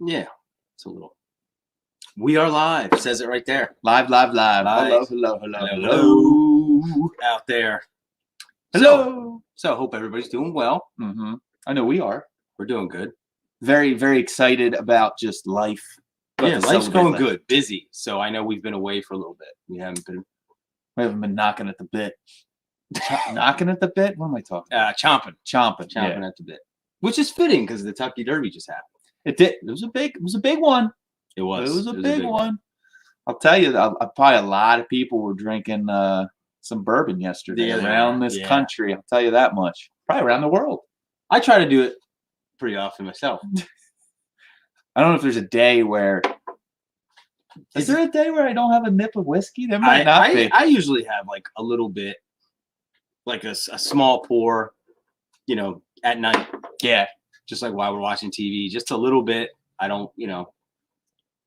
Yeah, it's a little. We are live. Says it right there. Live. Live. Hello. Out there. Hello. So I hope everybody's doing well. Mm-hmm. I know we are. We're doing good. Very, very excited about just life. Yeah, life's going good. Busy. So I know we've been away for a little bit. We haven't been knocking at the bit. Knocking at the bit? What am I talking about? Chomping Yeah. at the bit. Which is fitting because the Kentucky Derby just happened. It did. It was a big one. It was. It was a big one. I'll tell you, probably a lot of people were drinking some bourbon yesterday around this country. I'll tell you that much. Probably around the world. I try to do it pretty often myself. I don't know if there's a day where. Is there a day where I don't have a nip of whiskey? There might not be. I usually have like a little bit, like a small pour, at night. Yeah. Just like while we're watching TV, just a little bit. I don't,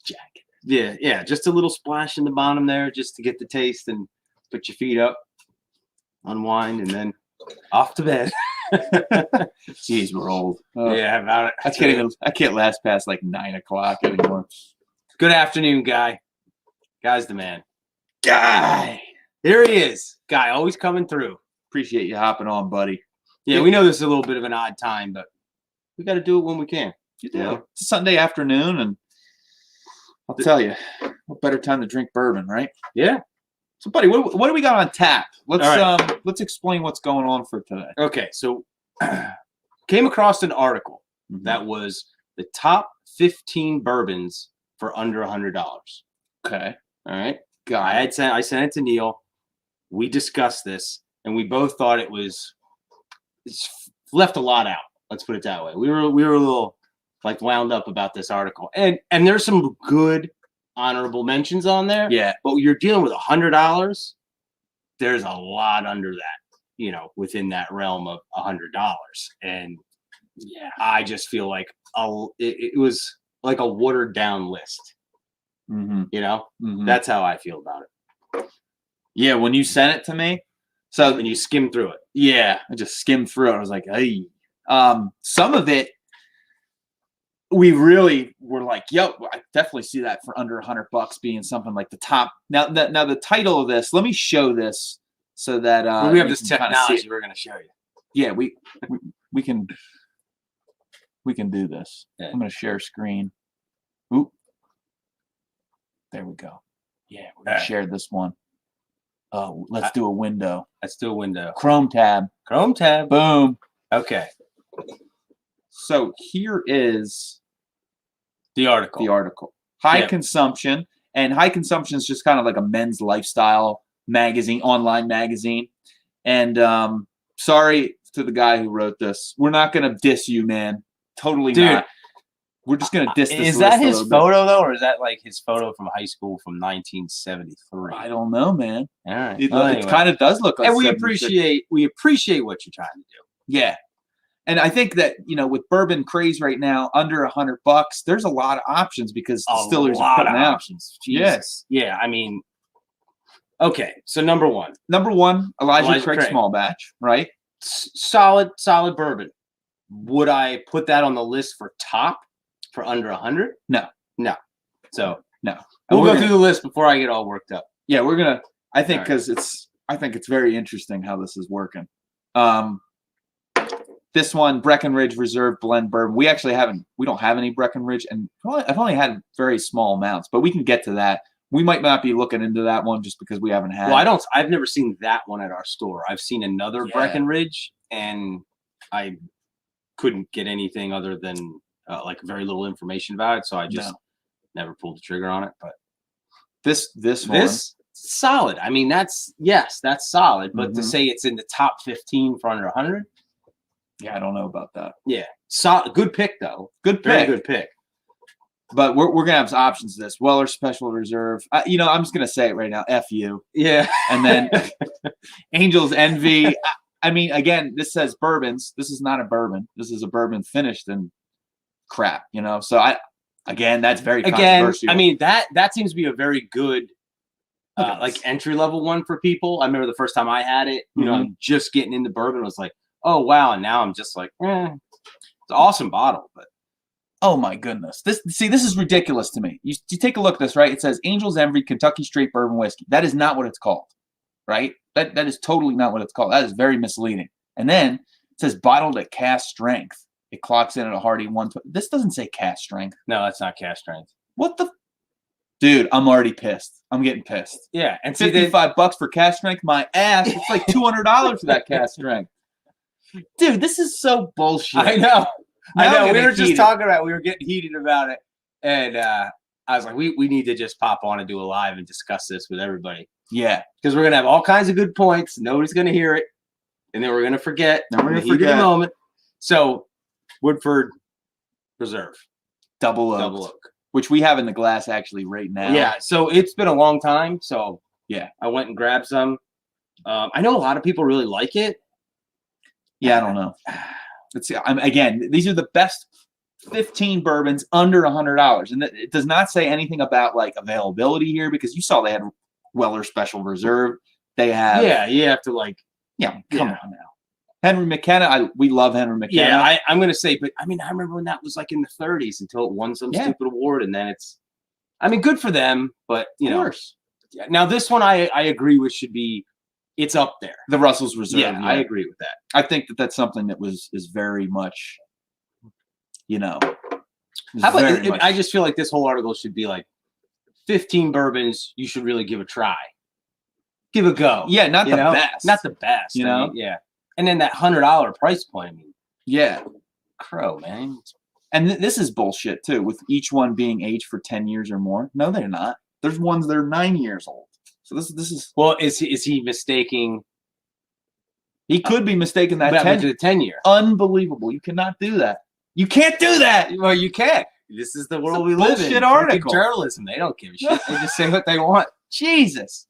jack it. Yeah, just a little splash in the bottom there, just to get the taste and put your feet up, unwind, and then off to bed. Jeez, we're old. Yeah, about it. I can't last past like 9 o'clock anymore. Good afternoon, Guy. Guy's the man. Guy, there he is. Guy, always coming through. Appreciate you hopping on, buddy. Yeah, we know this is a little bit of an odd time, but we got to do it when we can. You do. It's Sunday afternoon, and I'll tell you, what better time to drink bourbon, right? Yeah. So, buddy, what do we got on tap? Let's explain what's going on for today. Okay, so came across an article that was the top 15 bourbons for under $100. Okay. All right. I sent it to Neil. We discussed this, and we both thought it's left a lot out. Let's put it that way. We were a little like wound up about this article, and there's some good honorable mentions on there. Yeah. But you're dealing with $100. There's a lot under that, within that realm of $100. And yeah, I just feel like it was like a watered down list. That's how I feel about it. Yeah, when you sent it to me, so when you skim through it. Yeah, I just skimmed through it. I was like, hey, some of it we really were like, yo, I definitely see that for under $100 being something like the top. Now the title of this, let me show this so that we have this technology we're going to show you. Yeah, we can do this. Yeah. I'm going to share screen. Oop. There we go. Yeah, we're going to share this one. Let's do a window. Let's do a window. Chrome tab. Boom. Okay. So here is the article. HiConsumption. And HiConsumption is just kind of like a men's lifestyle magazine, online magazine. And sorry to the guy who wrote this. We're not going to diss you, man. Totally not. We're just going to diss this. Is that his photo, though, or is that like his photo from high school from 1973? I don't know, man. All right. It kind of does look like. And we appreciate what you're trying to do. Yeah. And I think that, with bourbon craze right now, under $100, there's a lot of options because distillers are putting out options. Yes. Yeah. I mean, okay. So number one, Elijah Craig small batch, right? Solid bourbon. Would I put that on the list for top for under 100? No. So no. We'll go through the list before I get all worked up. Yeah, we're gonna. I think because I think it's very interesting how this is working. This one, Breckenridge Reserve Blend Bourbon. We don't have any Breckenridge, and I've only had very small amounts, but we can get to that. We might not be looking into that one just because we haven't had. Well, I've never seen that one at our store. I've seen another Breckenridge, and I couldn't get anything other than like very little information about it, so I just never pulled the trigger on it. But this solid. I mean, that's solid. But to say it's in the top 15 for under 100. Yeah, I don't know about that. Yeah. Good pick, though. Very good pick. But we're going to have some options to this. Weller Special Reserve. I'm just going to say it right now. F you. Yeah. And then Angel's Envy. I mean, again, this says bourbons. This is not a bourbon. This is a bourbon finished in crap, So, that's very controversial. I mean, that seems to be a very good like entry-level one for people. I remember the first time I had it, I'm just getting into bourbon. I was like, oh, wow. And now I'm just like, it's an awesome bottle. But Oh my goodness. This is ridiculous to me. You take a look at this, right? It says Angel's Envy Kentucky Straight Bourbon Whiskey. That is not what it's called, right? That is totally not what it's called. That is very misleading. And then it says bottled at cask strength. It clocks in at a hearty 120. This doesn't say cask strength. No, that's not cask strength. What the? Dude, I'm already pissed. I'm getting pissed. Yeah, and $55 for cask strength, my ass. It's like $200 for that cask strength. Dude, this is so bullshit. I know. I know. We were just heated. talking about. We were getting heated about it, and I was like, we need to just pop on and do a live and discuss this with everybody. Yeah, because we're gonna have all kinds of good points. Nobody's gonna hear it, and then we're gonna forget. Then we're gonna forget forget the moment. So, Woodford Reserve, double oak, which we have in the glass actually right now. Yeah. So it's been a long time. So yeah, I went and grabbed some. I know a lot of people really like it. Yeah, I don't know. Let's see. Again, these are the best 15 bourbons under $100, and it does not say anything about like availability here because you saw they had Weller Special Reserve. They have you have to like come on now. Henry McKenna, we love Henry McKenna. Yeah, I'm gonna say, but I mean, I remember when that was like in the 30s until it won some stupid award, and then it's, I mean, good for them, but you know. Now this one I agree with should be. It's up there. The Russell's Reserve. Yeah, I agree with that. I think that's something that is very much, you know. How about I just feel like this whole article should be like 15 bourbons you should really give a try. Give a go. Yeah, not the best. Not the best. You know? Yeah. And then that $100 price point. I mean, yeah. Crow, man. And this is bullshit too, with each one being aged for 10 years or more. No, they're not. There's ones that are 9 years old. So this is well. Is he mistaking? He could be mistaking that 10 year. Unbelievable! You cannot do that. You can't do that. Well, you can't. This is the world we live in. Bullshit article. Journalism. They don't give a shit. They just say what they want. Jesus.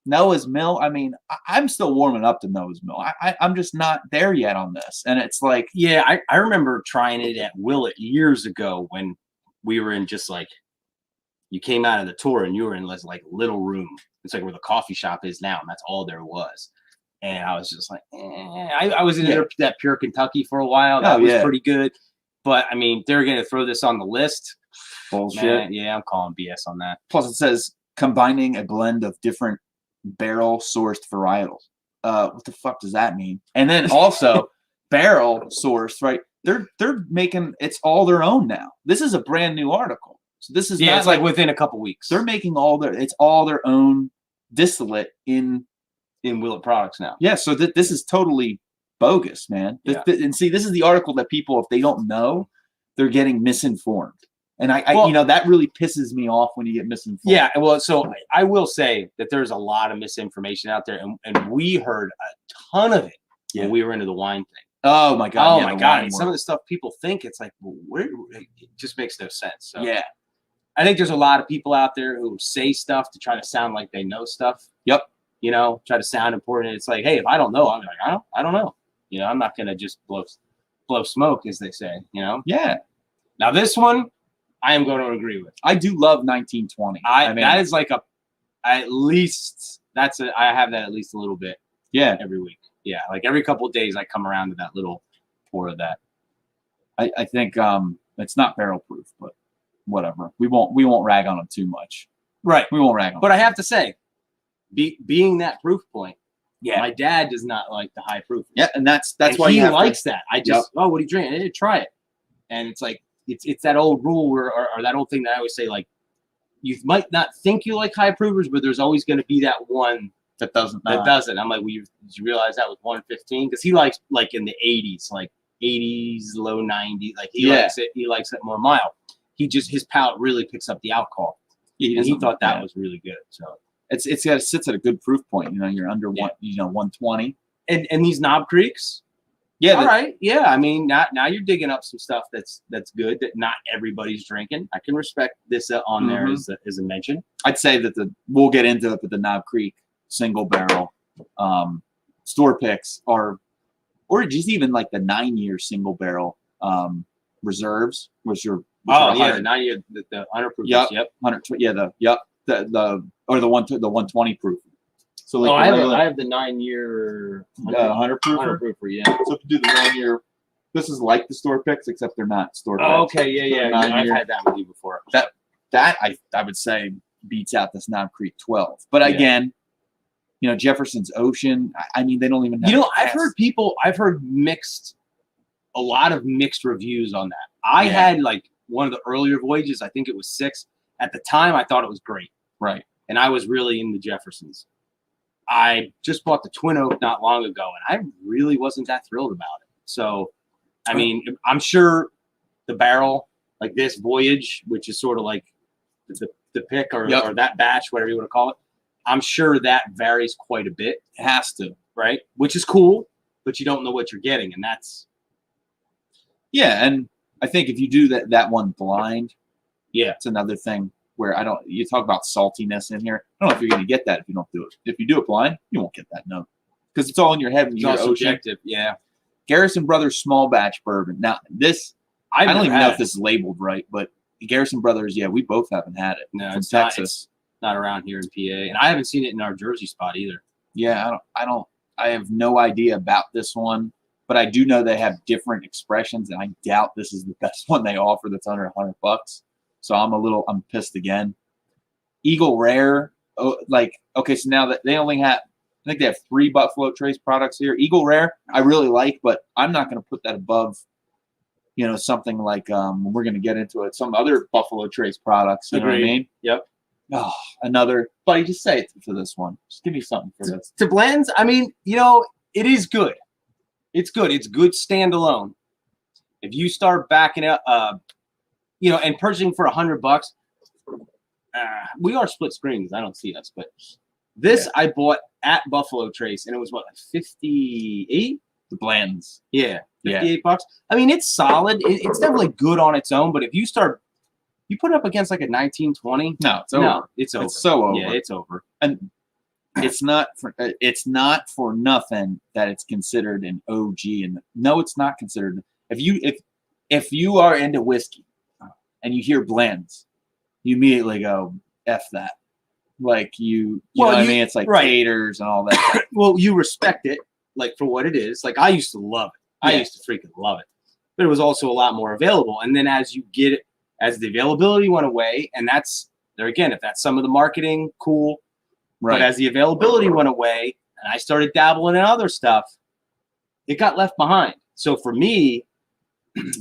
Noah's Mill. I mean, I'm still warming up to Noah's Mill. I'm just not there yet on this, and it's like, yeah, I remember trying it at Willett years ago when we were in just like, you came out of the tour and you were in this like little room. It's like where the coffee shop is now, and that's all there was. And I was just like, I was in that Pure Kentucky for a while. That was pretty good. But, I mean, they're going to throw this on the list. Bullshit. Man, yeah, I'm calling BS on that. Plus, it says combining a blend of different barrel-sourced varietals. What the fuck does that mean? And then also, barrel-sourced, right? They're making, it's all their own now. This is a brand new article. So this is it's like within a couple weeks. They're making it's all their own distillate in Willett products now. Yeah, so this is totally bogus, man. Yeah. And see, this is the article that people, if they don't know, they're getting misinformed. And I you know, that really pisses me off when you get misinformed. Yeah, well, so I will say that there's a lot of misinformation out there, and we heard a ton of it when we were into the wine thing. Oh my god! Oh my god! And some of the stuff people think, it's like, well, it just makes no sense. So. Yeah. I think there's a lot of people out there who say stuff to try to sound like they know stuff. Yep. You know, try to sound important. It's like, hey, if I don't know, I'm like, I don't know. You know, I'm not gonna just blow smoke, as they say. You know. Yeah. Now this one, I am going to agree with. I do love 1920. I mean, that is like I have that at least a little bit. Yeah. Every week. Yeah, like every couple of days, I come around to that little pour of that. I think it's not barrel proof, but. Whatever. We won't rag on them too much. Right. We won't rag on them. But I have to say, being that proof point, yeah. My dad does not like the high proof. Yeah, and that's why he likes that. I just what are you drinking? I didn't try it. And it's like it's that old rule where or that old thing that I always say, like, you might not think you like high proofers, but there's always going to be that one that doesn't. I'm like, well, did you realize that was 115? Because he likes like in the 80s, like 80s, low 90s. Like he likes it. He likes it more mild. His palate really picks up the alcohol. Yeah, he thought that was really good. So it sits at a good proof point. You know, you're under 120. And these Knob Creeks. Yeah. All right. Yeah. I mean, now you're digging up some stuff that's good that not everybody's drinking. I can respect this on there as a mention. I'd say that we'll get into it, but the Knob Creek single barrel store picks or just even like the 9-year single barrel reserves, which are the 9-year the 100 proof. Yep. 100. Yeah. The 120 proof. So like I have the 9-year 100 proof. 100 proofer, yeah. So if you do the 9-year This is like the store picks, except they're not store picks. Oh, okay, yeah. They're I've 9-year. had that with you before. That I would say beats out this Knob Creek 12. But Yeah. again, you know, Jefferson's Ocean. I mean, they don't even. Have I've heard a lot of mixed reviews on that. I had like one of the earlier voyages. I think it was 6. At the time, I thought it was great. Right. And I was really into Jefferson's. I just bought the Twin Oak not long ago, and I really wasn't that thrilled about it. So, I mean, I'm sure the barrel, like this voyage, which is sort of like the pick or that batch, whatever you want to call it, I'm sure that varies quite a bit. It has to. Right? Which is cool, but you don't know what you're getting, and that's... Yeah, and I think if you do that one blind, yeah, it's another thing where you talk about saltiness in here. I don't know if you're going to get that if you don't do it. If you do it blind, you won't get that note because it's all in your head when you it's hear all Ocean. subjective. Yeah. Garrison Brothers small batch bourbon. Now this, I don't even know if this is labeled right, but Garrison Brothers, yeah, we both haven't had it. No, from it's Texas. Not around here in PA, and I haven't seen it in our Jersey spot either. Yeah, I have no idea about this one, but I do know they have different expressions, and I doubt this is the best one they offer that's under $100. So I'm pissed again. Eagle Rare, okay, so now that they only have, I think they have 3 Buffalo Trace products here. Eagle Rare, I really like, but I'm not going to put that above, you know, something like we're going to get into it, some other Buffalo Trace products. You know what I mean? Yep. Oh, another, buddy, just say it for this one. Just give me something for this. To blends, I mean, you know, it is good. It's good. It's good standalone. If you start backing up, you know, and purchasing for $100, we are split screens. I don't see us, but this I bought at Buffalo Trace, and it was what, like 58? The blends. Yeah, $58. I mean, it's solid. It's definitely good on its own, but if you put it up against like a 1920, no, it's over. No, it's over. It's so over. Yeah, it's over. And it's not for nothing that it's considered an OG. And no, it's not considered. If you are into whiskey and you hear blends, you immediately go F that. Like you know what I mean? It's like taters and all that. Well, you respect it like for what it is. Like I used to love it. I used to freaking love it. But it was also a lot more available. And then as you get it, as the availability went away, and that's there again, if that's some of the marketing, cool. Right. But as the availability went away and I started dabbling in other stuff, it got left behind. So for me,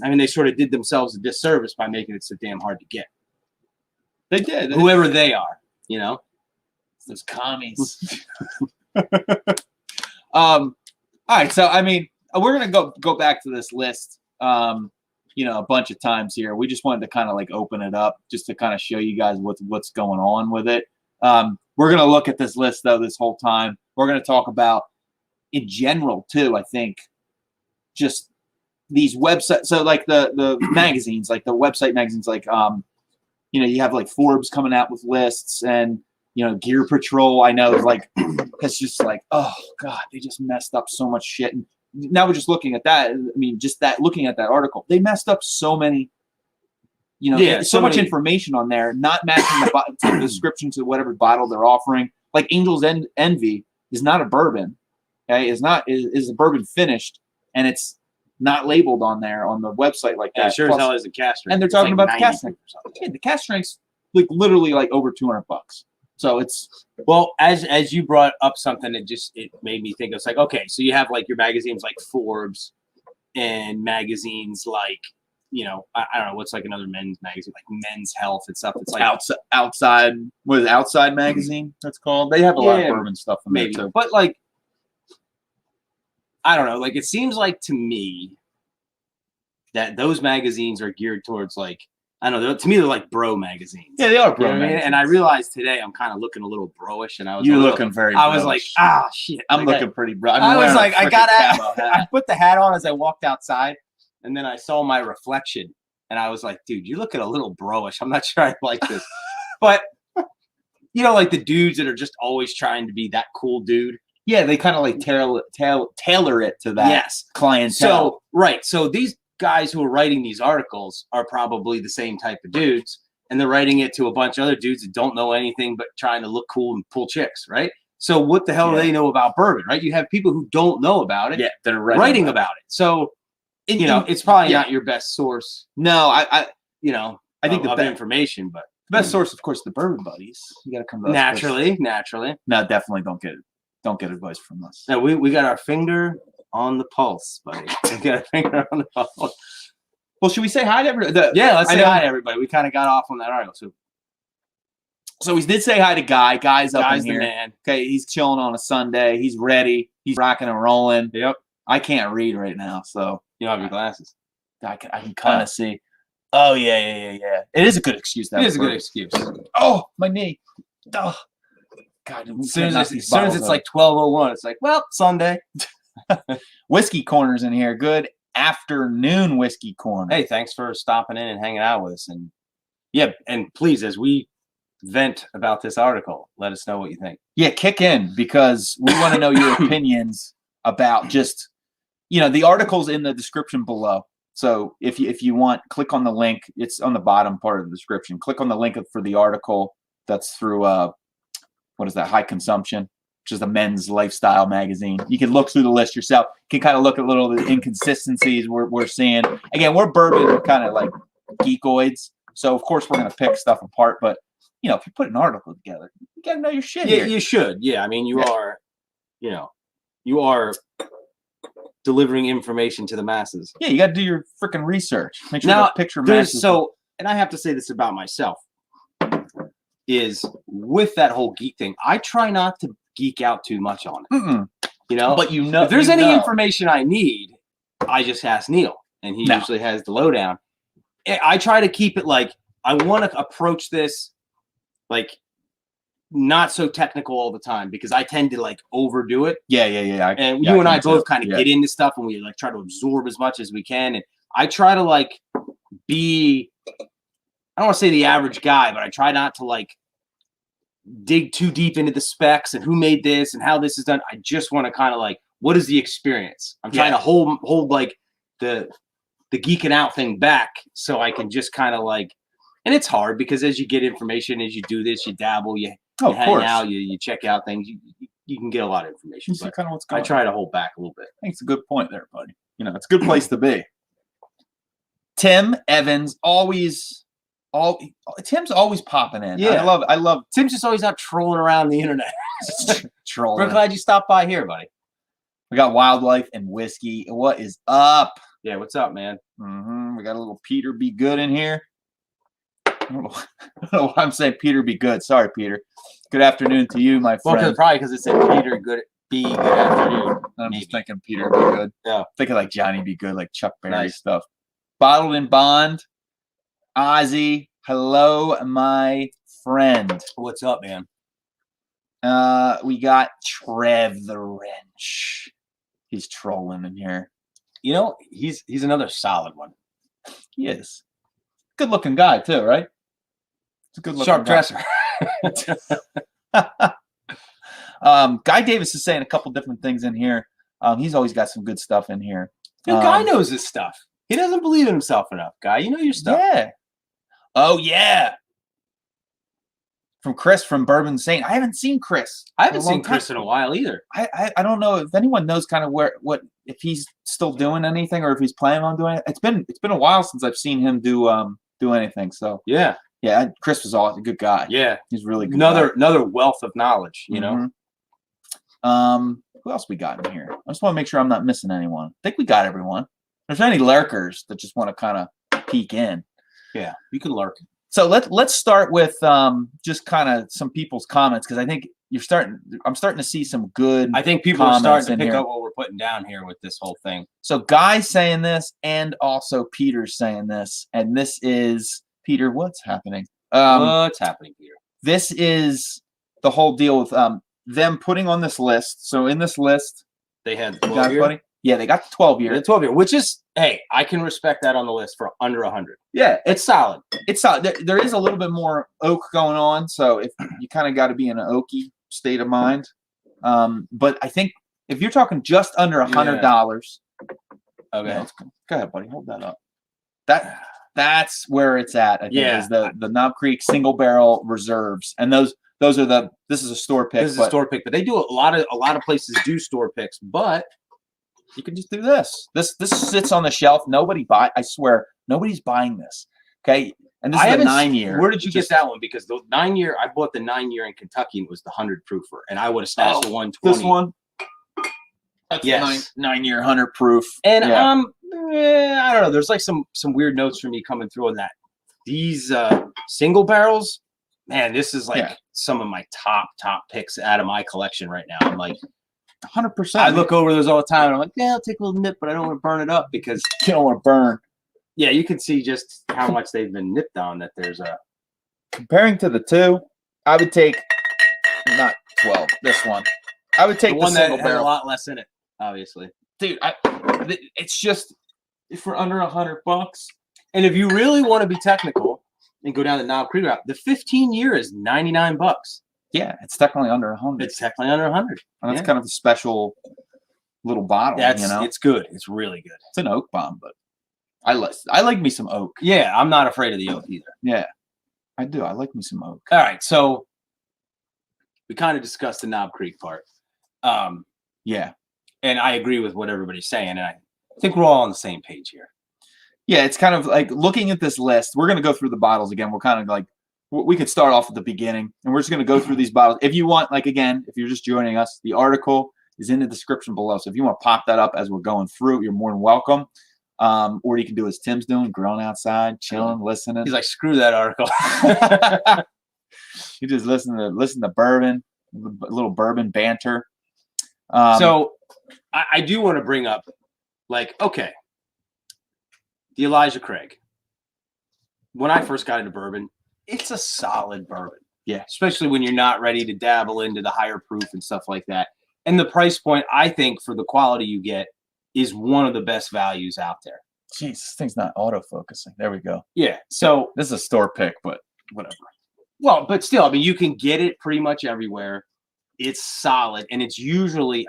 I mean, they sort of did themselves a disservice by making it so damn hard to get. They did. Whoever they are, you know? Those commies. All right. So, I mean, we're going to go back to this list, you know, a bunch of times here. We just wanted to kind of like open it up just to kind of show you guys what's going on with it. We're going to look at this list, though, this whole time. We're going to talk about, in general, too, I think, just these websites. So, like the magazines, like the website magazines, like, you know, you have like Forbes coming out with lists and, you know, Gear Patrol, I know, like, it's just like, oh, God, they just messed up so much shit. And now we're just looking at that. I mean, just that, looking at that article, they messed up so many. You know, so much information on there, not matching the description to whatever bottle they're offering. Like Angel's Envy is not a bourbon, okay? Is a bourbon finished, and it's not labeled on there on the website like that. Sure as hell is a cask strength. And they're talking about the cask strength. Yeah, the cask strength's like literally like over $200. So it's as you brought up something, it made me think. It's like, okay, so you have like your magazines like Forbes and magazines like, you know, I don't know, what's like another men's magazine, like Men's Health and stuff. It's like outside. What is it, Outside Magazine? That's called. They have a lot of bourbon stuff in there too. But like, I don't know. Like, it seems like to me that those magazines are geared towards like, I don't know. To me, they're like bro magazines. Yeah, they are bro magazines. And I realized today I'm kind of looking a little bro-ish, and I was looking very. I was like, shit. I'm looking pretty bro. I was like, I put the hat on as I walked outside. And then I saw my reflection, and I was like, dude, you're looking a little bro-ish. I'm not sure I like this. But, you know, like the dudes that are just always trying to be that cool dude. Yeah, they kind of like tailor it to that clientele. So these guys who are writing these articles are probably the same type of dudes, and they're writing it to a bunch of other dudes that don't know anything but trying to look cool and pull chicks, right? So what the hell do they know about bourbon, right? You have people who don't know about it that are writing about it. So you know, it's probably yeah. not your best source, No, I you know, I think of the information, but best source, of course, the Bourbon Buddies. You got to come to us naturally. No, definitely don't get advice from us. No, we got our finger on the pulse, buddy. We got our finger on the pulse. Well, should we say hi to everybody? Yeah, let's say hi to everybody. We kind of got off on that article too. So we did say hi to Guy. Guy's up in the here. man. Okay, he's chilling on a Sunday. He's ready. He's rocking and rolling. Yep. I can't read right now, so You don't have your glasses. I can kind of see. Oh yeah. It is a good excuse. It is a good excuse. Oh, my knee. Oh, God. As soon as it's like 12:01, it's like, well, Sunday. Whiskey Corner's in here. Good afternoon, Whiskey Corner. Hey, thanks for stopping in and hanging out with us. And yeah, and please, as we vent about this article, let us know what you think. Yeah, kick in, because we want to know your opinions about just, the article's in the description below. So if you want, click on the link. It's on the bottom part of the description. Click on the link for the article that's through what is that? HiConsumption, which is a men's lifestyle magazine. You can look through the list yourself. You can kind of look at little the inconsistencies we're seeing. Again, we're bourbon kind of like geekoids, so of course we're gonna pick stuff apart. But if you put an article together, you gotta know your shit. Yeah, here. you should. Yeah, I mean, you are delivering information to the masses. Yeah, you got to do your freaking research. Make sure Now, the picture matches. And I have to say this about myself, is with that whole geek thing, I try not to geek out too much on it. But if there's any information I need, I just ask Neil, and he usually has the lowdown. I try to keep it like, I want to approach this like not so technical all the time, because I tend to like overdo it. Yeah. And you and I both kind of get into stuff, and we like try to absorb as much as we can. And I try to like be, I don't want to say the average guy, but I try not to like dig too deep into the specs and who made this and how this is done. I just want to kind of like, what is the experience? I'm trying to hold like the geeking out thing back, so I can just kind of like, and it's hard because as you get information, as you do this, you dabble, you hang out, you check out things, you can get a lot of information. But kind of what's going I try to hold back a little bit. I think it's a good point there, buddy. It's a good place to be. Tim Evans Tim's always popping in. Yeah, I love Tim's just always out trolling around the internet. Trolling. We're glad you stopped by here, buddy. We got Wildlife and Whiskey. What is up? Yeah, what's up, man? We got a little Peter Be Good in here. I don't know why I'm saying Peter Be Good. Sorry, Peter. Good afternoon to you, my friend. Well, probably because it said Peter Be Good afternoon. I'm just thinking Peter Be Good. Yeah. Thinking like Johnny Be Good, like Chuck Berry stuff. Bottled in Bond. Ozzy. Hello, my friend. What's up, man? We got Trev the Wrench. He's trolling in here. He's another solid one. He is. Good looking guy too, right? It's a good looking sharp dresser. Guy Davis is saying a couple different things in here. He's always got some good stuff in here. Guy knows his stuff. He doesn't believe in himself enough. Guy, you know your stuff. Yeah. Oh yeah. From Chris from Bourbon Saint. I haven't seen Chris. I haven't seen Chris in a while either. I don't know if anyone knows kind of if he's still doing anything or if he's planning on doing it. It's been a while since I've seen him do anything. So yeah. Chris was always a good guy. Yeah, he's really good. Another wealth of knowledge. You know. Who else we got in here? I just want to make sure I'm not missing anyone. I think we got everyone. If there's any lurkers that just want to kind of peek in. Yeah, you can lurk. So let's start with just kind of some people's comments, because I think I'm starting to see some good. I think people are starting to pick up what we're putting down here with this whole thing. So Guy's saying this, and also Peter's saying this, and this is Peter. What's happening? What's happening, Peter? This is the whole deal with them putting on this list. So in this list, they had the 12 year. Buddy? Yeah, they got the 12 year. The 12 year, which is, hey, I can respect that on the list for under 100. Yeah, it's solid. It's solid. There is a little bit more oak going on, so if you kind of got to be in an oaky state of mind. But I think if you're talking just under $100, okay, go ahead, buddy, hold that up. That's where it's at. I think is the Knob Creek single barrel reserves, and those are this is a store pick. This is a store pick, but they do a lot of places do store picks, but You can just do this. This sits on the shelf. I swear, nobody's buying this. Okay. And this is a 9-year. Where did you get that one? Because the 9-year, I bought the 9-year in Kentucky, and it was the 100 proofer, and I would have stashed the 120. This one. That's yes, 9-year 100 proof. And I don't know. There's like some weird notes from me coming through on that. These single barrels, man, this is like some of my top picks out of my collection right now. I'm like 100%. I look over those all the time, and I'm like, yeah, I'll take a little nip, but I don't want to burn it up because you don't want to burn. Yeah, you can see just how much they've been nipped on. That there's a comparing to the two, I would take not 12. This one, I would take the one that has a lot less in it. Obviously, dude, it's just for under $100. And if you really want to be technical and go down the Knob Creek route, the 15-year is $99. Yeah, it's technically under 100. It's technically under 100. And that's kind of a special little bottle. It's good. It's really good. It's an oak bomb, but I like me some oak. Yeah, I'm not afraid of the oak either. Yeah, I do. I like me some oak. All right, so we kind of discussed the Knob Creek part. Yeah, and I agree with what everybody's saying, and I think we're all on the same page here. Yeah, it's kind of like looking at this list. We're going to go through the bottles again. We're kind of like, we could start off at the beginning, and we're just going to go through these bottles. If you want, like, again, if you're just joining us, the article is in the description below. So if you want to pop that up as we're going through, you're more than welcome. Or you can do as Tim's doing, grilling outside, chilling, listening. He's like, screw that article. You just listen to bourbon, a little bourbon banter. So I do want to bring up, like, okay, the Elijah Craig. When I first got into bourbon, it's a solid bourbon. Yeah. Especially when you're not ready to dabble into the higher proof and stuff like that. And the price point, I think, for the quality you get is one of the best values out there. Jeez, this thing's not auto-focusing. There we go. Yeah. So this is a store pick, but whatever. Well, but still, I mean, you can get it pretty much everywhere. It's solid. And it's usually,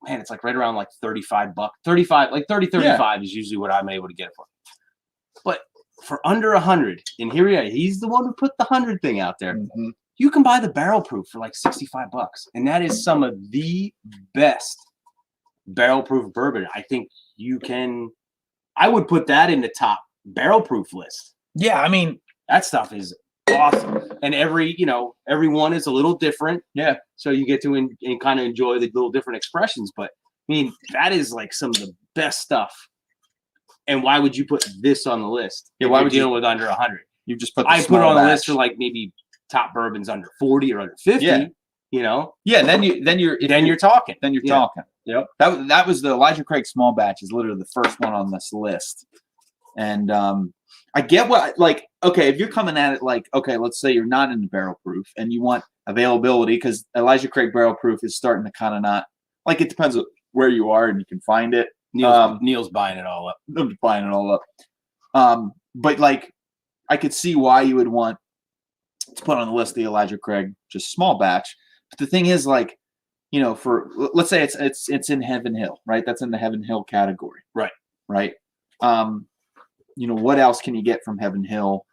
man, it's like right around like $35. 35, like 30, 35 is usually what I'm able to get it for. But for under 100, and here we are, he's the one who put the 100 thing out there. Mm-hmm. You can buy the barrel proof for like $65. And that is some of the best barrel proof bourbon. I think I would put that in the top barrel proof list. Yeah, I mean, that stuff is awesome. And every one is a little different. Yeah. So you get to kind of enjoy the little different expressions. But I mean, that is like some of the best stuff. And why would you put this on the list? Yeah, why would you deal with under 100? You just put I put it on the list for like maybe top bourbons under 40 or under 50. Yeah. You know? Yeah, then you're talking. Then you're talking. Yep. That was the Elijah Craig small batch is literally the first one on this list. And I get what, like, okay, if you're coming at it like, okay, let's say you're not into barrel proof and you want availability, because Elijah Craig barrel proof is starting to kind of not, like, it depends on where you are and you can find it. Neil's buying it all up. I'm buying it all up. But like, I could see why you would want to put on the list the Elijah Craig just small batch. But the thing is, like, you know, for let's say it's in Heaven Hill, right? That's in the Heaven Hill category, right? You know, what else can you get from Heaven Hill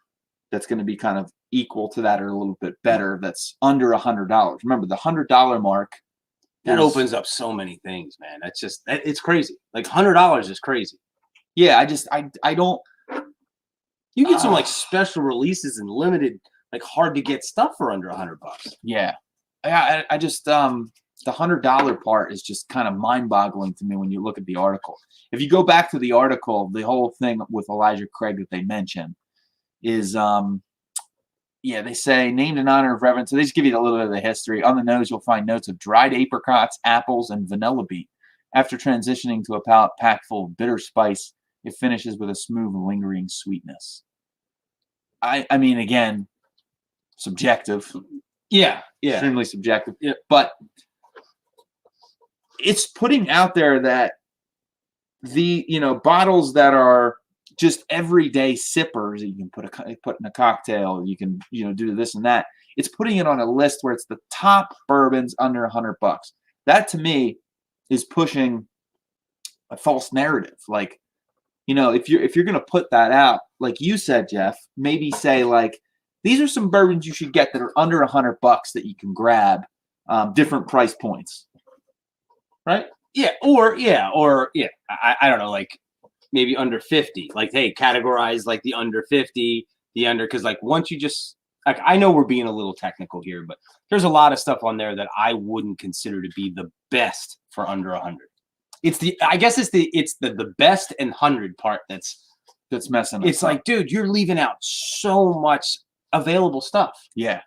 that's going to be kind of equal to that or a little bit better? That's under $100. Remember, the $100 mark. That opens up so many things, man. That's just, it's crazy. Like $100 is crazy. Yeah, I don't. You get some like special releases and limited, like hard to get stuff for under $100. Yeah, I just the $100 part is just kind of mind-boggling to me when you look at the article. If you go back to the article, the whole thing with Elijah Craig that they mention is they say named in honor of Reverend. So they just give you a little bit of the history. On the nose, you'll find notes of dried apricots, apples, and vanilla bean. After transitioning to a palate packed full of bitter spice, it finishes with a smooth, lingering sweetness. I mean, again, subjective. Yeah. Extremely subjective. Yeah. But it's putting out there that the, bottles that are just everyday sippers that you can put in a cocktail, you can, do this and that. It's putting it on a list where it's the top bourbons under $100. That to me is pushing a false narrative. Like, if you're going to put that out, like you said, Jeff, maybe say like, these are some bourbons you should get that are under $100 that you can grab, different price points. Right? or I don't know, like maybe under 50. Like, hey, categorize like the under 50, the under, because like once you just like, I know we're being a little technical here, but there's a lot of stuff on there that I wouldn't consider to be the best for under 100. I guess it's the best and 100 part that's messing us It's up. like, dude, you're leaving out so much available stuff. Yeah.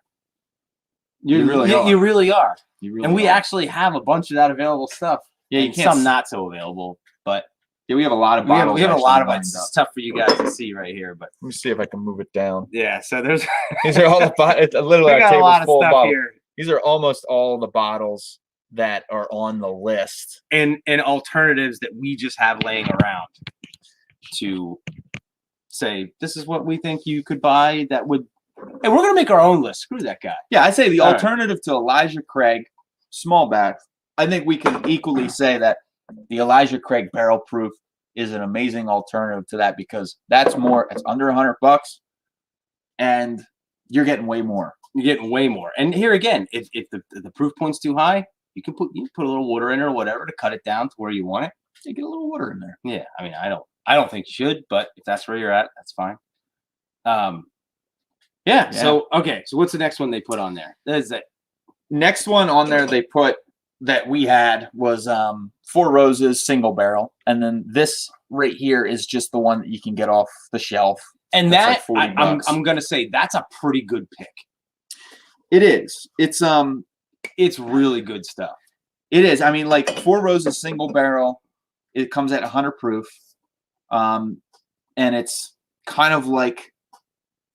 You really are. You really are. You really And we are. actually have a bunch of that available stuff. Yeah, you and can't some not so available, but yeah, we have a lot of we bottles. have a lot of it. lined It's up. tough for you guys to see right here, but Let me see if I can move it down. yeah. So there's These are all the it's literally we a got a table lot of full of stuff bottles. here, These are almost all the bottles that are on the list. and alternatives that we just have laying around to say this is what we think you could buy that would. And we're gonna make our own list. Screw that guy. Yeah, I say the All right. alternative to Elijah Craig small batch. I think we can equally say that the Elijah Craig barrel proof is an amazing alternative to that because it's under $100 and you're getting way more. You're getting way more. And here again, if the proof point's too high, you can put a little water in it or whatever to cut it down to where you want it. You get a little water in there. Yeah, I mean, I don't think you should, but if that's where you're at, that's fine. Yeah. So okay. So what's the next one they put on there? That is it. Next one on there they put that we had was Four Roses single barrel, and then this right here is just the one that you can get off the shelf. And That's that like $40. I'm gonna say that's a pretty good pick. It is. It's really good stuff. It is. I mean, like Four Roses single barrel, it comes at 100 proof, and it's kind of like,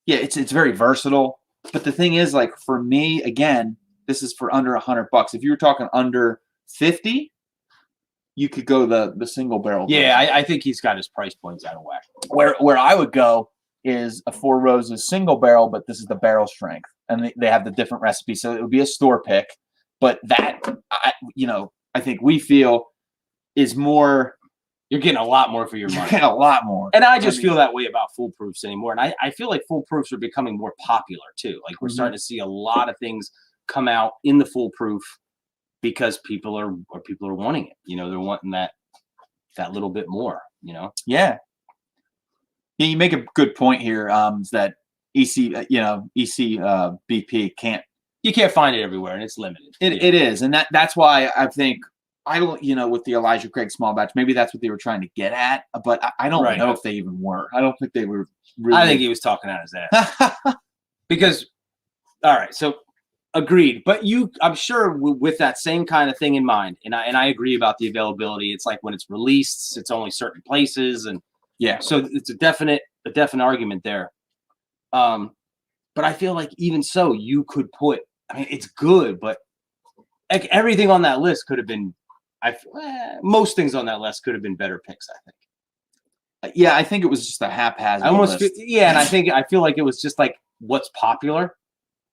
yeah, it's very versatile. But the thing is, like for me, again, this is for under $100. If you were talking under 50, you could go the single barrel. Yeah, I think he's got his price points out of whack. Where I would go is a Four Roses single barrel, but this is the barrel strength, and they have the different recipes, so it would be a store pick. But that, I think we feel is more. You're getting a lot more for your You're money. getting a lot more. And I just feel that way about full proofs anymore. And I feel like full proofs are becoming more popular too. Like we're starting to see a lot of things come out in the full proof because people are wanting it. They're wanting that little bit more. Yeah, you make a good point here. Is that BP can't. You can't find it everywhere, and it's limited. It is, and that's why I think I don't. With the Elijah Craig small batch, maybe that's what they were trying to get at, but I don't know if they even were. I don't think they were. Really. I think he was talking out his ass. Because, all right, so agreed. But I'm sure with that same kind of thing in mind, and I agree about the availability. It's like when it's released, it's only certain places, and yeah. So it's a definite argument there. But I feel like even so, you could put. I mean, it's good, but like everything on that list could have been. Most things on that list could have been better picks. I think. Yeah, I think it was just a haphazard. And I feel like it was just like what's popular.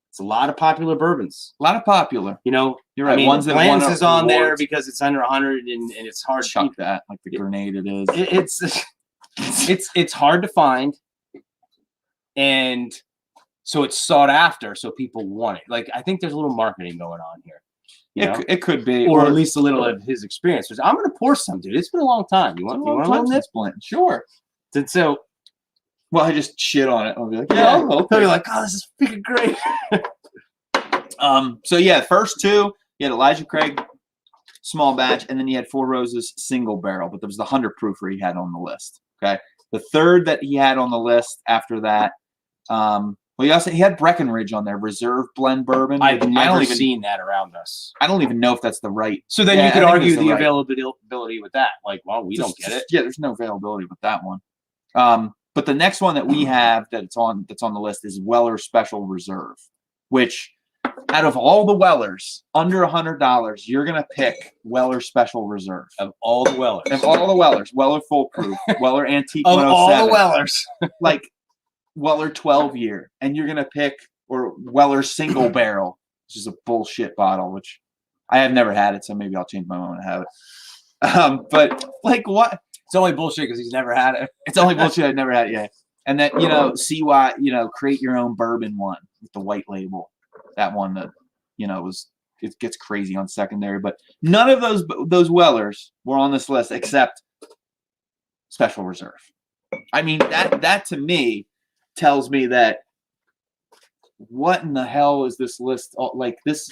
It's a lot of popular bourbons. A lot of popular. You're right. I mean, ones that Lance is on there because it's under 100 and it's hard to chuck that like the grenade it is. It's hard to find, and so it's sought after, so people want it. Like I think there's a little marketing going on here. It could be, or at least a little of his experience. I'm going to pour some, dude. It's been a long time. You want a little nip? Sure. And so, well, I just shit on it. I'll be like, I'll be like, oh, this is freaking great. So yeah, first two, you had Elijah Craig small batch, and then you had Four Roses single barrel, but there was the 100 proofer he had on the list. Okay. The third that he had on the list after that, he had Breckenridge on there, reserve blend bourbon. I've never seen that around us. I don't even know if that's the right. So then you could argue the availability with that. Like, well, we don't get it. Yeah, there's no availability with that one. But the next one that we have that's on the list is Weller Special Reserve, which out of all the Wellers under $100, you're gonna pick Weller Special Reserve. Of all the Wellers, Weller Full Proof, Weller Antique of 107, all the Wellers, like Weller 12 year, and you're gonna pick or Weller Single Barrel, which is a bullshit bottle, which I have never had it, so maybe I'll change my mind and have it. But like what? It's only bullshit because he's never had it. It's only bullshit. I've never had it yet. And that CY, create your own bourbon one with the white label. That one that was it gets crazy on secondary. But none of those Wellers were on this list except Special Reserve. I mean, that to me tells me that what in the hell is this list? Like this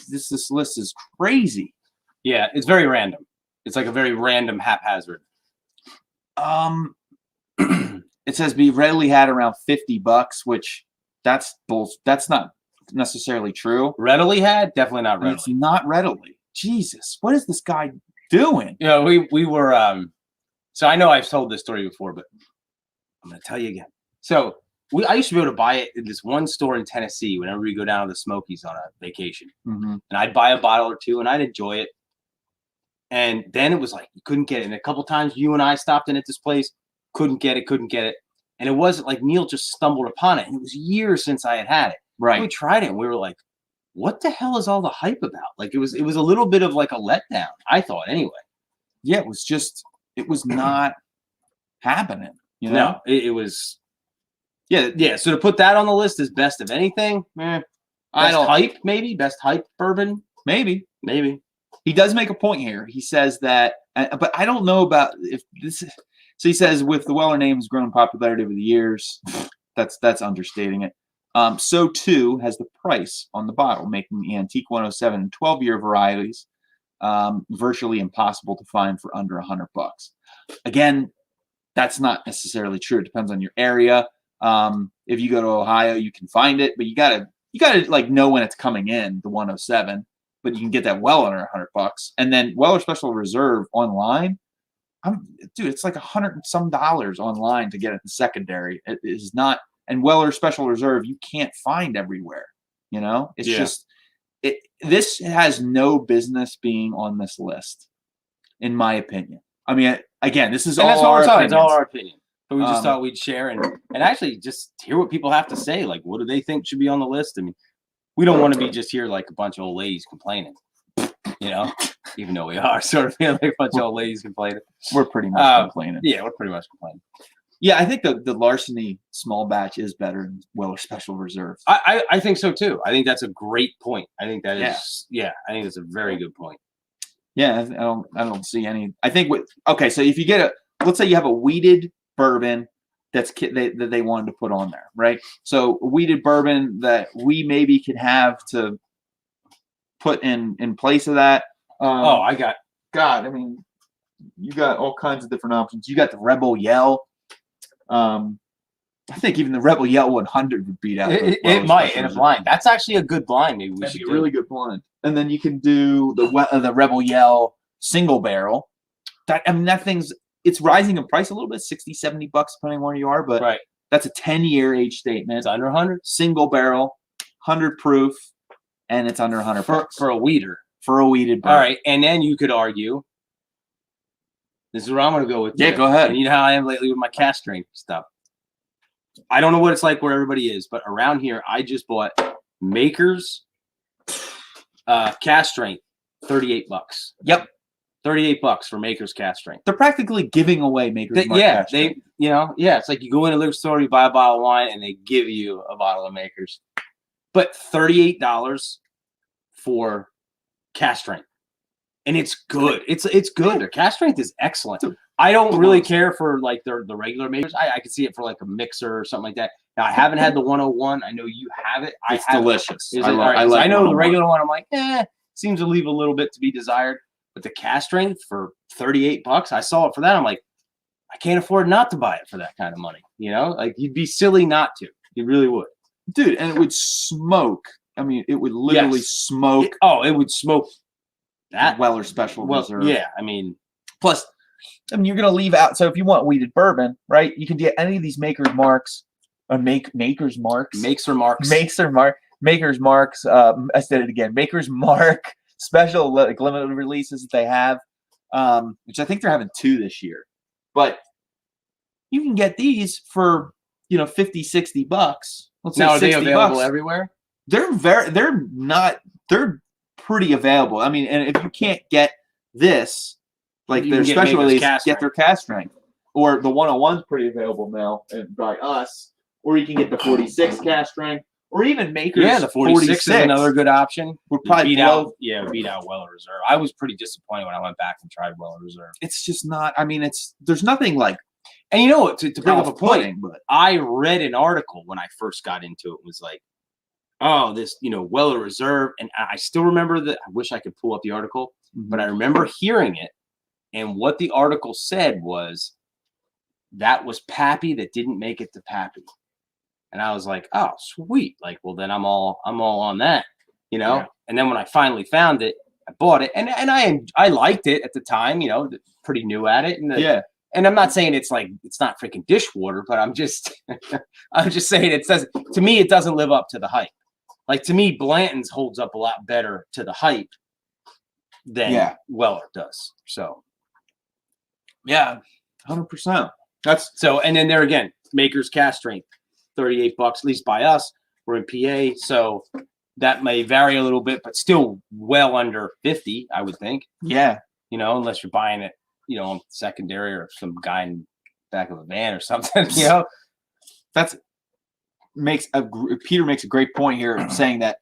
list is crazy. Yeah, it's very random. It's like a very random haphazard. It says be readily had around $50, which that's not necessarily true. Readily had? Definitely not readily. It's not readily. Jesus, what is this guy doing? You know, we were so I know I've told this story before, but I'm gonna tell you again. So I used to be able to buy it in this one store in Tennessee whenever we go down to the Smokies on a vacation. Mm-hmm. And I'd buy a bottle or two and I'd enjoy it. And then it was like you couldn't get it. And a couple times you and I stopped in at this place, couldn't get it. And it wasn't like Neil just stumbled upon it. And it was years since I had it. Right. We tried it and we were like, what the hell is all the hype about? Like it was a little bit of like a letdown, I thought anyway. Yeah, it was not happening. You know? No, it was. Yeah. So to put that on the list as best of anything, I don't hype, maybe best hype bourbon, maybe. He does make a point here. He says that, but I don't know about if this. So he says with the Weller name's grown popularity over the years. That's understating it. So too has the price on the bottle, making the Antique 107 and 12-year varieties virtually impossible to find for under $100. Again, that's not necessarily true. It depends on your area. If you go to Ohio, you can find it, but you gotta like know when it's coming in, the 107. But you can get that well under $100. And then Weller Special Reserve online, dude, it's like $100 and some online to get it in secondary. It is not, and Weller Special Reserve you can't find everywhere. You know, it's just this has no business being on this list, in my opinion. I mean, again, this is all our opinions. It's all our opinion. But we just thought we'd share and actually just hear what people have to say. Like, what do they think should be on the list? I mean, we don't want to be just here like a bunch of old ladies complaining, you know, even though we are sort of like a bunch of old ladies complaining. We're pretty much complaining. Yeah, we're pretty much complaining. Yeah, I think the Larceny small batch is better than Weller Special Reserve. I think so too. I think that's a great point. I think that is, I think that's a very good point. Yeah, I don't see any. I think okay, so if you get let's say you have a wheated bourbon that they wanted to put on there, right? So wheated bourbon that we maybe could have to put in place of that. I mean, you got all kinds of different options. You got the Rebel Yell. I think even the Rebel Yell 100 would beat out. It might in a blind. That's actually a good blind. Maybe we should do. A really good blind. And then you can do the Rebel Yell single barrel. That thing's. It's rising in price a little bit, $60, $70 depending on where you are, but that's a 10-year age statement. It's under 100. Single barrel, 100 proof, and it's under 100 for a weeder. For a weeded bourbon. All right, and then you could argue. This is where I'm going to go with. Yeah, go ahead. And you know how I am lately with my cask strength stuff. I don't know what it's like where everybody is, but around here, I just bought Maker's cask strength, $38. Yep. $38 for Maker's cask strength. They're practically giving away Maker's cask strength. It's like you go in a liquor store, you buy a bottle of wine, and they give you a bottle of Maker's. But $38 for cask strength. And it's good. It's good. Their cask strength is excellent. I don't really care for like the regular Makers. I could see it for like a mixer or something like that. Now I haven't had the 101. I know you have it. It's delicious. I know the regular one. I'm like, seems to leave a little bit to be desired. But the cask strength for $38, I saw it for that. I'm like, I can't afford not to buy it for that kind of money. You know, like you'd be silly not to. You really would, dude. And it would smoke. I mean, it would literally smoke. It would smoke that Weller Special Reserve. Yeah, I mean, plus, you're gonna leave out. So if you want wheated bourbon, right? You can get any of these Maker's Marks or Maker's Marks. Makes or Marks. Maker's Marks. I said it again. Maker's Mark. Special like limited releases that they have, which I think they're having 2 this year. But you can get these for $50, $60. Let's say now, are they available $60. everywhere? They're pretty available. I mean, and if you can't get this, like their special release, get their cask strength. Or the 101's pretty available now by us. Or you can get the 46 cask strength. or even Maker's. Yeah, the 46 is another good option. Would probably beat blow. out, beat out Weller Reserve. I was pretty disappointed when I went back and tried Weller Reserve. It's just not. I mean, there's nothing like. And you know what? To bring up a point, pudding, but I read an article when I first got into it. Was like, oh, this Weller Reserve, and I still remember that. I wish I could pull up the article, but I remember hearing it, and what the article said was that was Pappy that didn't make it to Pappy. And I was like, oh, sweet. Like, well, then I'm all on that, Yeah. And then when I finally found it, I bought it, and I liked it at the time, pretty new at it. And and I'm not saying it's not freaking dishwater, but I'm just saying to me, it doesn't live up to the hype. Like, to me, Blanton's holds up a lot better to the hype than Weller does. So, yeah, 100%. That's so. And then there again, Maker's cask strength. $38, at least by us. We're in PA, so that may vary a little bit, but still well under 50, I would think. Yeah. Unless you're buying it, on secondary or some guy in the back of a van or something, Peter makes a great point here saying that,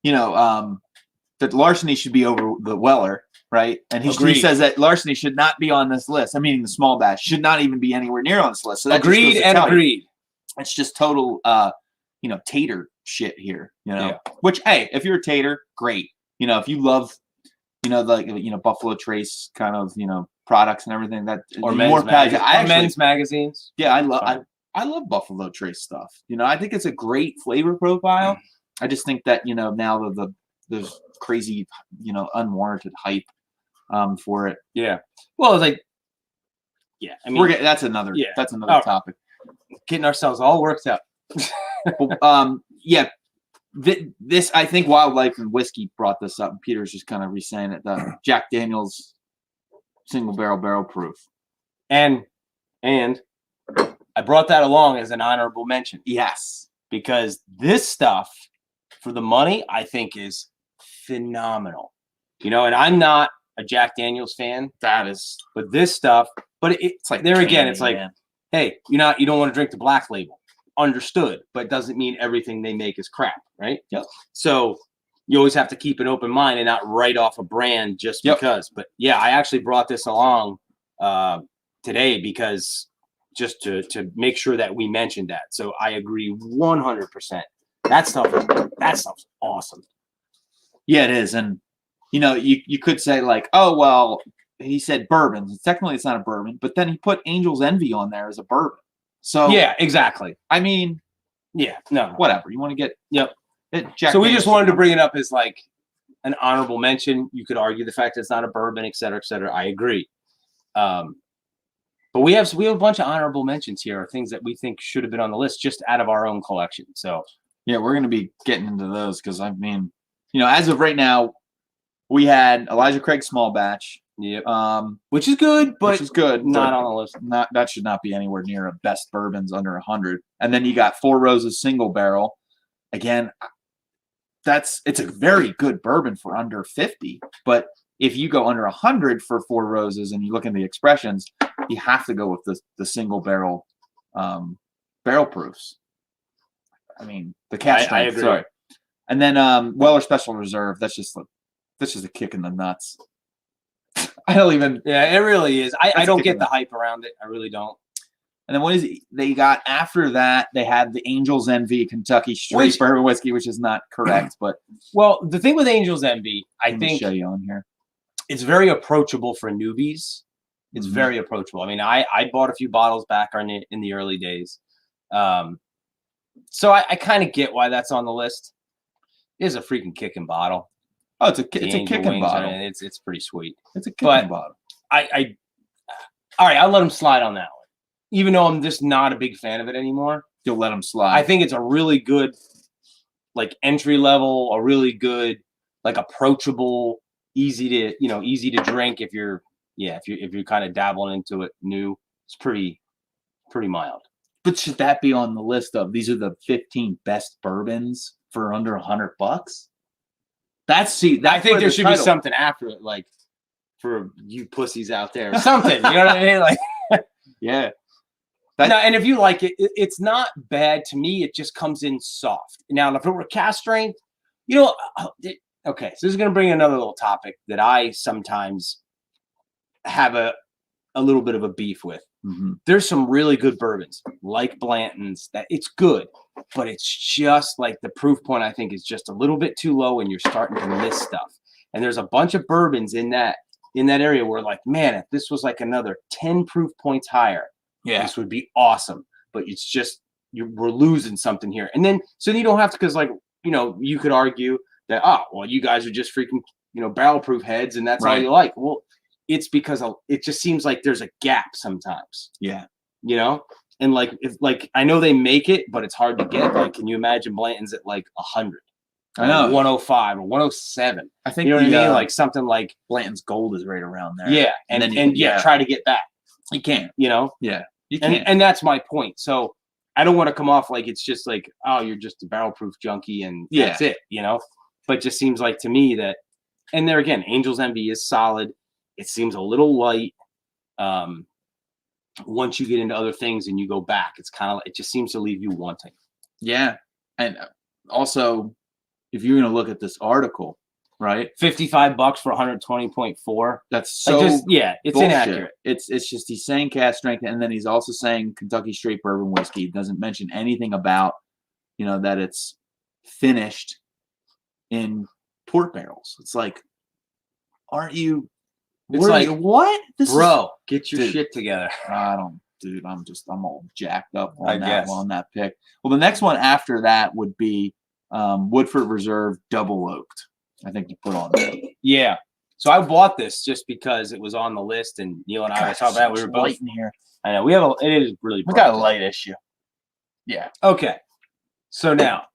that larceny should be over the Weller, right? And he says that larceny should not be on this list. I mean, the small batch should not even be anywhere near on this list. So that agreed. It's just total, tater shit here, Yeah. Which, hey, if you're a tater, great. If you love, Buffalo Trace kind of, products and everything or men's magazines. Yeah, I love Buffalo Trace stuff. I think it's a great flavor profile. I just think that, now there's crazy, unwarranted hype for it. Yeah. Well, it's like, I mean, that's another topic. Getting ourselves all worked up. This I think Wildlife and Whiskey brought this up, and Peter's just kind of re-saying it. The Jack Daniel's single barrel proof, and I brought that along as an honorable mention. Yes, because this stuff for the money I think is phenomenal. And I'm not a Jack Daniel's fan. That is, but this stuff. But it's like there again. It's like. Hey, you don't want to drink the black label. Understood, but doesn't mean everything they make is crap, right? Yep. So you always have to keep an open mind and not write off a brand just because. But yeah, I actually brought this along today because just to make sure that we mentioned that. So I agree 100%. That stuff's awesome. Yeah, it is, and you could say like, oh well. He said bourbons. Technically, it's not a bourbon, but then he put Angel's Envy on there as a bourbon. So yeah, exactly. I mean, whatever. You want to get So we just wanted to bring it up as like an honorable mention. You could argue the fact that it's not a bourbon, et cetera, et cetera. I agree. But we have a bunch of honorable mentions here, or things that we think should have been on the list just out of our own collection. So yeah, we're going to be getting into those because I mean, as of right now, we had Elijah Craig small batch. Yeah. Which is good, but not on the list. That should not be anywhere near a best bourbons under 100. And then you got Four Roses single barrel. Again, it's a very good bourbon for under 50. But if you go under 100 for Four Roses and you look in the expressions, you have to go with the single barrel barrel proofs. I mean, the cask strength. I agree. Sorry. And then Weller Special Reserve. That's just a kick in the nuts. I don't even. Yeah, it really is. I don't get the hype around it. I really don't. And then what is it? They got after that? They had the Angel's Envy Kentucky Straight Bourbon Whiskey, which is not correct, but the thing with Angel's Envy, I think, show you on here. It's very approachable for newbies. It's very approachable. I mean, I bought a few bottles back in the early days, so I kind of get why that's on the list. It is a freaking kicking bottle. Oh, it's a kicking bottle. It's pretty sweet. It's a kicking bottle. All right, I'll let him slide on that one. Even though I'm just not a big fan of it anymore. You'll let him slide. I think it's a really good, like, entry level, a really good, like, approachable, easy to drink if you're kind of dabbling into it new. It's pretty mild. But should that be on the list of these are the 15 best bourbons for under $100? I think there should be something after it, like for you pussies out there, or something. You know what I mean? Like, yeah. That- No, and if you like it, it's not bad to me. It just comes in soft. Now, if it were cast strength, okay, so this is going to bring another little topic that I sometimes have a little bit of a beef with. Mm-hmm. There's some really good bourbons, like Blanton's, that it's good, but it's just like the proof point, I think, is just a little bit too low and you're starting to miss stuff. And there's a bunch of bourbons in that area where, like, man, if this was like another 10 proof points higher, this would be awesome. But it's just, we're losing something here. And then, so you don't have to, because, like, you could argue that, well, you guys are just freaking, barrel proof heads and that's all you like. Well, it's because it just seems like there's a gap sometimes. Yeah. And if I know they make it, but it's hard to get. Like, can you imagine Blanton's at like 100? I know. 105 or 107. I think what I mean? Like something like Blanton's Gold is right around there. Yeah. And then try to get that. You can't. Yeah. You can't. And that's my point. So I don't want to come off like it's just like, oh, you're just a barrel proof junkie and that's it, But it just seems like to me that, and there again, Angel's Envy is solid. It seems a little light. Once you get into other things and you go back, it's kind of, it just seems to leave you wanting. Yeah. And also, if you're going to look at this article, right? $55 for 120.4. That's so it's bullshit. Inaccurate. It's just he's saying cast strength, and then he's also saying Kentucky straight bourbon whiskey. He doesn't mention anything about, that it's finished in port barrels. It's like, aren't you? It's like, what? Get your shit together. I don't, dude. I'm all jacked up I guess. on that pick. Well, the next one after that would be Woodford Reserve Double Oaked. I think you put on there. Yeah. So I bought this just because it was on the list, and Neil and I were talking about it. We were both in here. I know it is really. We got a light issue. Yeah. Okay. So now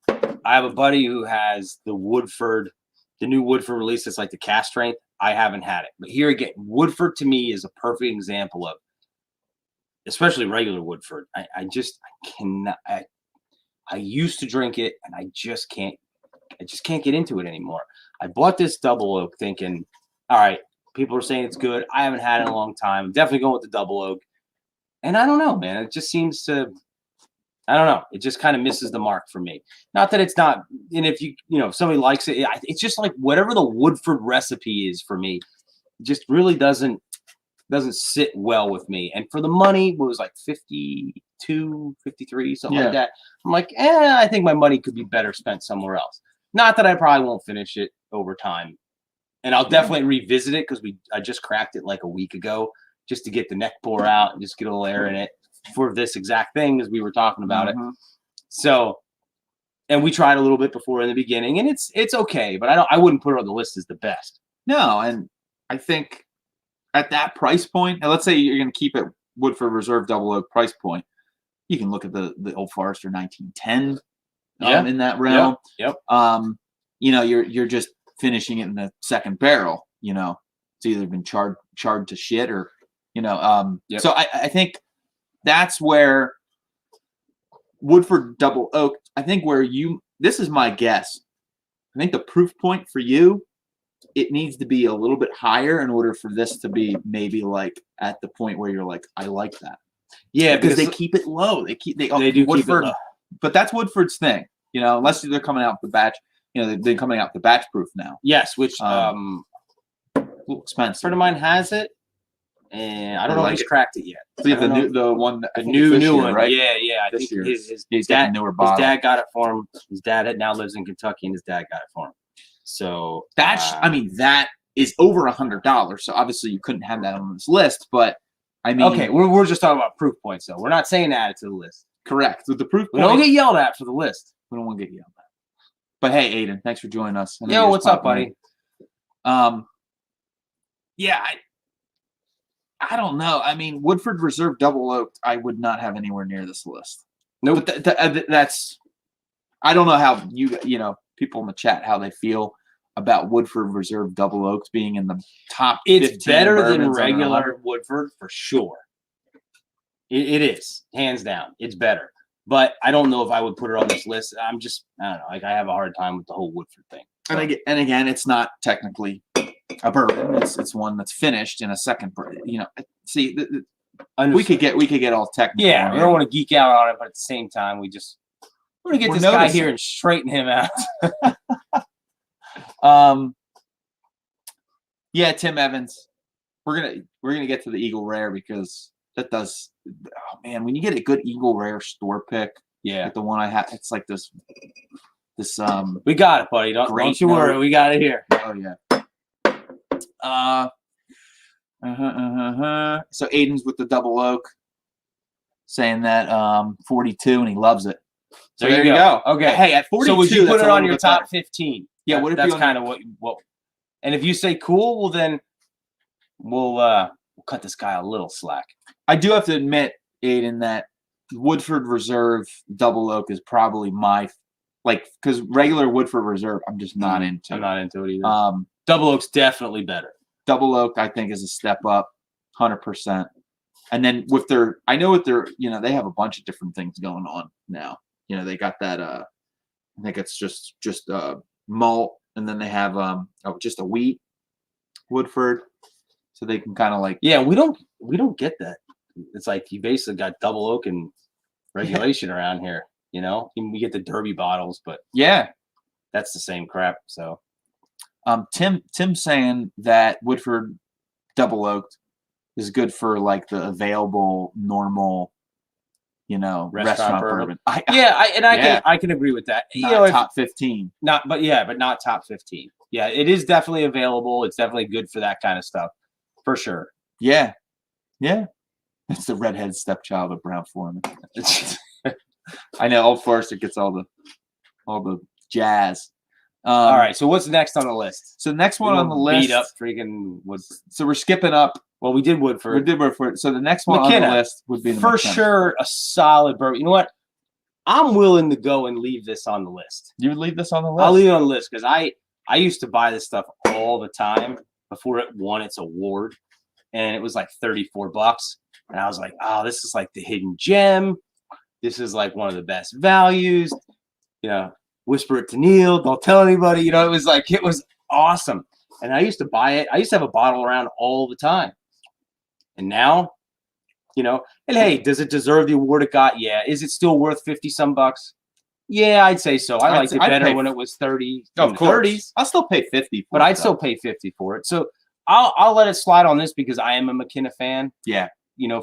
I have a buddy who has the new Woodford release. It's like the cast strength. I haven't had it, but here again, Woodford to me is a perfect example of, especially regular Woodford. I cannot. I used to drink it, and I just can't get into it anymore. I bought this double oak thinking, all right, people are saying it's good. I haven't had it in a long time. I'm definitely going with the double oak, and I don't know, man. It just seems to. I don't know. It just kind of misses the mark for me. Not that it's not, and if if somebody likes it, it's just like whatever the Woodford recipe is for me, it just really doesn't sit well with me. And for the money, it was like 52, 53, something like that. I'm like, I think my money could be better spent somewhere else. Not that I probably won't finish it over time. And I'll definitely revisit it because I just cracked it like a week ago just to get the neck pour out and just get a little air in it. For this exact thing, as we were talking about it. So, and we tried a little bit before in the beginning, and it's okay, but I wouldn't put it on the list as the best. No, and I think at that price point, and let's say you're going to keep it Woodford Reserve Double Oak price point, you can look at the Old Forester 1910 in that realm. Yep. You're just finishing it in the second barrel. It's either been charred to shit or So I think. That's where Woodford Double Oak, I think this is my guess. I think the proof point for you, it needs to be a little bit higher in order for this to be maybe like at the point where you're like, I like that. Yeah, because they keep it low. They do Woodford, keep it low. But that's Woodford's thing, unless they're coming out the batch, they're coming out the batch proof now. Yes, which a little expensive. A friend of mine has it. And I don't know if he's cracked it yet. So the new one, right? Yeah. I think his dad, newer bottle. His dad got it for him. His dad now lives in Kentucky, and his dad got it for him. So that is over $100. So obviously you couldn't have that on this list. But I mean, okay, we're just talking about proof points, though. We're not saying add it to the list. Correct. With the proof, we don't get yelled at for the list. We don't want to get yelled at. But hey, Aiden, thanks for joining us. Yo, what's up, buddy? Yeah. I don't know. I mean, Woodford Reserve Double Oaked, I would not have anywhere near this list. No, but that's. I don't know how people in the chat how they feel about Woodford Reserve Double Oaked being in the top. It's better than regular Woodford for sure. It is hands down. It's better, but I don't know if I would put it on this list. I don't know. Like I have a hard time with the whole Woodford thing. And again, it's not technically a bourbon. It's one that's finished in a second. See, we could get all technical. Yeah, we don't want to geek out on it, but at the same time, we want to get this guy here and straighten him out. Yeah, Tim Evans. We're gonna get to the Eagle Rare because that does. Oh man, when you get a good Eagle Rare store pick, like the one I have, it's like this. We got it, buddy. Don't you worry. We got it here. Oh yeah. So Aiden's with the double oak, saying that 42 and he loves it. So there you go. Okay. Hey, at 42, so would you put it on your top better. 15? Yeah. That's kind of what. And if you say cool, well then we'll cut this guy a little slack. I do have to admit, Aiden, that Woodford Reserve double oak is probably my because regular Woodford Reserve I'm just not into. I'm not into it either. Double oak's definitely better. Double oak I think is a step up, 100%. And then with their, I know with their, they have a bunch of different things going on now. They got that. I think it's just malt, and then they have just a wheat Woodford, so they can kind of we don't get that. It's like you basically got double oak and regulation around here. We get the Derby bottles, but that's the same crap. So, Tim saying that Woodford double oaked is good for the available normal, restaurant bourbon. I can agree with that. Top 15, but not top 15. Yeah, it is definitely available. It's definitely good for that kind of stuff, for sure. Yeah. It's the redhead stepchild of Brown Foreman. I know Old Forester gets all the jazz. All right, so what's next on the list? So the next one on the list. Beat up freaking Woods. So we're skipping up. Well, we did Woodford. So the next one on the list would be for sure a solid bourbon. You know what? I'm willing to go and leave this on the list. You would leave this on the list? I'll leave it on the list because I used to buy this stuff all the time before it won its award, and it was like $34, and I was like, oh, this is like the hidden gem. This is like one of the best values. Whisper it to Neil. Don't tell anybody. It was awesome. And I used to buy it. I used to have a bottle around all the time. And now, and hey, does it deserve the award it got? Yeah. Is it still worth 50 some bucks? Yeah, I'd say so. I liked it better when it was 30. Of course. 30s. I'll still pay 50 but I'd still pay 50 for it. So I'll let it slide on this because I am a McKenna fan. Yeah.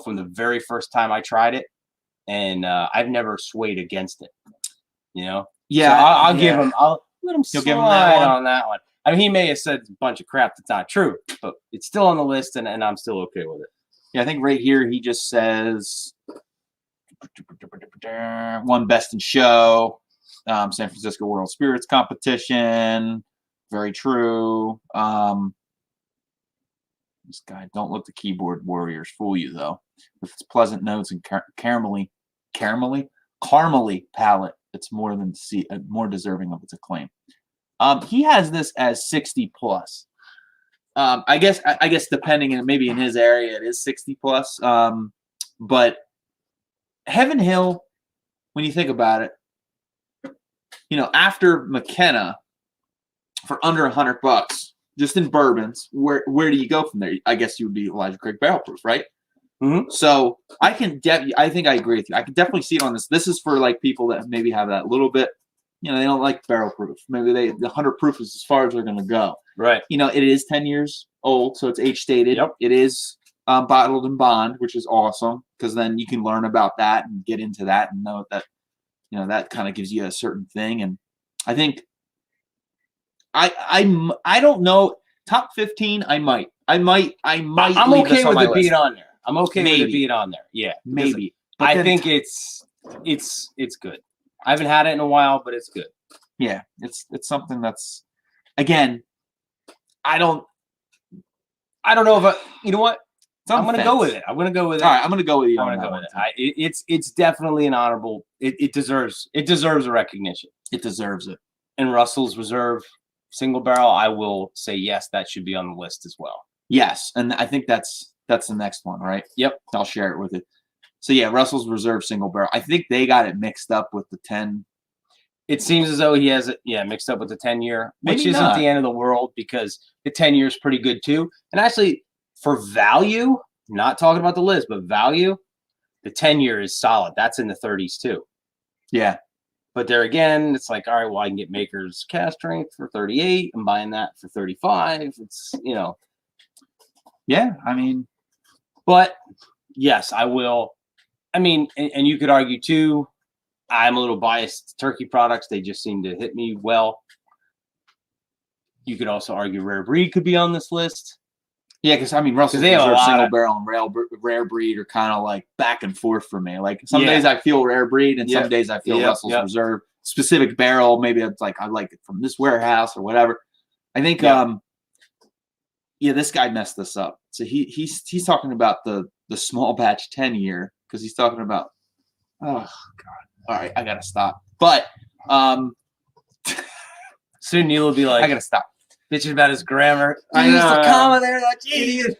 From the very first time I tried it. And I've never swayed against it. Yeah. So I'll give him. I'll let him slide on that one. I mean, he may have said a bunch of crap that's not true, but it's still on the list, and I'm still okay with it. Yeah, I think right here he just says one best in show, San Francisco World Spirits Competition. Very true. This guy, don't let the keyboard warriors fool you, though. With its pleasant notes and caramely palate, it's more deserving of its acclaim. He has this as 60 plus. I guess depending, and maybe in his area it is 60 plus. But Heaven Hill, when you think about it, after McKenna for under $100, just in bourbons, where do you go from there? I guess you would be Elijah Craig Barrel Proof, right? Mm-hmm. So I think I agree with you. I can definitely see it on this. This is for people that maybe have that little bit, they don't like barrel proof. Maybe the 100 proof is as far as they're going to go. Right. It is 10 years old, so it's age stated. Yep. It is bottled in bond, which is awesome because then you can learn about that and get into that and know that, that kind of gives you a certain thing. And I think I don't know, top 15. I'm okay with it being on there. I'm okay with it being on there. Yeah, maybe. I think it's good. I haven't had it in a while, but it's good. Yeah, it's something that's, again, I don't know if you know what? I'm going to go with it. I'm going to go with it. All right, I'm going to go with you. I'm going to go with it. It's definitely an honorable. It deserves a recognition. It deserves it. And Russell's Reserve single barrel, I will say yes, that should be on the list as well. Yes, and I think that's the next one, right? Yep. I'll share it with you. So yeah, Russell's Reserve single barrel. I think they got it mixed up with the 10. It seems as though he has it, mixed up with the 10-year, which isn't the end of the world because the 10-year is pretty good too. And actually, for value, not talking about the list, but value, the 10-year is solid. That's in the 30s too. Yeah. But there again, it's like, all right, well, I can get Maker's cask strength for 38. I'm buying that for 35. It's, you know. Yeah, I mean. But yes, I will. I mean, and you could argue too, I'm a little biased to turkey products. They just seem to hit me well. You could also argue rare breed could be on this list. Yeah, because I mean, Russell's they have a Reserve lot single of- barrel and rare breed are kind of like back and forth for me. Like some Yeah. days I feel rare breed, and some days I feel Russell's Reserve specific barrel. Maybe it's like I like it from this warehouse or whatever. I think, this guy messed this up. So he's talking about the small batch 10-year because he's talking about. Oh God! All right, I gotta stop. But soon Neil will be like, I gotta stop. Bitching about his grammar. I Use know. the comma there, like idiot.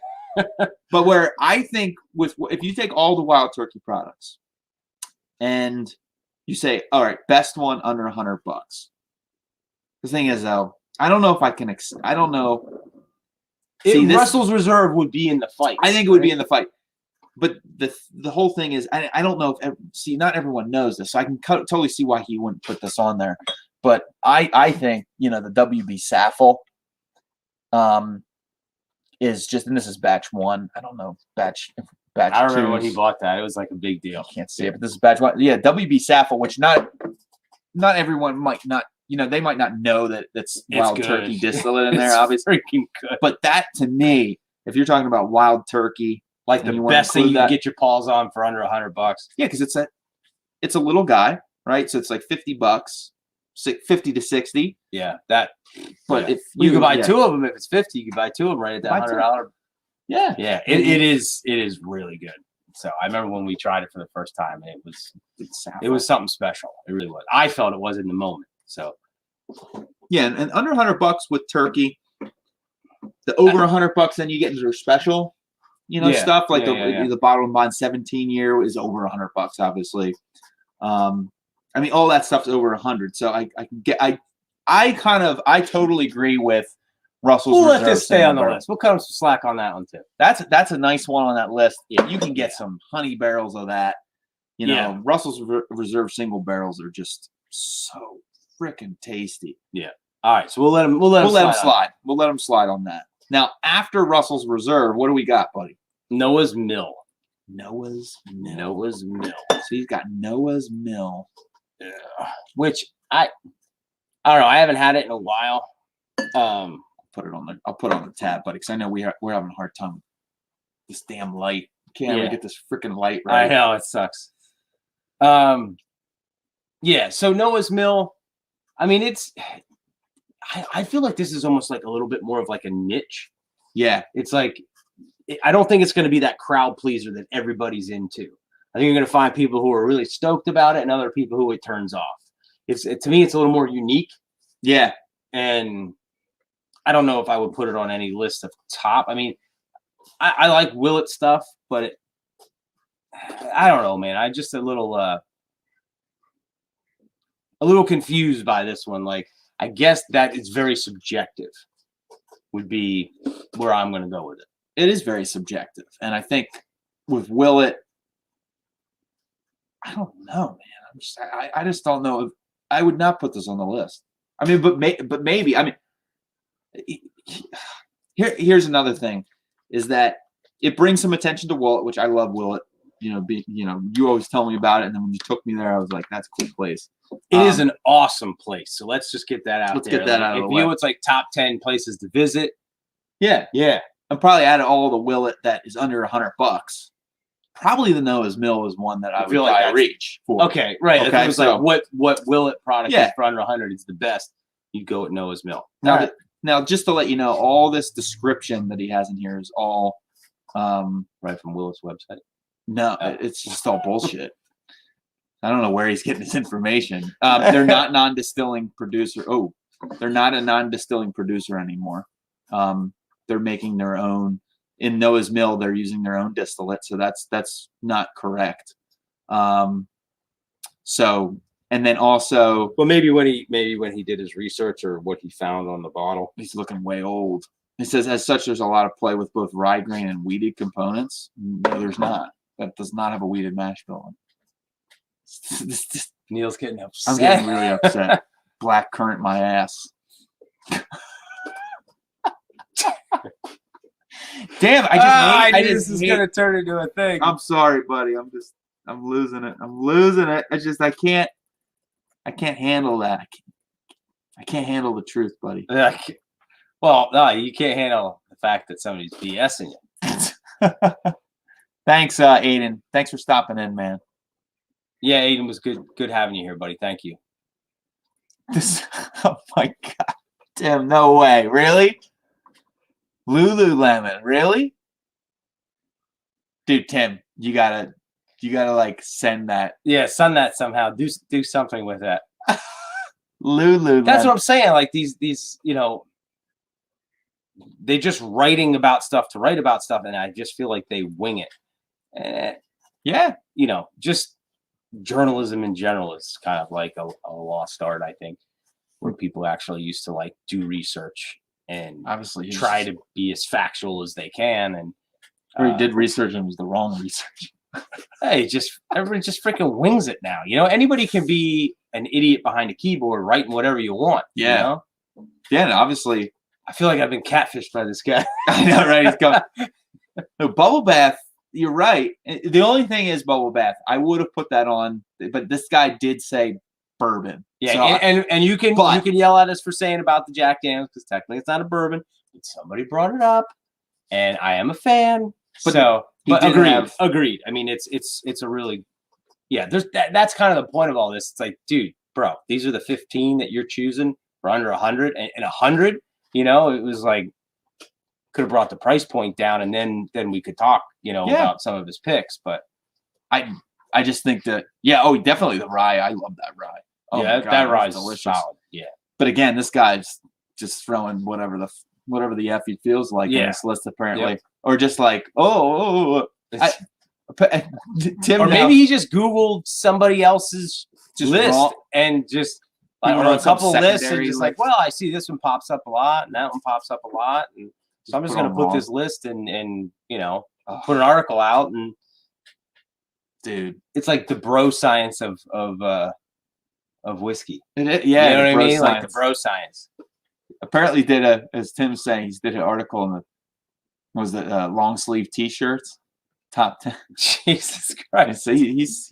But where I think if you take all the wild turkey products and you say, all right, best one under $100. The thing is, though, I don't know if I can. I don't know. Russell's Reserve would be in the fight. I think it would be in the fight. But the whole thing is, I don't know if not everyone knows this, so I can totally see why he wouldn't put this on there. But I think the WB Saffel is just, and this is batch 1. I don't know batch. I remember two. when he bought that; it was like a big deal. Can't see it, but this is batch 1. Yeah, WB Saffel, which not everyone might not. They might not know that it's wild turkey distillate in there. Obviously, freaking good. But that to me, if you're talking about wild turkey. Like the best thing you can get your paws on for under $100. Yeah, because it's a little guy, right? So it's like $50, 50 to 60. Yeah, that. But if you could buy 2 of them, if it's 50, you could buy 2 of them right at that $100. Yeah, yeah, it is really good. So I remember when we tried it for the first time, and it was something special. It really was. I felt it was in the moment. So yeah, and under $100 with turkey, the over $100, then you get into their special. Stuff like the bottle and bond 17-year is over $100, obviously. I mean, all that stuff's over 100. So I totally agree with Russell's. We'll let this stay on the list. We'll cut him some slack on that one too. That's a nice one on that list. Yeah, you can get some honey barrels of that. Russell's Reserve single barrels are just so freaking tasty. Yeah. All right, so we'll let him slide. We'll let him slide on that. Now, after Russell's Reserve, what do we got, buddy? Noah's Mill. Noah's Mill. Noah's Mill. So he's got Noah's Mill. Yeah. Which I don't know. I haven't had it in a while. I'll put it on the tab, buddy, because I know we're having a hard time with this damn light. Can't ever get this freaking light right. I know, it sucks. Yeah, so Noah's Mill, I mean, I feel like this is almost like a little bit more of like a niche. Yeah. It's like, I don't think it's going to be that crowd pleaser that everybody's into. I think you're going to find people who are really stoked about it and other people who it turns off. To me, it's a little more unique. Yeah. And I don't know if I would put it on any list of top. I mean, I like Willet stuff, but I don't know, man. I'm just a little confused by this one. Like, I guess that it's very subjective would be where I'm going to go with it. It is very subjective. And I think with Willet, I don't know, man. I just don't know. I would not put this on the list. I mean, but maybe. I mean, here's another thing, is that it brings some attention to Willet, which I love Willet. You always tell me about it, and then when you took me there, I was like, "That's a cool place." It is an awesome place. So let's just get that out. Let's get that out of the way. If it's like top 10 places to visit, yeah. I'm probably out of all the Willet that is under $100. Probably the Noah's Mill is one that I would like reach for. Okay, right. Okay, it was like what Willet product is for under 100 is the best. You go at Noah's Mill. Now, just to let you know, all this description that he has in here is all right from Willet's website. No, it's just all bullshit. I don't know where he's getting this information. They're not non-distilling producer. Oh, they're not a non-distilling producer anymore. They're making their own. In Noah's Mill, they're using their own distillate, so that's not correct. So, and then also, well, maybe when he did his research or what he found on the bottle, he's looking way old. It says, as such, there's a lot of play with both rye grain and wheated components. No, there's not. That does not have a wheated mash bill. Neil's getting upset. I'm getting really upset. Black currant my ass. Damn, I knew just this was hate- gonna turn into a thing. I'm sorry, buddy. I'm losing it. I can't handle that. I can't handle the truth, buddy. Well, no, you can't handle the fact that somebody's BSing you. Thanks, Aiden. Thanks for stopping in, man. Yeah, Aiden, was good having you here, buddy. Thank you. Oh my god. Tim, no way. Really? Lululemon, really? Dude, Tim, you gotta like send that. Yeah, send that somehow. Do something with that. Lululemon. That's what I'm saying. Like these, they just writing about stuff to write about stuff, and I just feel like they wing it. Yeah. Just journalism in general is kind of like a lost art, I think, where people actually used to like do research and Obviously try to be as factual as they can. And or he did research and it was the wrong research. Hey, everybody just freaking wings it now. Anybody can be an idiot behind a keyboard writing whatever you want. Yeah. Yeah, and obviously I feel like I've been catfished by this guy. I know, right? He's going. No, bubble bath. You're right. The only thing is bubble bath. I would have put that on, but this guy did say bourbon. Yeah, so and you can yell at us for saying about the Jack Daniels because technically it's not a bourbon, but somebody brought it up, and I am a fan. But agreed. I mean, it's a really that's kind of the point of all this. It's like, dude, bro, these are the 15 that you're choosing for under 100 and 100. It was like could have brought the price point down, and then we could talk, about some of his picks. But I just think that definitely the rye. I love that rye. Oh yeah, my God, that rye is delicious. solid. Yeah, but again, this guy's just throwing whatever the F he feels like in this list apparently, or just like Tim, or maybe he just Googled somebody else's list and just. Or a couple lists and just like, well, I see this one pops up a lot and that one pops up a lot, and so I'm just going to put this list and put an article out, and dude, it's like the bro science of whiskey. Yeah, you know what I mean? Science. Like the bro science. Apparently, as Tim's saying, he did an article in the long sleeve T-shirts, top 10. Jesus Christ! So he's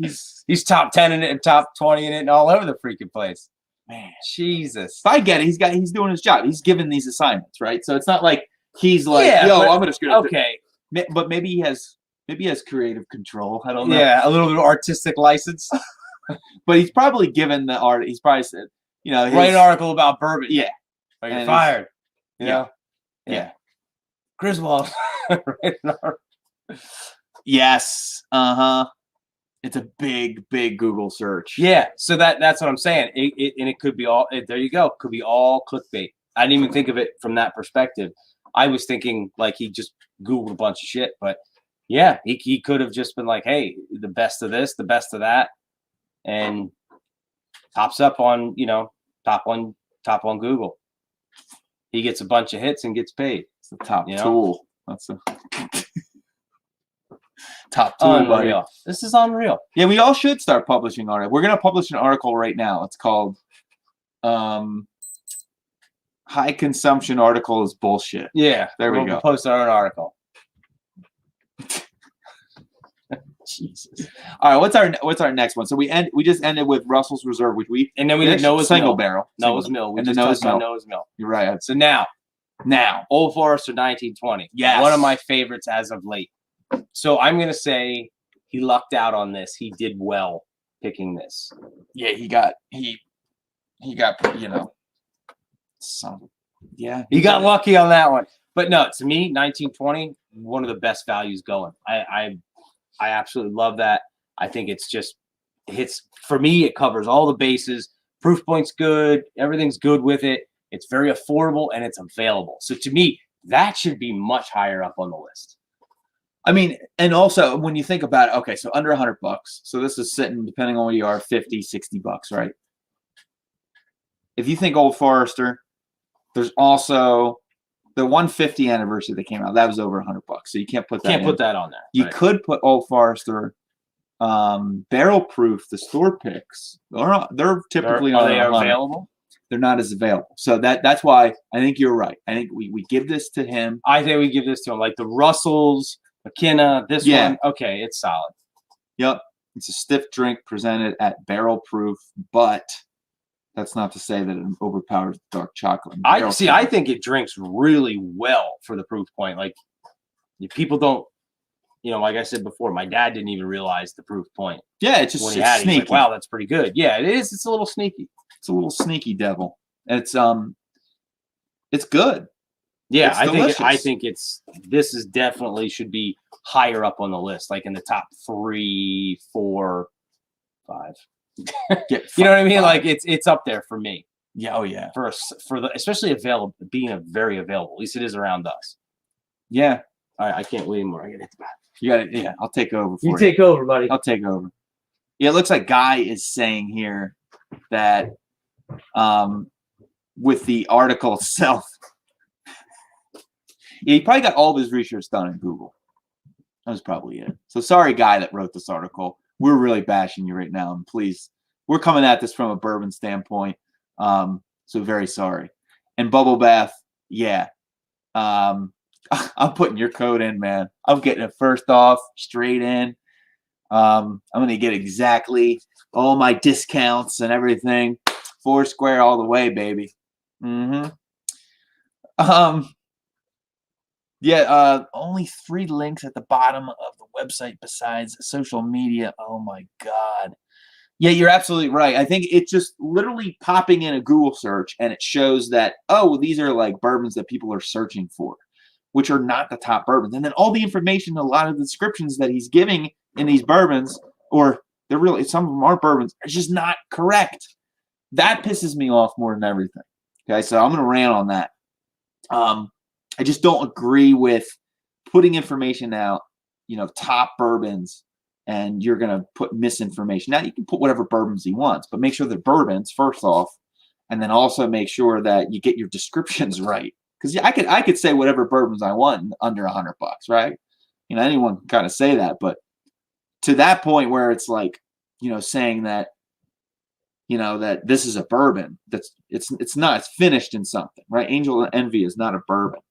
top 10 in it, top 20 in it, and all over the freaking place. Man, Jesus! If I get it, he's doing his job. He's given these assignments, right? So it's not like he's like, I'm gonna screw it. Okay, but maybe he has creative control. I don't know. Yeah, a little bit of artistic license. But he's probably given the art. He's probably said, write an article about bourbon. Yeah, or you're fired. Yeah. Griswold. Write an article. Yes. It's a big Google search. Yeah, so that's what I'm saying. It could be all. There you go. Could be all clickbait. I didn't even think of it from that perspective. I was thinking like he just Googled a bunch of shit, but yeah, he could have just been like, hey, the best of this, the best of that, and pops up on top on Google. He gets a bunch of hits and gets paid. It's the top tool. That's a top tool, unreal. Buddy. This is unreal. Yeah, we all should start publishing articles. We're gonna publish an article right now. It's called High Consumption Article is Bullshit. Yeah, there we go. We'll post our own article. Jesus. All right, what's our next one? So we just ended with Russell's Reserve, which we did Noah's single Mill. barrel. Noah's Mill. We and just touched on Noah's Mill. You're right. So now Old Forester 1920. Yes. One of my favorites as of late. So I'm gonna say he lucked out on this. He did well picking this. Yeah, he got some. Yeah, he got lucky on that one. But no, to me, 1920, one of the best values going. I absolutely love that. I think it's just hits for me. It covers all the bases. Proof point's good. Everything's good with it. It's very affordable and it's available. So to me, that should be much higher up on the list. I mean, and also when you think about it, okay, so under $100. So this is sitting, depending on where you are, $50, $60, right? If you think Old Forester, there's also The 150 anniversary that came out, that was over $100, so you can't put that. Can't put that on there. You right. could put Old Forester barrel proof, the store picks. They're typically Are they under 100. available? They're not as available. So that's why I think you're right. I think we give this to him. I think we give this to him, like the Russells, McKenna. This Yeah. one, okay, it's solid. Yep. It's a stiff drink presented at barrel proof, but that's not to say that it overpowers dark chocolate. I think it drinks really well for the proof point. Like, if people don't, like I said before, my dad didn't even realize the proof point. Yeah, it's just when he had it, sneaky. he's like, wow, that's pretty good. Yeah, it is. It's a little sneaky. It's a little sneaky devil. It's good. Yeah, It's I delicious. think this is definitely should be higher up on the list, like in the top 3, 4, 5. You know what I mean? 5. Like it's up there for me. Yeah, oh yeah. For the especially being very available. At least it is around us. Yeah. All right, I can't wait anymore. I gotta hit the bathroom. You got it. Yeah, I'll take over for You take over, buddy. I'll take over. Yeah, it looks like Guy is saying here that with the article itself, he probably got all of his research done in Google. That was probably it. So sorry, Guy, that wrote this article. We're really bashing you right now, and please, we're coming at this from a bourbon standpoint. So very sorry. And Bubble Bath, yeah. I'm putting your code in, man. I'm getting it first off, straight in. I'm going to get exactly all my discounts and everything. Foursquare all the way, baby. Yeah, only 3 links at the bottom of the website besides social media. Oh, my God. Yeah, you're absolutely right. I think it's just literally popping in a Google search, and it shows that, oh, these are like bourbons that people are searching for, which are not the top bourbons. And then all the information, a lot of the descriptions that he's giving in these bourbons, or they're really, some of them are bourbons, are just not correct. That pisses me off more than everything. Okay, so I'm going to rant on that. I just don't agree with putting information out, top bourbons, and you're going to put misinformation. Now, you can put whatever bourbons he wants, but make sure they're bourbons, first off, and then also make sure that you get your descriptions right. Because I could say whatever bourbons I want under $100, right? Anyone can kind of say that, but to that point where it's like, saying that, that this is a bourbon, it's not, it's finished in something, right? Angel Envy is not a bourbon,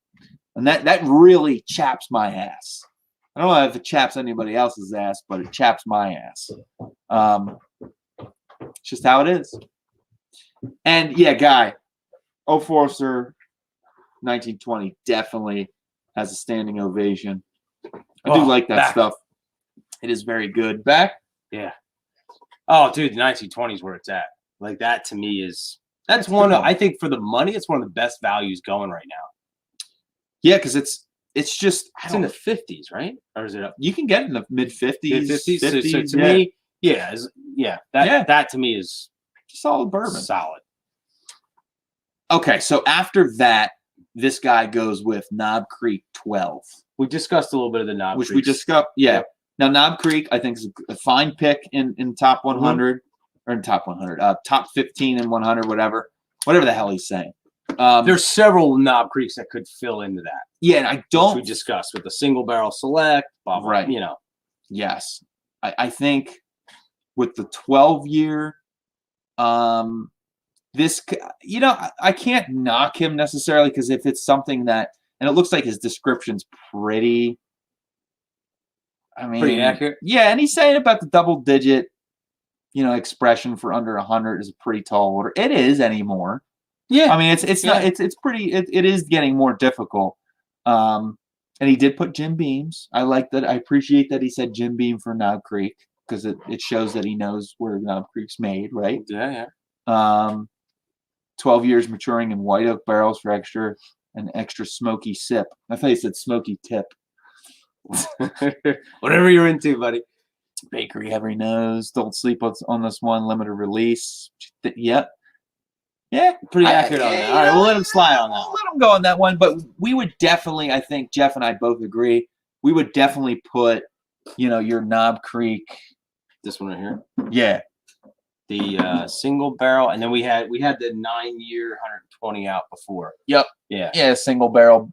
and that really chaps my ass. I don't know if it chaps anybody else's ass, but it chaps my ass. It's just how it is. And yeah, Guy, Old Forester 1920 definitely has a standing ovation. I do like that stuff. It is very good. Back? Yeah. Oh, dude, the 1920s where it's at. Like that to me that's one of, I think for the money, it's one of the best values going right now. Yeah, because it's just it's in the 50s, right? Or is it up? You can get it in the mid 50s. 50s. So to me, that to me is solid bourbon. Solid. Okay, so after that, this guy goes with Knob Creek 12. We discussed a little bit of the Knob Creek. Which we discussed, yeah. Yep. Now, Knob Creek, I think, is a fine pick in top 100, or in top 100, top 15 and 100, whatever the hell he's saying. There's several Knob Creeks that could fill into that. Yeah, and I don't. Which we discussed with the single barrel select, blah, blah, right? Yes, I think with the 12-year, this, I can't knock him necessarily, because if it's something that, and it looks like his description's pretty accurate. Yeah, and he's saying about the double-digit, expression for under 100 is a pretty tall order. It is anymore. Yeah, I mean it's not it's pretty. It is getting more difficult. And he did put Jim Beams. I like that. I appreciate that he said Jim Beam for Knob Creek, because it shows that he knows where Knob Creek's made, right? Yeah. 12 years maturing in white oak barrels for an extra smoky sip. I thought he said smoky tip. Whatever you're into, buddy. Bakery every nose. Don't sleep on this one. Limited release. Yep. Yeah, pretty accurate on that. All right, we'll let him slide on that. We'll let him go on that one, but we would definitely, I think Jeff and I both agree, we would definitely put, your Knob Creek. This one right here? Yeah. the single barrel, and then we had the 9-year 120 out before. Yep. Yeah. Yeah, single barrel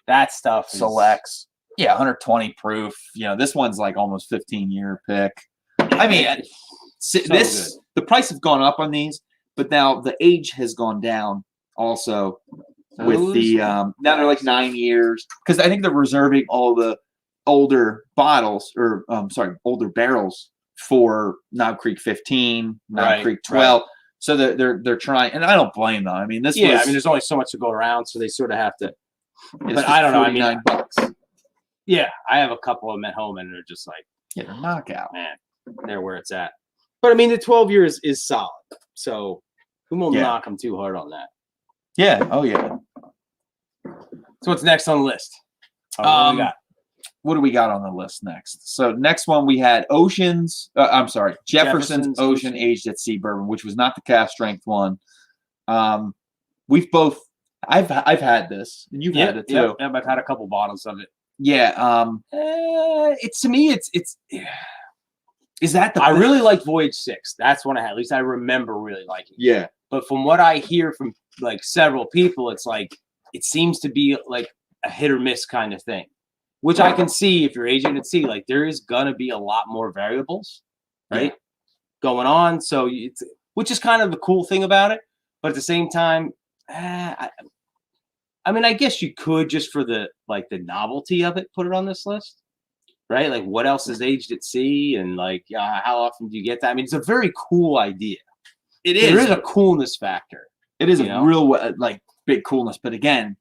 That stuff is- selects. Yeah, 120 proof. You know, this one's like almost 15-year pick. I mean, good. the price have gone up on these, but now the age has gone down also with the now they're like 9 years, because I think they're reserving all the older bottles or older barrels for Knob Creek 15, Knob Right, Creek 12. So they're trying, and I don't blame them. I mean, this I mean, was there's only so much to go around, so they sort of have to. this But was I don't know. I mean, $49. yeah, I have a couple of them at home, and they're just like, Yeah, they're knockout. man, they're where it's at. But I mean, the 12 years is solid, so we won't Yeah. knock them too hard on that. Yeah. Oh yeah. So what's next on the list? What do we got? What do we got on the list next? So next one we had Jefferson's Ocean Aged at Sea Bourbon, which was not the cast strength one. We've both, I've had this, and you've had it too. Yep, I've had a couple bottles of it. Yeah. It's to me, it's. Is that I really like Voyage 6. That's one I had. At least I remember really liking it. Yeah. But from what I hear from like several people, it's like it seems to be like a hit or miss kind of thing, which I can see if you're aging at sea. Like there is gonna be a lot more variables, right, going on. So it's, which is kind of the cool thing about it. But at the same time, I mean, I guess you could just for the novelty of it, put it on this list, right? Like what else is aged at sea, and like how often do you get that? I mean, it's a very cool idea. It There is a coolness factor. It is you a know? real like big coolness. But again,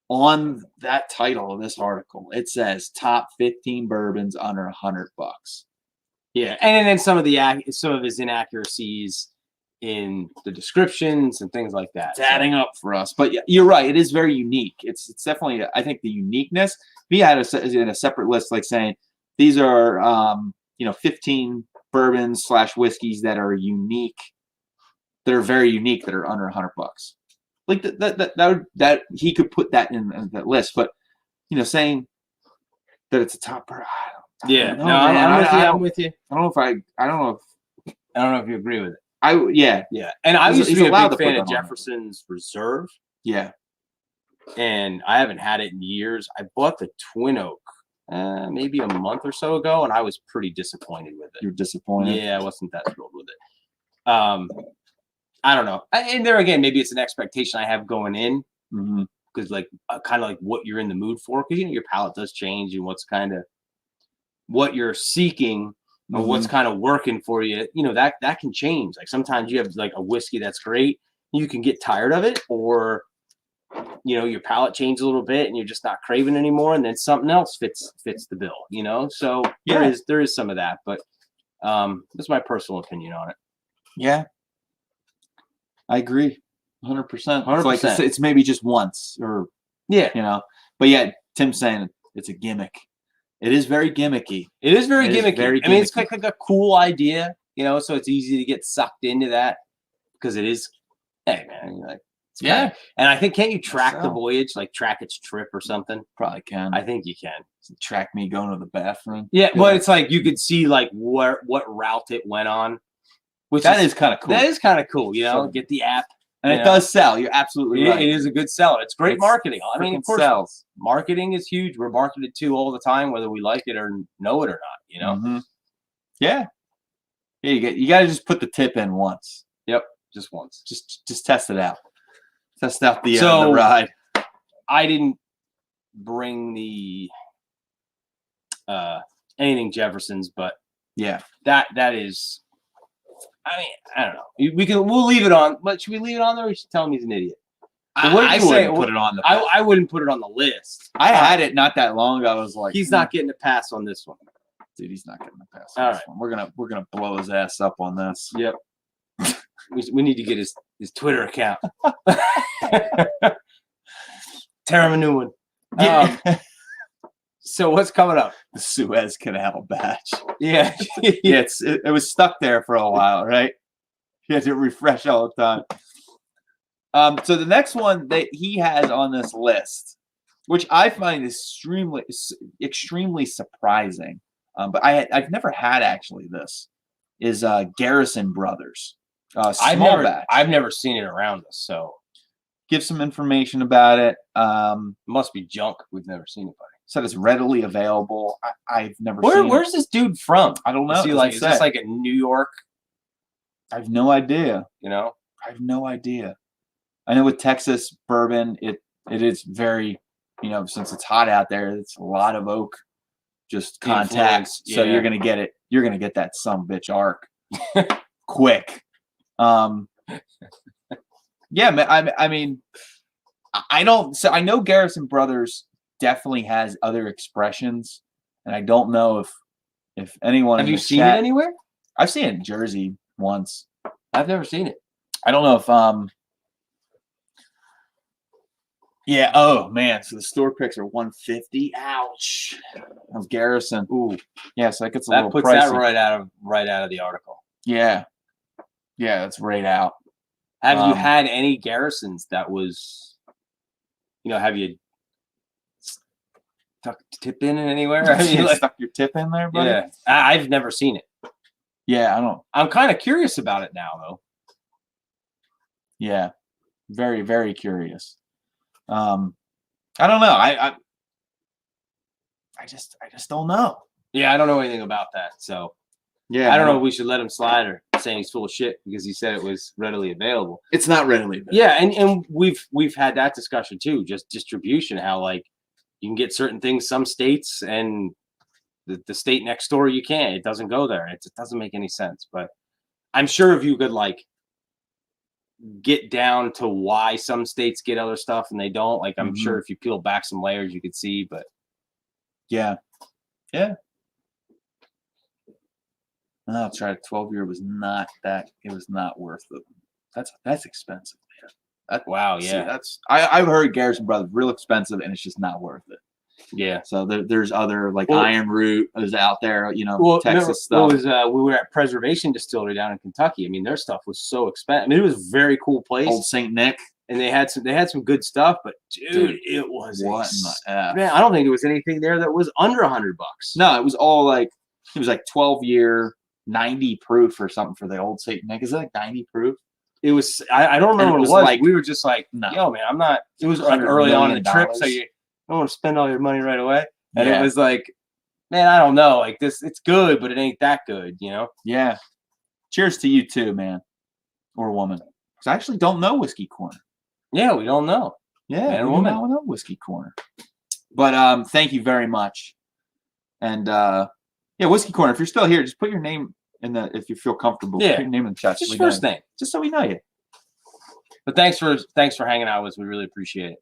on that title of this article, it says top 15 bourbons under $100. Yeah, and then some of his inaccuracies in the descriptions and things like that. It's adding up for us. But you're right. It is very unique. It's definitely, I think, the uniqueness. We had in a separate list, like saying these are 15 bourbons / whiskeys that are unique, that are very unique, that are under $100. Like that he could put that in that list. But saying that it's a top bourbon, I'm with you. I don't know if you agree with it. Yeah. And I used to He's be a allowed big to fan put of that on Jefferson's Reserve, Yeah. and I haven't had it in years. I bought the Twin Oak maybe a month or so ago, and I was pretty disappointed with it. You're disappointed? Yeah, I wasn't that thrilled with it. I don't know. And there again, maybe it's an expectation I have going in, because kind of like what you're in the mood for, because your palate does change, and what's kind of what you're seeking or what's kind of working for you. That can change. Like sometimes you have like a whiskey that's great, you can get tired of it, or your palate changes a little bit and you're just not craving anymore, and then something else fits the bill. So there is some of that, but that's my personal opinion on it. Yeah, I agree 100%. 100%. It's maybe just once, or but yeah, Tim's saying it's a gimmick. It is very gimmicky. It is very gimmicky. I mean, it's gimmicky. like a cool idea, so it's easy to get sucked into that, because it is. Hey man, and I think, can't you track the voyage, like track its trip or something? Probably can. I think you can track me going to the bathroom. Yeah, but it's like you could see like what route it went on, which is kind of cool. That is kind of cool. So, get the app, and it does sell. You're absolutely right. It is a good seller. It's great marketing. I mean, of course, sells. Marketing is huge. We're marketed to all the time, whether we like it or know it or not. Yeah. You got to just put the tip in once. Yep, just once. Just test it out. Test out the ride. I didn't bring the anything Jefferson's, but that is. I mean, I don't know. We'll leave it on. But should we leave it on there? Or you should tell him he's an idiot. I wouldn't put it on the. I wouldn't put it on the list. I had it not that long ago. I was like, he's not getting a pass on this one, dude. He's not getting a pass. On this one. We're gonna blow his ass up on this. Yep. we need to get his Twitter account. Tear him a new one. So what's coming up? The Suez Canal batch. Yeah. It was stuck there for a while, right? You had to refresh all the time. So the next one that he has on this list, which I find extremely surprising, but I've never had actually this. is Garrison Brothers. Small batch. I've never seen it around us, so Give some information about it. it must be junk. We've never seen it. Said it's readily available. I've never seen Where's this dude from? I don't know. Is he Doesn't like is say. this like a New York? I have no idea. You know, I have no idea. I know with Texas bourbon, it is very, since it's hot out there, it's a lot of oak just contacts. So yeah. you're gonna get it. You're gonna get that sumbitch arc quick. Yeah, I mean, I don't. So I know Garrison Brothers definitely has other expressions, and I don't know if anyone. Have in you the seen chat, it anywhere? I've seen it in Jersey once. I've never seen it. I don't know if Yeah. Oh man. So the store picks are $150. Ouch. Of Garrison. Ooh. Yeah. So that gets a That little puts pricey. that right out of the article. Yeah. Yeah. That's right out. Have you had any Garrisons that was, have you stuck a tip in it anywhere? I mean, like, Stuck your tip in there, buddy? yeah, I've never seen it. Yeah. I don't. I'm kind of curious about it now, though. Yeah. Very, very curious. I don't know. I just don't know. Yeah, I don't know anything about that, so Yeah. I don't know if we should let him slide or saying he's full of shit because he said it was readily available. It's not readily available. Yeah, and we've had that discussion too, just distribution, how like you can get certain things some states and the state next door you can't. It doesn't go there. It doesn't make any sense. But I'm sure if you could like get down to why some states get other stuff and they don't, like I'm sure if you peel back some layers you could see, but yeah. Yeah. No, I tried 12-year was not that. It was not worth it. That's expensive, man. Wow, See, yeah. I've heard Garrison Brothers real expensive, and it's just not worth it. Yeah. So there's other like Iron Root is out there, Texas stuff. stuff. We were at Preservation Distillery down in Kentucky. I mean, their stuff was so expensive. I mean, it was a very cool place. Old Saint Nick, and they had some good stuff, but dude, it was what in the F? Man, I don't think there was anything there that was under $100. No, it was all like 12-year, 90 proof or something for the Old Saint Nick. Is it like 90 proof? It was. I don't remember what it was. Like, we were just like, no. yo, man, I'm not. It was like early on in the trip, so you don't want to spend all your money right away. And it was like, man, I don't know. Like this, it's good, but it ain't that good, Yeah. Cheers to you too, man, or woman. Because I actually don't know Whiskey Corner. Yeah, we don't know. Yeah, man or we woman. don't know Whiskey Corner. But thank you very much. And yeah, Whiskey Corner. If you're still here, just put your name in the. If you feel comfortable, yeah, put your name in the chat. Just first name, just so we know you. But thanks for hanging out with us. We really appreciate it.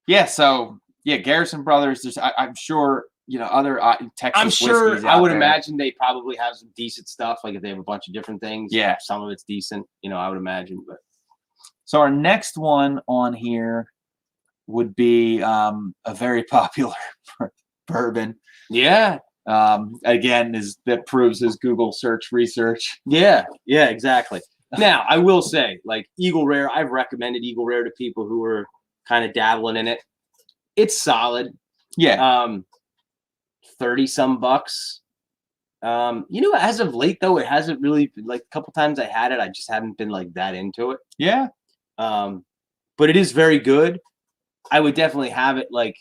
Yeah. So yeah, Garrison Brothers. There's I'm sure other Texas. I'm sure. whiskeys I out would there. imagine they probably have some decent stuff. Like if they have a bunch of different things. Yeah. Some of it's decent. I would imagine. But so our next one on here would be a very popular bourbon. Yeah. Again, that proves his Google search research. Yeah, exactly. Now, I will say, like Eagle Rare, I've recommended Eagle Rare to people who are kind of dabbling in it. It's solid. Yeah. 30 some bucks. As of late though, it hasn't really like a couple times I had it, I just haven't been like that into it. Yeah. But it is very good. I would definitely have it like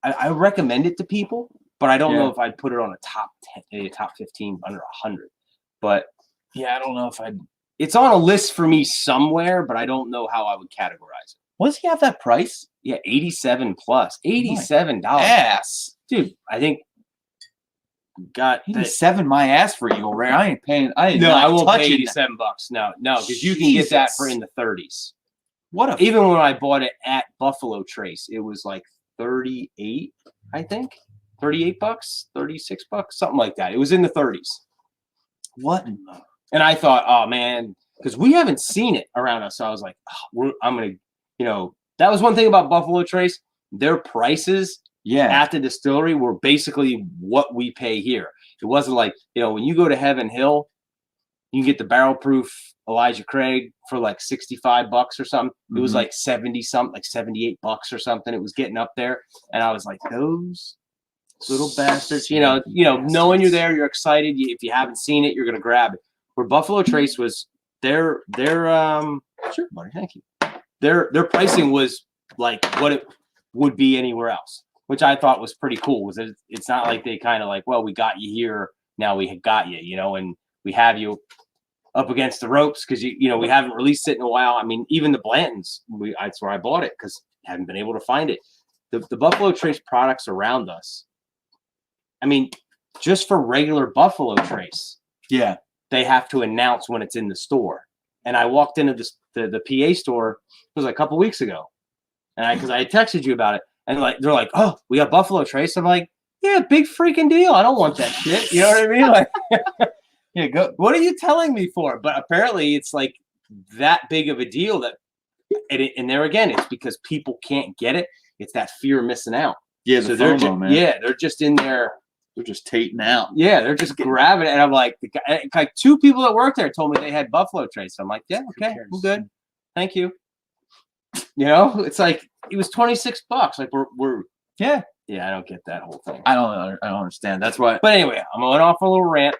I recommend it to people. But I don't know if I'd put it on a top 10, a top 15 under 100. But yeah, I don't know if I'd. It's on a list for me somewhere, but I don't know how I would categorize it. What does he have that price? Yeah, 87 plus. $87. Ass. Dude, I think got 87 my ass for Eagle Rare. I ain't paying. I won't pay 87 bucks. No, because you can get that for in the 30s. Even when I bought it at Buffalo Trace, it was like 38, I think. 38 bucks, 36 bucks, something like that. It was in the 30s. What? And I thought, oh man, because we haven't seen it around us. So I was like, I'm going to, that was one thing about Buffalo Trace. Their prices at the distillery were basically what we pay here. It wasn't like, when you go to Heaven Hill, you can get the barrel proof Elijah Craig for like 65 bucks or something. It was like 70 something, like 78 bucks or something. It was getting up there. And I was like, those Little bastards. Knowing you're there, you're excited. If you haven't seen it, you're gonna grab it. Where Buffalo Trace was, their sure, buddy, thank you. Their pricing was like what it would be anywhere else, which I thought was pretty cool. Was it's not like they kind of like, well, we got you here, now we have got you, and we have you up against the ropes because we haven't released it in a while. I mean, even the Blantons, that's where I bought it because I haven't been able to find it. The Buffalo Trace products around us. I mean, just for regular Buffalo Trace, yeah, they have to announce when it's in the store. And I walked into the PA store, it was like a couple weeks ago, and because I had texted you about it, and they're like, oh, we got Buffalo Trace. I'm like, yeah, big freaking deal. I don't want that shit. You know what I mean? Like, yeah, go. What are you telling me for? But apparently, it's like that big of a deal that, and there again, it's because people can't get it. It's that fear of missing out. Yeah, so they're just in there. They're just tating out. Yeah, they're just grabbing it. And I'm like, like two people that worked there told me they had Buffalo Trace. So I'm like, yeah, okay, I'm good. Thank you. It's like it was $26. Like we're yeah, I don't get that whole thing. I don't understand. That's why. But anyway, I'm going off on a little rant.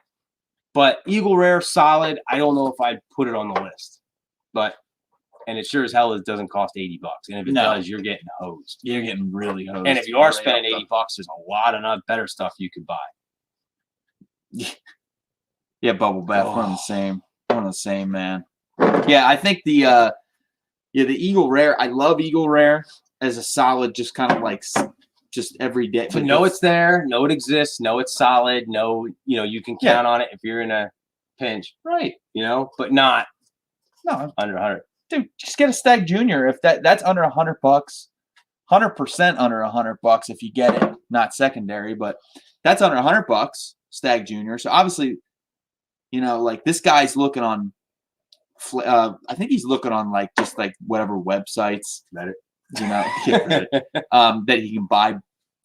But Eagle Rare, solid. I don't know if I'd put it on the list. And it sure as hell doesn't cost $80. And if it does, you're getting hosed. You're getting really hosed. And if you are spending $80, there's a lot of better stuff you could buy. Yeah, Bubble Bath, one of the same. One of the same, man. Yeah, I think the Eagle Rare. I love Eagle Rare as a solid, just kind of like just every day. But know it's there, know it exists, know it's solid, know you can count on it if you're in a pinch, right? But not under 100. Dude, just get a Stag Junior. If that's under $100, 100% under $100 if you get it, not secondary, but that's under $100, Stag Junior. So obviously, like this guy's looking on. I think he's looking on just whatever websites that that he can buy.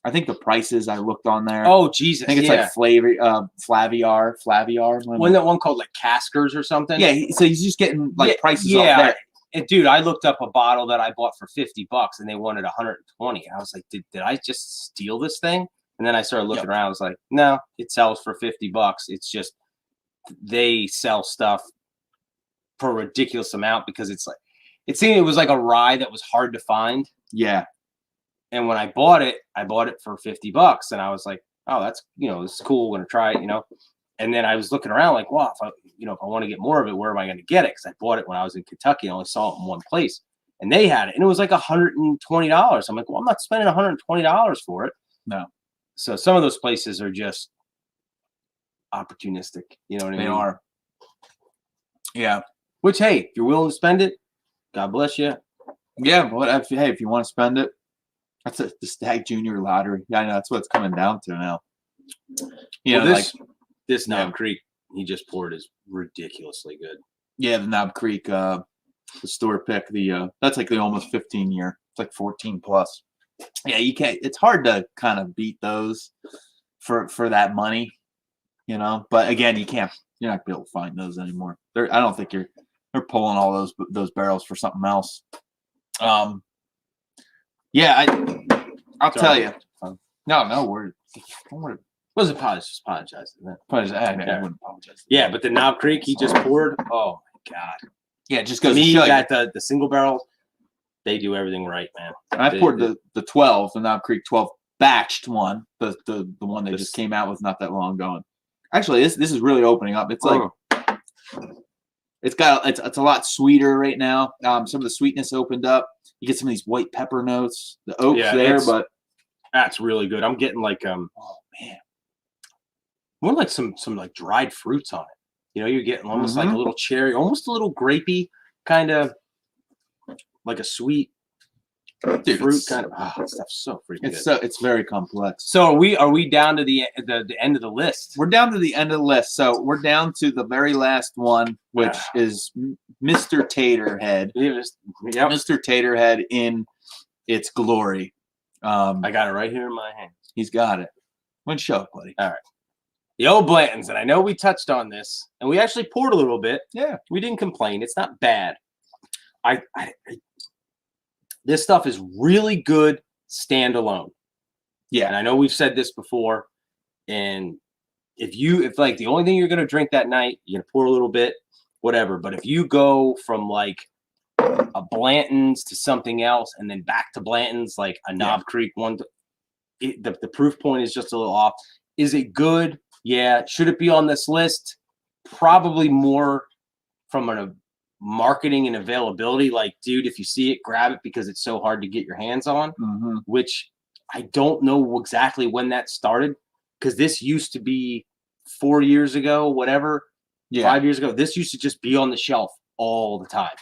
I think the prices I looked on there. Oh Jesus! I think it's like Flaviar. Wasn't that one called like Caskers or something? Yeah, so he's just getting prices off there. And dude, I looked up a bottle that I bought for $50 and they wanted 120. I was like, did I just steal this thing? And then I started looking around. I was like, no, it sells for $50. It's just they sell stuff for a ridiculous amount because it seemed it was like a rye that was hard to find. Yeah. And when I bought it for $50 and I was like, oh, that's, this is cool. I'm going to try it, And then I was looking around like, wow, if I want to get more of it, where am I going to get it? Because I bought it when I was in Kentucky. I only saw it in one place. And they had it. And it was like $120. I'm like, well, I'm not spending $120 for it. No. So some of those places are just opportunistic. You know what I mean? They are. Yeah. Which, hey, if you're willing to spend it, God bless you. Yeah. But if you want to spend it, that's the Stag Junior lottery. Yeah, I know that's what it's coming down to now. This Knob Creek he just poured is ridiculously good. Yeah, the Knob Creek, the store pick, that's like the almost 15-year. It's like 14 plus. Yeah, you can't. It's hard to kind of beat those for that money, But again, you can't. You're not gonna be able to find those anymore. I don't think they're pulling all those barrels for something else. Yeah, I'll tell you. No worries. Was it apologize? I wouldn't apologize. Yeah, but the Knob Creek he just poured. Oh my God. Yeah, it just goes to me. You got the single barrel. They do everything right, man. And I poured the 12, the Knob Creek 12 batched one, the one they just came out with not that long ago. Actually, this is really opening up. It's like it's a lot sweeter right now. Some of the sweetness opened up. You get some of these white pepper notes, the oaks but that's really good. I'm getting like oh man, more like some like dried fruits on it. You're getting almost like a little cherry, almost a little grapey, kind of like a sweet fruit kind of. Oh, that stuff's so freaking good. It's very complex. So are we down to the end of the list? We're down to the end of the list. So we're down to the very last one, which is Mr. Taterhead. Mr. Taterhead in its glory. I got it right here in my hand. He's got it. One show, buddy. All right. The old Blantons, and I know we touched on this, and we actually poured a little bit. Yeah. We didn't complain. It's not bad. This stuff is really good standalone. Yeah. And I know we've said this before. And if like the only thing you're gonna drink that night, you're gonna pour a little bit, whatever. But if you go from like a Blanton's to something else and then back to Blanton's, like a Knob Creek one, the proof point is just a little off. Is it good? Yeah. Should it be on this list? Probably more from a marketing and availability. Like, dude, if you see it, grab it because it's so hard to get your hands on, which I don't know exactly when that started, because this used to be 4 years ago, whatever, 5 years ago. This used to just be on the shelf all the time.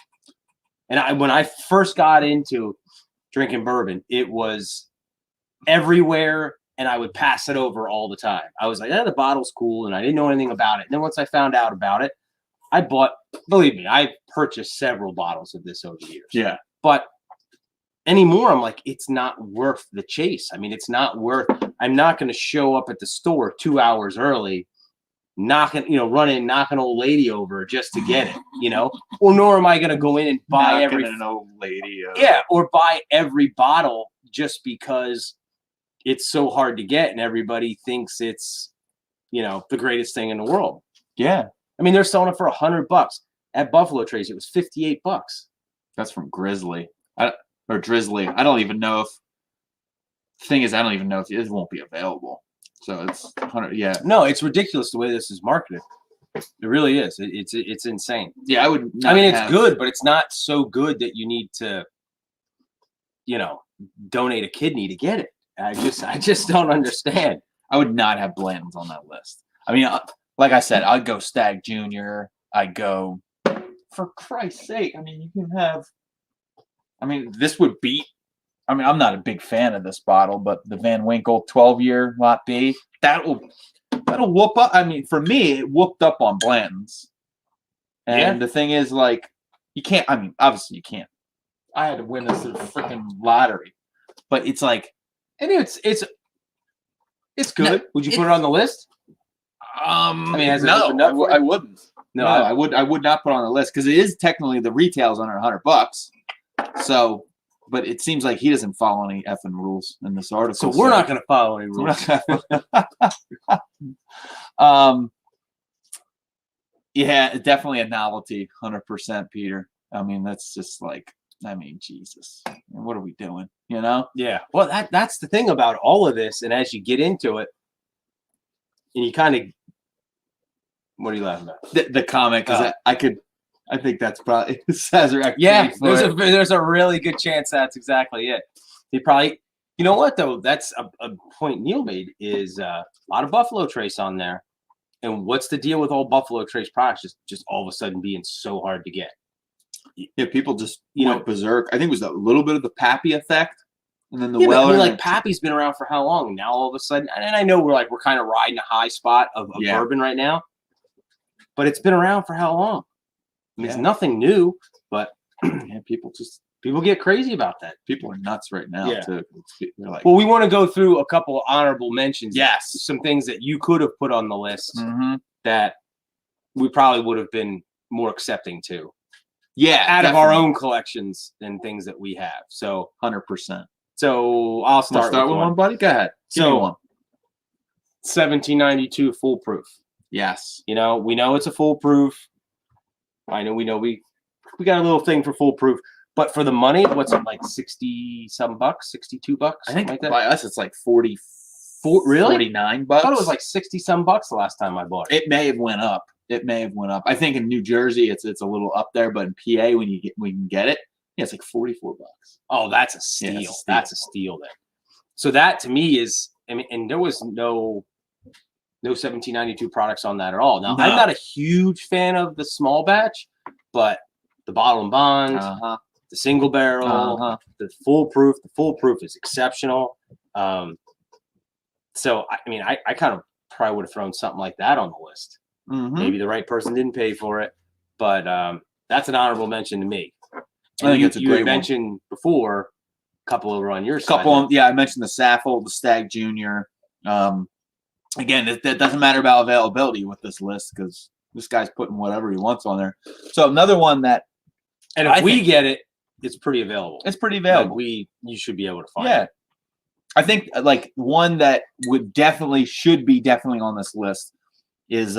And when I first got into drinking bourbon, it was everywhere, and I would pass it over all the time. I was like, the bottle's cool, and I didn't know anything about it. And then once I found out about it, I bought, believe me, I purchased several bottles of this over the years. Yeah. But anymore, I'm like, it's not worth the chase. I mean, it's not worth, I'm not going to show up at the store 2 hours early, run in, knock an old lady over just to get it, or nor am I going to go in and buy an old lady. Or buy every bottle just because it's so hard to get and everybody thinks it's, the greatest thing in the world. Yeah. I mean, they're selling it for $100 at Buffalo Trace. It was $58. That's from Grizzly or Drizzly. I don't even know if. Thing is, I don't even know if it won't be available. So it's 100. Yeah. No, it's ridiculous the way this is marketed. It really is. It's insane. Yeah, I would. It's good, but it's not so good that you need to, donate a kidney to get it. I just don't understand. I would not have Blanton's on that list. I mean, like I said, I'd go Stag Junior. I'd go, for Christ's sake. I mean, you can have. I mean, this would beat. I mean, I'm not a big fan of this bottle, but the Van Winkle 12-year Lot B, that'll whoop up. I mean, for me, it whooped up on Blanton's. And the thing is, like, you can't. I mean, obviously, you can't. I had to win this freaking lottery, but it's like, and it's good. Would you put it on the list? I mean, I wouldn't. No, I would not put it on the list because it is technically the retail's under $100. So, but it seems like he doesn't follow any effing rules in this article. So we're not going to follow any rules. Yeah, definitely a novelty, 100%, Peter. I mean, that's just like, Jesus, what are we doing? Yeah. Well, that's the thing about all of this, and as you get into it, and you kind of, what are you laughing at? The comment, because I think that's probably Sazerac. Yeah, there's a really good chance that's exactly it. He probably, you know what though? That's a point Neil made is a lot of Buffalo Trace on there, and what's the deal with all Buffalo Trace products just all of a sudden being so hard to get? Yeah, people just went berserk. I think it was a little bit of the Pappy effect, and then the Pappy's been around for how long? Now all of a sudden, and I know we're kind of riding a high spot of bourbon right now, but it's been around for how long? I mean, it's nothing new, but people get crazy about that. People are nuts right now. Yeah. They're like, well, we want to go through a couple of honorable mentions. Yes, some things that you could have put on the list that we probably would have been more accepting to. Yeah, out of our own collections and things that we have. So 100%. So I'll start with one, buddy. Go ahead. Give me one. 1792 foolproof. Yes. We know it's a foolproof. We know we got a little thing for foolproof, but for the money, what's it like, 60-some bucks, $62? I think like that? By us, it's like 44, really? $49. I thought it was like 60-some bucks the last time I bought it. It may have went up. I think in New Jersey, it's a little up there, but in PA, when you can get it, it's like $44. Oh, that's a steal. Yeah, that's a steal there. So that to me is, and there was no 1792 products on that at all. Now, I'm not a huge fan of the small batch, but the bottle and bond, the single barrel, the foolproof is exceptional. So, I kind of probably would have thrown something like that on the list. Maybe the right person didn't pay for it, but that's an honorable mention to me. I think it's a great one. You mentioned before a couple over on your side. I mentioned the Saffel, the Stag Junior. Again, that doesn't matter about availability with this list because this guy's putting whatever he wants on there. So another one that, and if we get it, it's pretty available. It's pretty available. You should be able to find it. Yeah, I think like one that should be definitely on this list is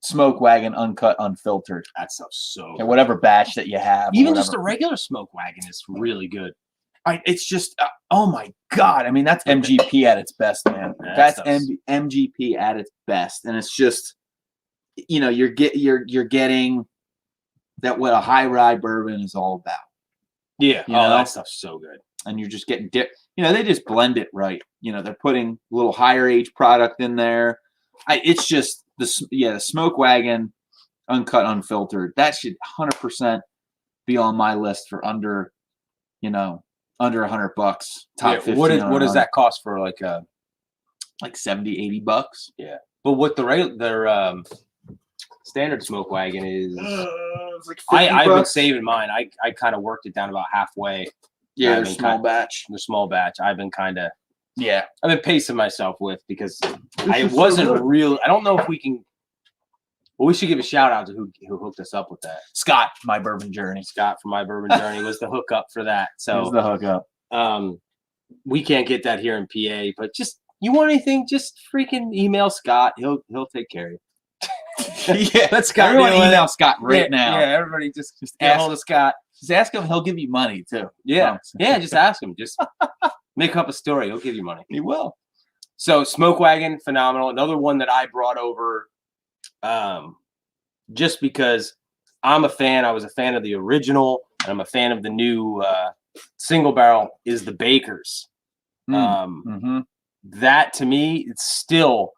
Smoke Wagon Uncut Unfiltered. That stuff's so And whatever batch that you have. even just a regular Smoke Wagon is really good. It's just oh my god! I mean, that's MGP at its best, man. Yeah, That's that MGP at its best, and it's just you're getting that what a high rye bourbon is all about. Yeah, You know? that stuff's so good. And you're just getting they just blend it right. They're putting a little higher age product in there. It's just the Smoke Wagon Uncut Unfiltered. That should 100% be on my list for under $100. Top 15. What does that cost for like $70-$80? Yeah, but what their standard Smoke Wagon is? It's like I've been $50. saving mine. I kind of worked it down about halfway. Yeah, I've the been small kinda- batch. The small batch. I've been pacing myself with because I is so wasn't good. real. I don't know if we can. Well, we should give a shout out to who hooked us up with that. Scott, My Bourbon Journey. Scott from My Bourbon Journey was the hookup for that. Here's So the hookup. we can't get that here in PA, but just you want anything, just freaking email Scott. He'll take care of you. Yeah, Let Scott everyone deal with email it. Scott right now. Yeah, everybody just get ask- hold of Scott. Just ask him. He'll give you money too. Yeah, So- yeah, just ask him. Just make up a story. He'll give you money. He will. So Smoke Wagon, phenomenal. Another one that I brought over, just because I'm a fan. I was a fan of the original, and I'm a fan of the new single barrel. Is the Baker's. Mm-hmm. That to me, it's still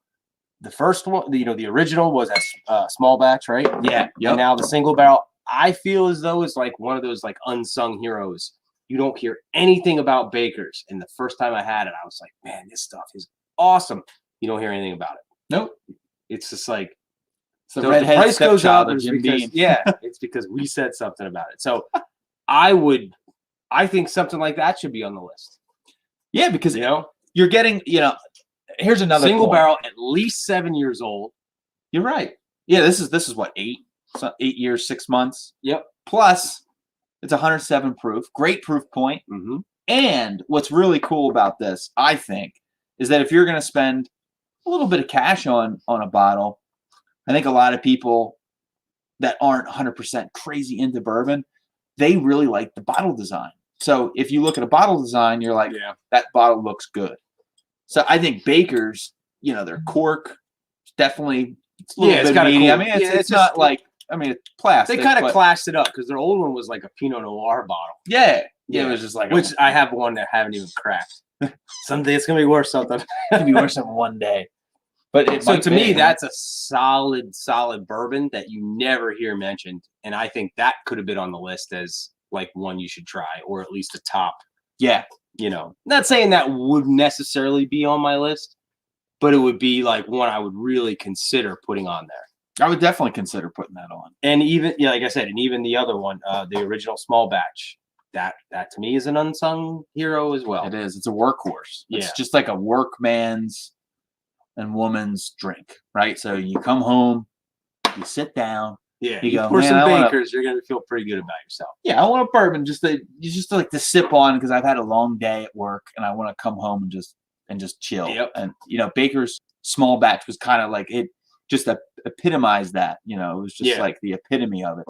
the first one. The original was a small batch, right? Yeah. And now the single barrel, I feel as though it's like one of those like unsung heroes. You don't hear anything about Baker's. And the first time I had it, I was like, man, this stuff is awesome. You don't hear anything about it. Nope. It's just like It's the so if redhead price goes stepchild up of it's Jim because, Beam. yeah, it's because we said something about it. So I think something like that should be on the list. Yeah, because You know, you're getting, here's another single point. barrel, at least 7 years old. You're right. Yeah, this is what 8 years, 6 months. Yep. Plus, it's 107 proof. Great proof point. Mm-hmm. And what's really cool about this, I think, is that if you're going to spend a little bit of cash on a bottle, I think a lot of people that aren't 100% crazy into bourbon, they really like the bottle design. So if you look at a bottle design, you're like, Yeah. that bottle looks good. So I think Baker's, their cork, definitely it's a little Yeah, it's bit kinda meaty. cool. I mean, it's Yeah, it's not just- like, it's plastic. They kind of but classed it up because their old one was like a Pinot Noir bottle. yeah, Yeah, it was just like Which I have one that haven't even cracked. Someday it's gonna be worth something. could be worse than one day. But it So might to be, me, man. that's a solid bourbon that you never hear mentioned, and I think that could have been on the list as like one you should try, or at least a top. yeah. Not saying that would necessarily be on my list, but it would be like one I would really consider putting on there. I would definitely consider putting that on. And even like I said, and even the other one, the original small batch, that to me is an unsung hero as well. It is. It's a workhorse. It's Yeah. just like a workman's and woman's drink, right? So you come home, you sit down. Yeah, You you go, pour "Man, some I wanna-" Bakers, you're gonna feel pretty good about yourself. Yeah, I want a bourbon just to sip on because I've had a long day at work and I want to come home and just chill. Yep. And Baker's small batch was kind of like it just epitomized that. It was just Yeah. like the epitome of it.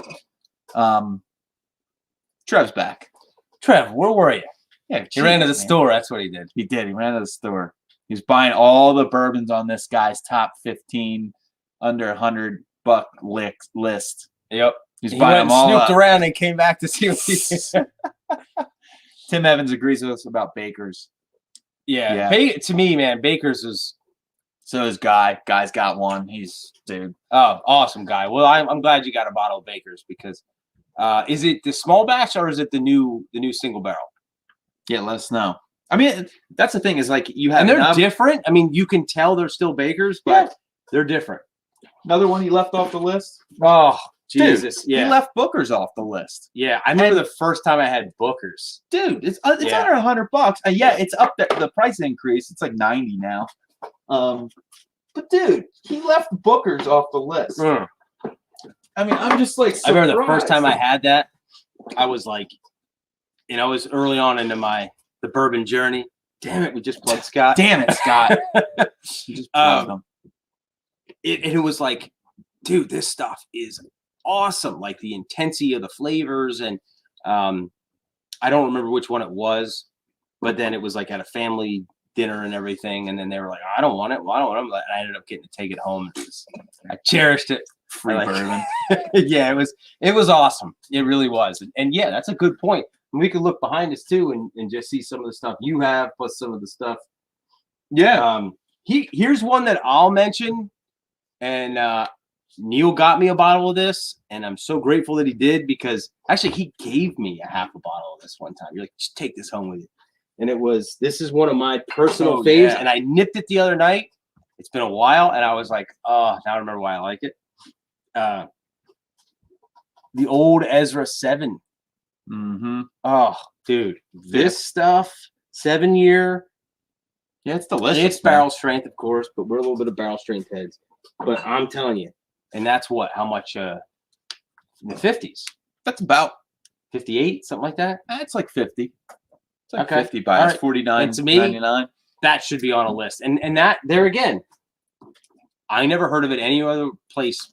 Trev's back. Trev, where were you? Yeah, He ran to the jeez, man. store. That's what he did. He did. He ran to the store. He's buying all the bourbons on this guy's top 15 under $100 list. Yep. He's He buying went them all snooped up. around and came back to see what he did. Tim Evans agrees with us about Baker's. Yeah. Yeah. To me, man, Baker's is So is Guy. Guy's got one. Dude. awesome guy. Well, I'm glad you got a bottle of Baker's because is it the small batch or is it the new single barrel? Yeah, let us know. I mean, that's the thing is like you have And they're enough- different. I mean, you can tell they're still Baker's, but Yeah. they're different. Another one he left off the list. Oh, Dude, Jesus. Yeah. He left Booker's off the list. Yeah. I remember the first time I had Booker's. Dude, it's Yeah. under $100. Yeah, it's up there. The price increase. It's like 90 now. But dude, he left Booker's off the list. Mm. I mean, I'm just like I remember the first time I surprised. had that, I was like, I was early on into the bourbon journey. Damn it, we just plugged Scott. Damn it, Scott. You just plugged him. It was like, dude, this stuff is awesome. Like the intensity of the flavors, and I don't remember which one it was, but then it was like at a family dinner and everything, and then they were like, I don't want it. Well, I don't want it. And I ended up getting to take it home. I cherished it. Free bourbon. Yeah, it was awesome. It really was. And yeah, that's a good point. And we could look behind us too and just see some of the stuff you have plus some of the stuff. Yeah. Here's one that I'll mention. And Neil got me a bottle of this, and I'm so grateful that he did, because actually he gave me a half a bottle of this one time. You're like, just take this home with you. And this is one of my personal faves, yeah. and I nipped it the other night. It's been a while, and I was like, oh, now I remember why I like it. The old Ezra 7. Mm-hmm. Oh, dude, this stuff, 7-year. Yeah, it's delicious. It's barrel strength, of course, but we're a little bit of barrel strength heads. But I'm telling you, and that's how much in the 50s? That's about 58, something like that. It's like 50. It's like Okay. 50 buys, All right. 49, And to me, 99. That should be on a list. And that there again, I never heard of it any other place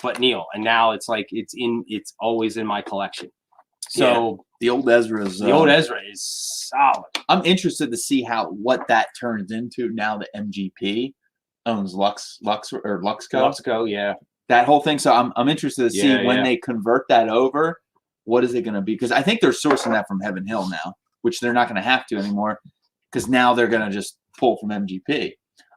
but Neil. And now it's like it's always in my collection. So the old Ezra is solid. I'm interested to see what that turns into now that MGP owns Luxco. Luxco, yeah. That whole thing. So I'm interested to see when they convert that over, what is it going to be? Because I think they're sourcing that from Heaven Hill now, which they're not going to have to anymore, because now they're going to just pull from MGP.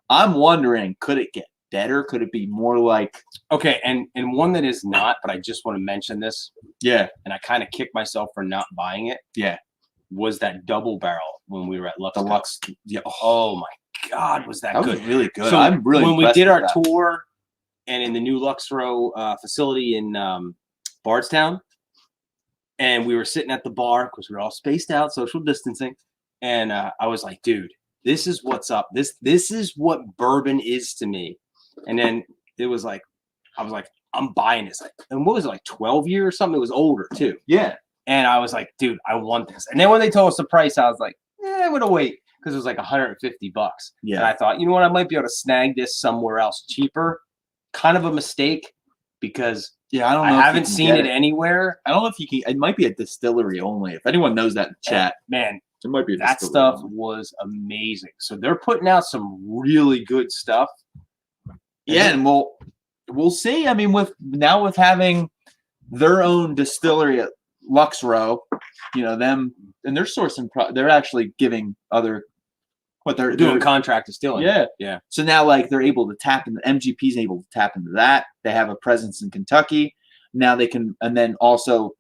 I'm wondering, could it get better? Could it be more like and one that is not, but I just want to mention this. Yeah. And I kind of kicked myself for not buying it. Yeah. Was that double barrel when we were at Luxco. The Lux. Yeah. Oh my God, was that good? Was really good. So I'm really when we did our that. tour and in the new Luxro facility in Bardstown, and we were sitting at the bar because we were all spaced out, social distancing, and I was like, dude, this is what's up. This is what bourbon is to me. And then it was like, I was like, I'm buying this. And what was it, like 12 years or something? It was older too. Yeah. And I was like, dude, I want this. And then when they told us the price, I was like, I'm gonna wait, because it was like $150. Yeah. And I thought, you know what, I might be able to snag this somewhere else cheaper. Kind of a mistake, because I haven't seen it anywhere. I don't know if you can. It might be a distillery only. If anyone knows that in chat, man, it might be. That stuff was amazing. So they're putting out some really good stuff. Yeah, and we'll see. I mean, with having their own distillery at Luxro, them, and they're sourcing. They're actually giving other. What they're doing contract distilling. Yeah. So now, like, they're able to tap into MGP's able to tap into that. They have a presence in Kentucky. Now they can, and then also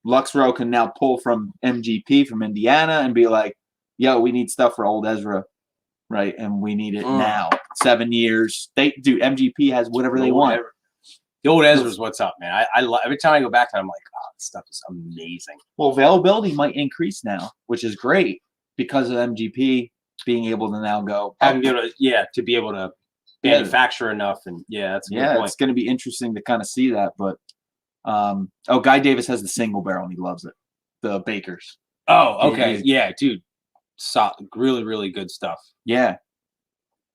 Luxro can now pull from MGP from Indiana and be like, yo, we need stuff for old Ezra, right? And we need it now. 7 years. MGP has whatever they want. The old Ezra's what's up, man. I love, every time I go back to it, I'm like, oh, this stuff is amazing. Well, availability might increase now, which is great because of MGP being able to now go to be able to manufacture enough, and that's a good point. It's going to be interesting to kind of see that. But Guy Davis has the single barrel and he loves it. The Bakers. Oh, okay, dude, really, really good stuff. Yeah,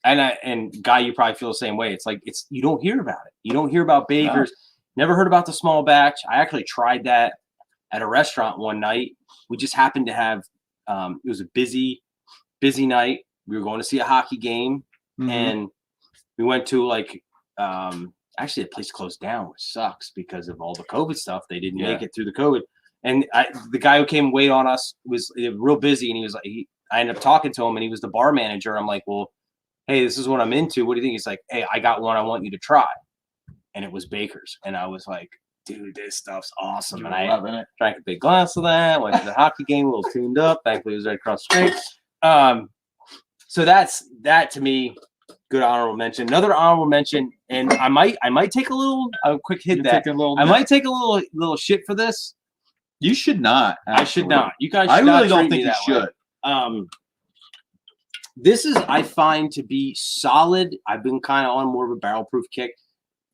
and Guy, you probably feel the same way. It's like you don't hear about it. You don't hear about Bakers. No. Never heard about the small batch. I actually tried that at a restaurant one night. We just happened to have it was a busy night. We were going to see a hockey game, and we went to actually the place closed down, which sucks because of all the COVID stuff. They didn't make it through the COVID. And the guy who came and waited on us was real busy, and he was like, I ended up talking to him, and he was the bar manager. I'm like, well, hey, this is what I'm into. What do you think? He's like, hey, I got one I want you to try. And it was Baker's. And I was like, dude, this stuff's awesome. And I drank a big glass of that, went to the hockey game, a little tuned up. Thankfully, it was right across the street. So that to me, good honorable mention. Another honorable mention, and I might take a quick hit that. I might take a little shit for this. You should not. Actually. I should not. You guys should I really not don't think you should. This is, I find, to be solid. I've been kind of on more of a barrel proof kick.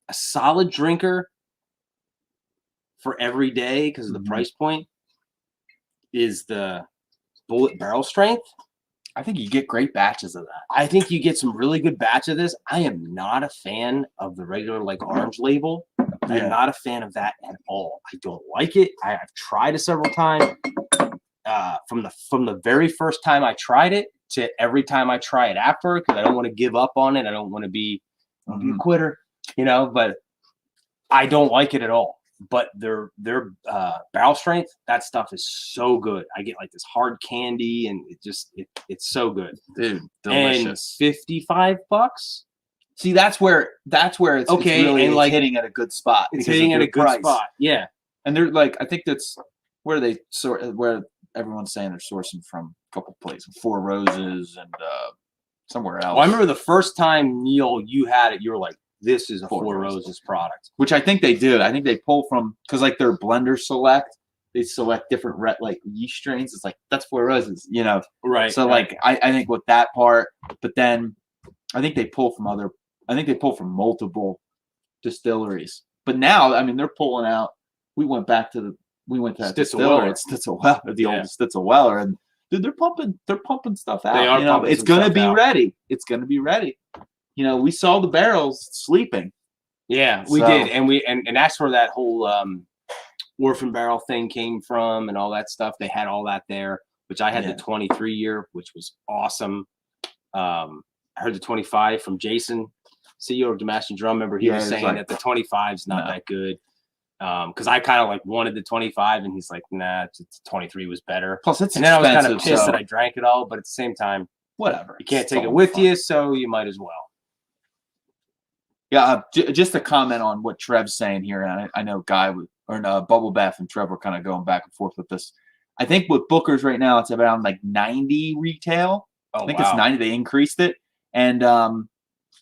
A solid drinker for every day because of the price point is the Bullet Barrel Strength. I think you get great batches of that. I think you get some really good batch of this. I am not a fan of the regular like orange label. Yeah. I'm not a fan of that at all. I don't like it. I've tried it several times. From the very first time I tried it to every time I try it after, because I don't want to give up on it. I don't want to be a quitter, you know. But I don't like it at all. But their barrel strength, that stuff is so good. I get like this hard candy, and it's so good, dude. Delicious. And $55. See, that's where it's okay, really and like hitting at a good spot. It's hitting at a good spot, yeah. And they're like, I think that's where where everyone's saying they're sourcing from a couple places, Four Roses and somewhere else. Well, I remember the first time, Neil, you had it, you were like, this is a Four Roses product. Which I think they do. I think they pull from, because like their blender select, they select different like yeast strains. It's like, that's Four Roses, you know? Right. So like, I think with that part, but then I think they pull from multiple distilleries. But now, I mean, they're pulling out, we went to that distillery. It's Stitzel-Weller, the old Stitzel-Weller, and dude, they're pumping stuff out. They are. You know, it's gonna be ready. It's gonna be ready. You know, we saw the barrels sleeping. Yeah, we did, and that's where that whole orphan barrel thing came from, and all that stuff. They had all that there, which I had the 23 year, which was awesome. I heard the 25 from Jason, CEO of Damascene Drum. Remember, he was saying like, that the 25 is not that good. Because I kind of like wanted the 25, and he's like, nah, 23 was better. Plus, it's and then I was kind of pissed that I drank it all, but at the same time, whatever. You can't take it with you, so you might as well. Yeah, just to comment on what Trev's saying here, and I know Bubble Bath and Trev were kind of going back and forth with this. I think with Booker's right now, it's around like 90 retail. I think it's 90. They increased it, and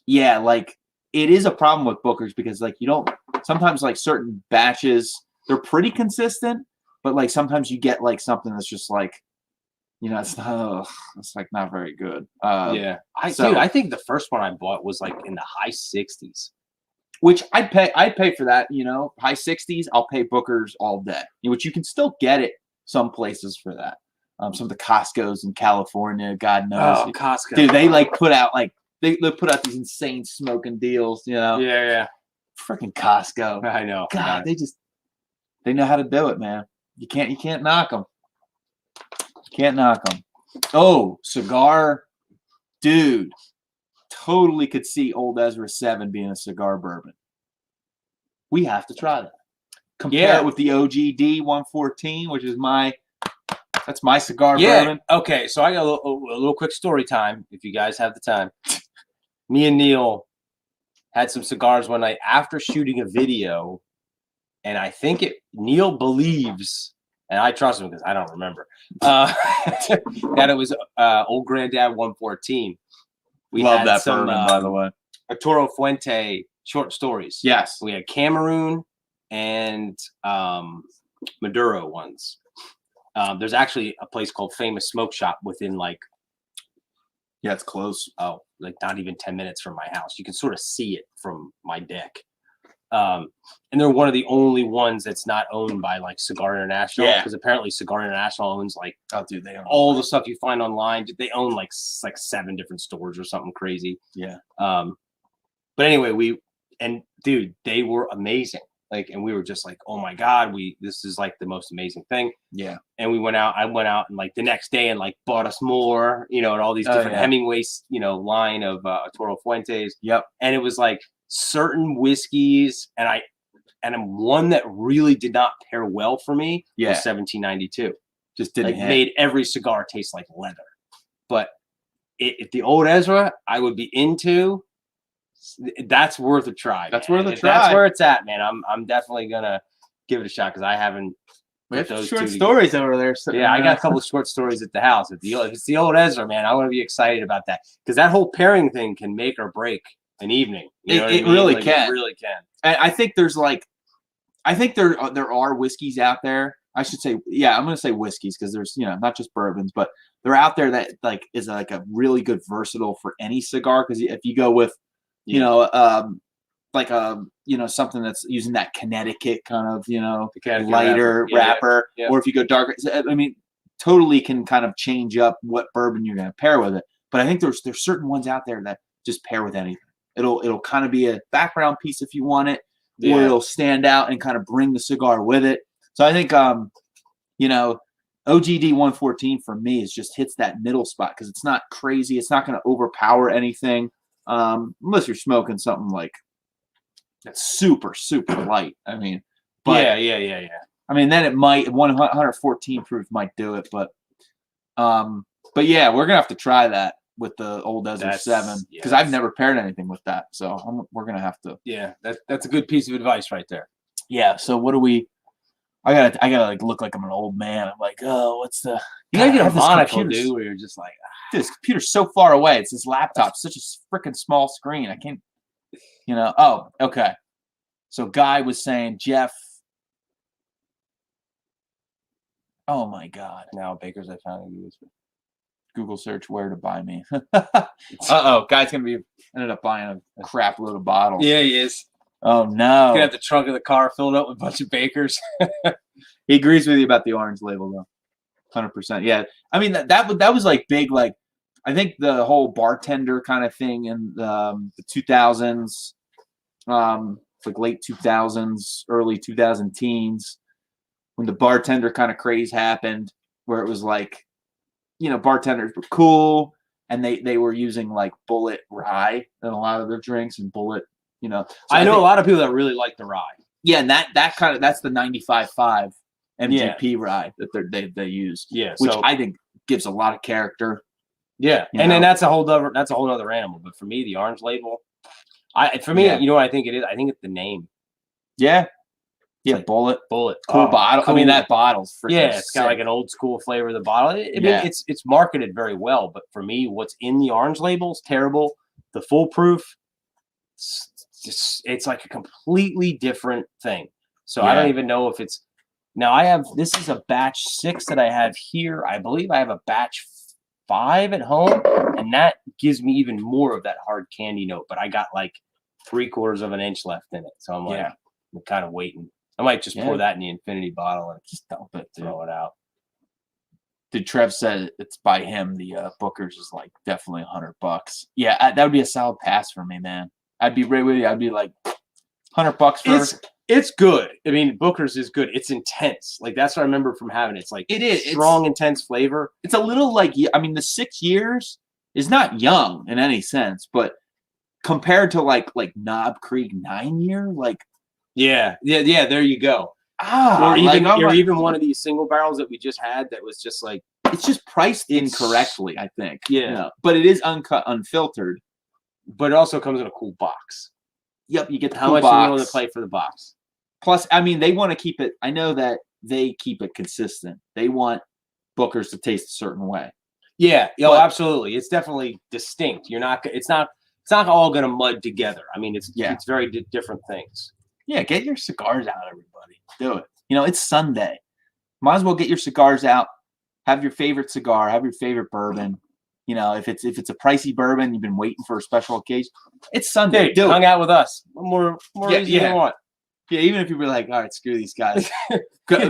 like it is a problem with Booker's because like you don't sometimes like certain batches they're pretty consistent, but like sometimes you get like something that's just like, you know, it's like not very good. Dude, I think the first one I bought was like in the high 60s, which I'd pay for that. You know, high 60s. I'll pay Booker's all day, which you can still get it some places for that. Some of the Costco's in California, God knows. Oh, Costco, dude, they like put out like they put out these insane smoking deals. You know, yeah. Freaking Costco. I know. God, they know how to do it, man. You can't knock them. Can't knock them. Oh, cigar, dude. Totally could see Old Ezra 7 being a cigar bourbon. We have to try that. Compare it with the OGD 114, which is my cigar bourbon. Okay, so I got a little quick story time, if you guys have the time. Me and Neil had some cigars one night after shooting a video, and I think Neil believes, and I trust him because I don't remember, that it was Old Granddad 114. We love had that some, bourbon, by the way. Arturo Fuente short stories. Yes. We had Cameroon and Maduro ones. There's actually a place called Famous Smoke Shop within like, yeah, it's close. Oh, like not even 10 minutes from my house. You can sort of see it from my deck. And they're one of the only ones that's not owned by like Cigar International. Yeah. Because apparently Cigar International owns like they own all the stuff you find online. They own like 7 different stores or something crazy. Yeah. But anyway, dude, they were amazing. Like, and we were just like, oh my God, this is like the most amazing thing. Yeah. And I went out and like the next day and like bought us more, you know, and all these different Hemingway's, you know, line of Arturo Fuentes. Yep. And it was like certain whiskeys, and one that really did not pair well for me was 1792. Just didn't made every cigar taste like leather. But if the Old Ezra I would be into, that's worth a try. That's man. worth a try. That's where it's at, man. I'm definitely gonna give it a shot because I haven't. We have those short stories over there. So I got a couple of short stories at the house. If it's the Old Ezra, man, I want to be excited about that because that whole pairing thing can make or break an evening. You know what I mean? Really like, can. It really can. And I think there are whiskeys out there. I should say, I'm going to say whiskeys because there's, you know, not just bourbons, but they're out there that like is like a really good versatile for any cigar. Because if you go with, you know, like you know, something that's using that Connecticut kind of, you know, lighter wrapper, or if you go darker, I mean, totally can kind of change up what bourbon you're going to pair with it. But I think there's certain ones out there that just pair with anything. It'll kind of be a background piece if you want it, or it'll stand out and kind of bring the cigar with it. So I think you know, OGD 114 for me is just hits that middle spot because it's not crazy. It's not going to overpower anything unless you're smoking something like that's super, super light. I mean, but yeah. I mean, then it might 114 proof might do it, but yeah, we're gonna have to try that with the Old Desert 7 because I've never paired anything with that, so we're gonna have to. Yeah, that's a good piece of advice right there. Yeah. So what do we? I gotta like look like I'm an old man. I'm like, oh, what's the? You gotta get a monocle, dude, where you're just like, dude, this computer's so far away. It's this laptop, such a freaking small screen. I can't. You know. Oh, okay. So Guy was saying, Jeff. Oh my God! Now Baker's I found you. Google search where to buy me. Guy's gonna ended up buying a crap load of bottles. Yeah, he is. Oh no! He's gonna have the trunk of the car filled up with a bunch of Bakers. He agrees with you about the orange label though. 100%. Yeah, I mean that was like big. Like I think the whole bartender kind of thing in the 2000s, like late 2000s, early 2000 teens. When the bartender kind of craze happened, where it was like, you know, bartenders were cool and they were using like bullet rye in a lot of their drinks and bullet, you know. So I know a lot of people that really like the rye. Yeah, and that's the 95.5 MGP rye that they use. Yeah, which I think gives a lot of character. Yeah, and then that's a whole other animal. But for me, the orange label, you know what I think it is? I think it's the name. Yeah. Yeah, like bullet, cool bottle. cool. I mean, that bottle's freaking it's got like an old school flavor of the bottle. I mean, it's marketed very well, but for me, what's in the orange label is terrible. The foolproof, it's like a completely different thing. So I don't even know if it's now. This is a batch 6 that I have here. I believe I have a batch 5 at home, and that gives me even more of that hard candy note. But I got like 3/4 of an inch left in it, so I'm like, I'm kind of waiting. I might just pour that in the infinity bottle and just dump it, throw it out. Did Trev said it's by him? The Booker's is like definitely $100. Yeah, that would be a solid pass for me, man. I'd be right with you. I'd be like $100 for. It's good. I mean, Booker's is good. It's intense. Like that's what I remember from having it. It's like strong, intense flavor. It's a little like I mean, the 6 years is not young in any sense, but compared to like Knob Creek 9-year, like. Yeah. There you go. Or even one of these single barrels that we just had that was just like it's just priced incorrectly, I think. Yeah. You know, but it is uncut, unfiltered. But it also comes in a cool box. Yep, you get the how cool much box. are you willing to play for the box? Plus, I mean, they want to keep it. I know that they keep it consistent. They want Bookers to taste a certain way. Yeah. Absolutely. It's definitely distinct. It's not all going to mud together. I mean, it's very different things. Yeah, get your cigars out, everybody. Do it. You know, it's Sunday. Might as well get your cigars out. Have your favorite cigar. Have your favorite bourbon. You know, if it's a pricey bourbon, you've been waiting for a special occasion. It's Sunday. Dude, hung out with us. What more reason you want? Yeah, even if you were like, all right, screw these guys. Go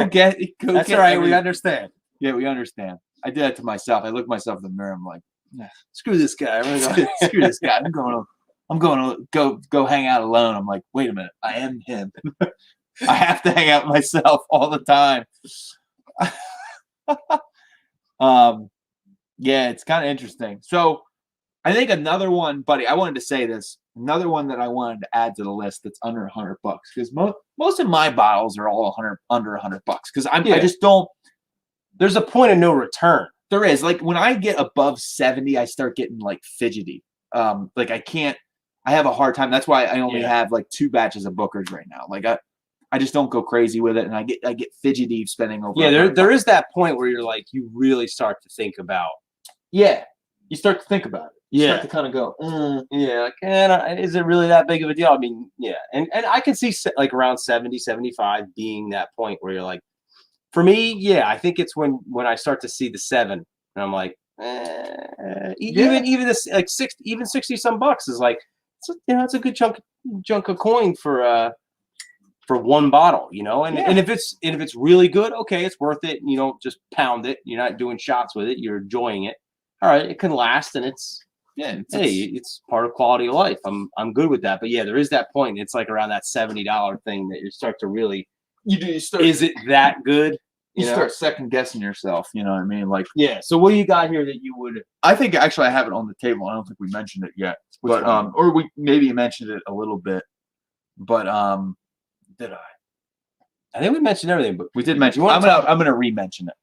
get. That's all right. We understand. Yeah, we understand. I did that to myself. I looked myself in the mirror. I'm like, screw this guy. Screw this guy. I'm going to go hang out alone. I'm like, wait a minute. I am him. I have to hang out myself all the time. Yeah, it's kind of interesting. So I think another one, buddy, I wanted to say this. Another one that I wanted to add to the list that's under $100 because most of my bottles are all under $100 because I just don't. There's a point of no return. There is. Like when I get above 70, I start getting like fidgety. Like I have a hard time. That's why I only have like 2 batches of Bookers right now. Like I just don't go crazy with it, and I get fidgety spending over. Yeah, there is that point where you're like, you really start to think about. Yeah, you start to think about it. You start to kind of go, like, is it really that big of a deal? I mean, yeah, and I can see like around 70, 75 being that point where you're like, for me, I think it's when I start to see the 7, and I'm like, even this like 60 some bucks is like. It's a good chunk of coin for for one bottle, you know, and, Yeah. and if it's really good, okay, it's worth it. You don't just pound it. You're not doing shots with it. You're enjoying it. All right, it can last, and it's part of quality of life. I'm good with that. But yeah, there is that point. It's like around that $70 thing that you start to really is it that good? You know? start second guessing yourself. You know what I mean? Like, yeah. So what do you got here that you would? I think actually I have it on the table. I don't think we mentioned it yet, but or we maybe mentioned it a little bit, but Did I? I think we mentioned everything, but we did mention. I'm gonna re-mention it.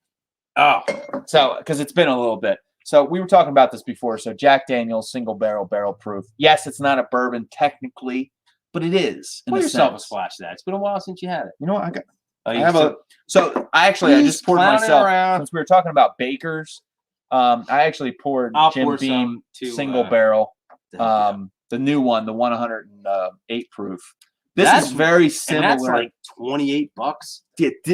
Oh, So because it's been a little bit. So we were talking about this before. So Jack Daniel's single barrel proof. Yes, it's not a bourbon technically, but it is. pour yourself a splash of that. It's been a while since you had it. You know what? I got. Oh, I have a. So I just poured myself since we were talking about bakers. I actually poured Jim Beam single barrel. The new one, the 108 proof. This is very similar. And that's like $28.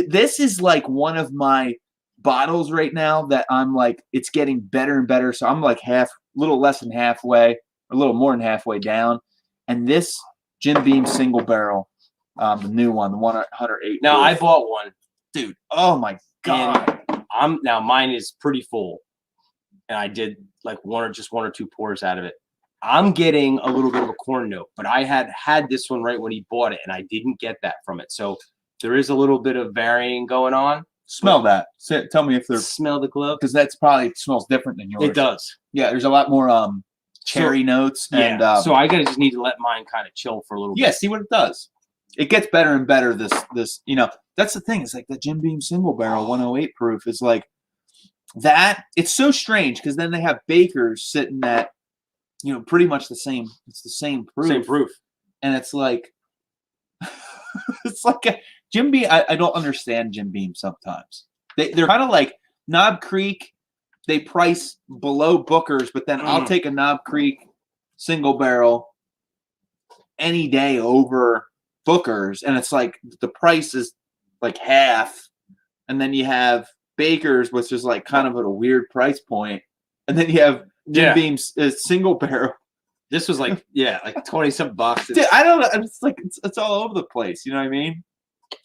This is like one of my bottles right now that I'm like, it's getting better and better. So I'm like a little less than halfway, or a little more than halfway down. And this Jim Beam single barrel, the new one, the 108. Now I bought one, dude. Oh my god! Now mine is pretty full, and I did like one or two pours out of it. I'm getting a little bit of a corn note, but I had this one right when he bought it, and I didn't get that from it. So there is a little bit of varying going on. Smell that. Tell me if there's smell the glove, because that's probably smells different than yours. It does. Yeah, there's a lot more cherry notes, and so I gotta just need to let mine kind of chill for a little bit. Yeah, see what it does. It gets better and better. This you know, that's the thing. It's like the Jim Beam single barrel 108 proof is like that. It's so strange because then they have bakers sitting at, you know, pretty much the same. It's the same proof. Same proof. And it's like, it's like a Jim Beam. I don't understand Jim Beam sometimes. They're kind of like Knob Creek. They price below Booker's, but then I'll take a Knob Creek single barrel any day over Booker's. And it's like the price is like half. And then you have Baker's, which is like kind of at a weird price point. And then you have Jim Beam's single barrel. This was like, like 20-some bucks. Dude, I don't know. It's like it's all over the place. You know what I mean?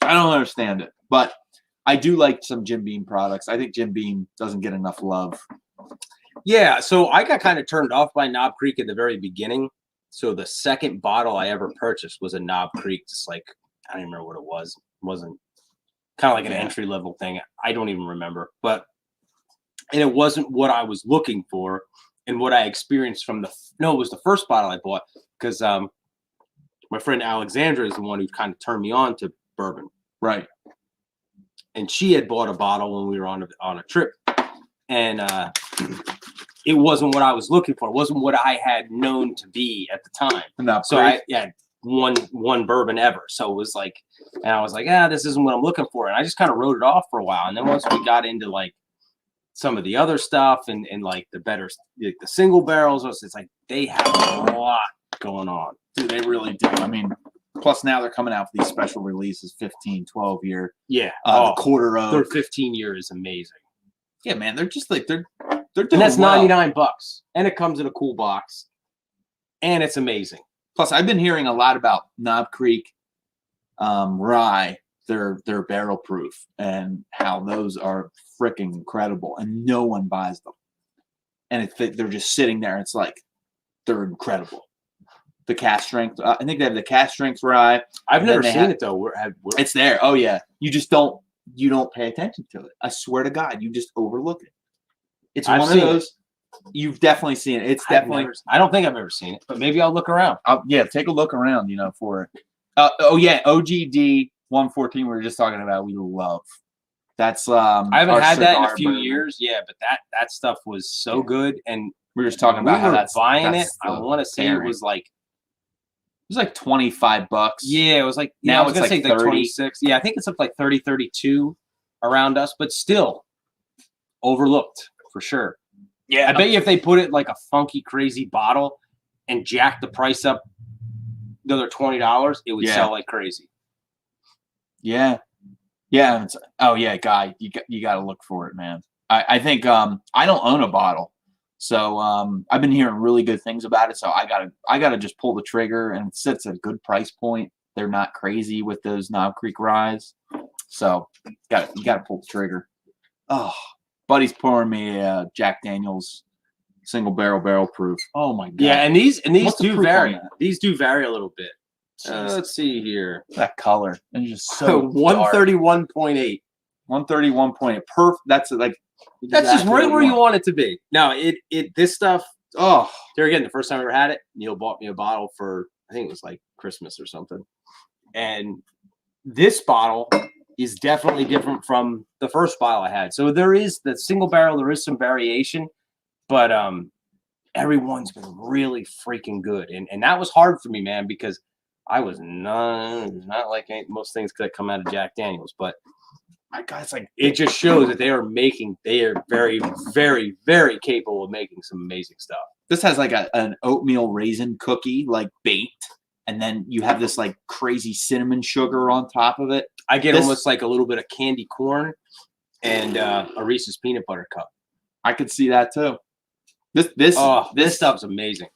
I don't understand it, but I do like some Jim Beam products. I think Jim Beam doesn't get enough love. Yeah, so I got kind of turned off by Knob Creek at the very beginning. So the second bottle I ever purchased was a Knob Creek. Just like, I don't even remember what it was. It wasn't kind of like an entry level thing. I don't even remember, and it wasn't what I was looking for. And what I experienced from it was the first bottle I bought, because my friend Alexandra is the one who kind of turned me on to bourbon. Right. And she had bought a bottle when we were on a trip, and it wasn't what I was looking for. It wasn't what I had known to be at the time. So I had one bourbon ever. So it was like, and I was like, this isn't what I'm looking for. And I just kind of wrote it off for a while. And then once we got into like some of the other stuff and like the better, like the single barrels, it's like they have a lot going on. Dude, they really do. I mean, plus now they're coming out with these special releases, 15, 12 year. Yeah. The quarter oak. Their 15 year is amazing. Yeah, man. They're just like, they're doing and that's well. $99. And it comes in a cool box. And it's amazing. Plus, I've been hearing a lot about Knob Creek rye, their barrel proof, and how those are freaking incredible, and no one buys them. And they're just sitting there. It's like they're incredible. The cast strength. I think they have the cast strength rye. I've never seen it though. It's there. Oh yeah. You just don't pay attention to it. I swear to God, you just overlook it. It's one of those. You've definitely seen it. It's definitely. I don't think I've ever seen it, but maybe I'll look around. Take a look around. For it. OGD 114. We were just talking about. We love. That's I haven't had that in a few years. Yeah, but that stuff was so good, and we were just talking about how that's buying it. I want to say it was like $25. Yeah, it was like now I was it's gonna like say 30. 26. Yeah, I think it's up like 30, 32 around us, but still overlooked for sure. Yeah, I bet you if they put it like a funky, crazy bottle and jack the price up another $20, it would sell like crazy. Yeah. Yeah. Guy, you got to look for it, man. I think I don't own a bottle, so I've been hearing really good things about it. So I gotta just pull the trigger, and it sits at a good price point. they're not crazy with those Knob Creek ryes. So you got to pull the trigger. Oh, buddy's pouring me a Jack Daniel's single barrel proof. Oh my god. Yeah, and these What's the do proof on vary. that? These do vary a little bit. Jesus. Let's see here. That color. And just so 131.8. 131.8. Perfect. That's like That's just exactly right what where you want. want it to be. Now, this stuff. Oh, There again, the first time I ever had it, Neil bought me a bottle for, I think it was like Christmas or something. And this bottle is definitely different from the first bottle I had. So there is the single barrel, there is some variation, but everyone's been really freaking good. And that was hard for me, man, because I was not like most things that come out of Jack Daniels, but my God, it's like it just shows that they are very, very, very capable of making some amazing stuff. this has like an oatmeal raisin cookie, like baked, and then you have this like crazy cinnamon sugar on top of it. I get almost like a little bit of candy corn and a Reese's peanut butter cup. I could see that too. This stuff's amazing.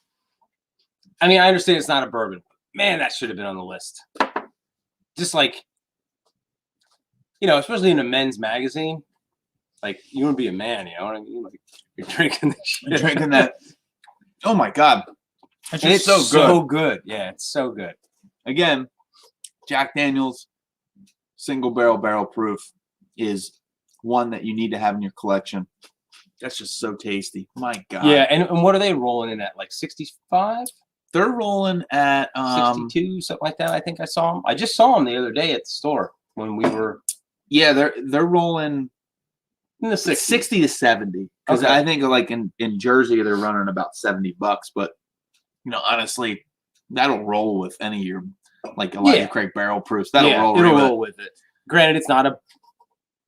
I mean, I understand it's not a bourbon. Man, that should have been on the list. Just like, especially in a men's magazine, like you want to be a man, you know what I mean? Like you're drinking this shit. You're drinking that. Oh my God. It's so good. Yeah, it's so good. Again, Jack Daniel's single barrel proof is one that you need to have in your collection. That's just so tasty. My God. Yeah, and what are they rolling in at? Like 65? They're rolling at 62, something like that. I think I saw them. I just saw them the other day at the store when we were. Yeah, they're rolling in the 60s. 60 to 70. Because Okay. I think like in Jersey they're running about $70. But honestly, that'll roll with any of your like Elijah Craig barrel proofs. That'll roll. It'll right roll with it. Granted, it's not a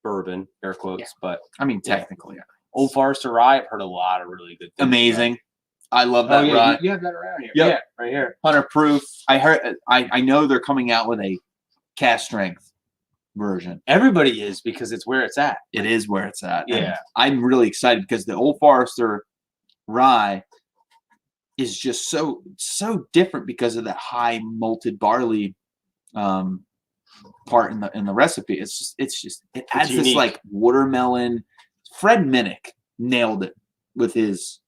bourbon, air quotes, but I mean technically. Old Forester Rye, I've heard a lot of really good things. Amazing. I love that rye. You have that around here. Yep. Yeah, right here. 100 proof. I know they're coming out with a cast strength version. Everybody is because it's where it's at. It is where it's at. Yeah. And I'm really excited because the Old Forester rye is just so different because of that high malted barley part in the recipe. It adds this like watermelon. Fred Minnick nailed it with his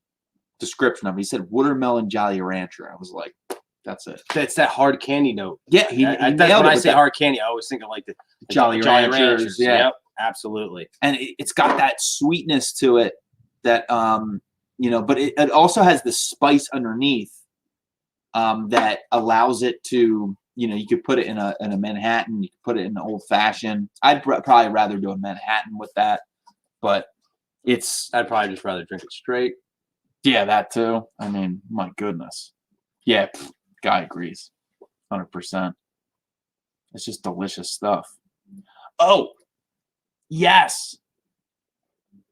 description of it. He said watermelon Jolly Rancher. I was like, that's it. It's that hard candy note. Yeah, he that's nailed when it I with say that. hard candy, I always think of like the Jolly Ranchers. Yeah. Yep, absolutely. And it's got that sweetness to it that but it also has the spice underneath that allows it to, you could put it in a Manhattan, you could put it in an old fashioned. I'd probably rather do a Manhattan with that, but I'd probably just rather drink it straight. Yeah, that too. I mean, my goodness. Yeah, guy agrees. 100%. It's just delicious stuff. Oh, yes.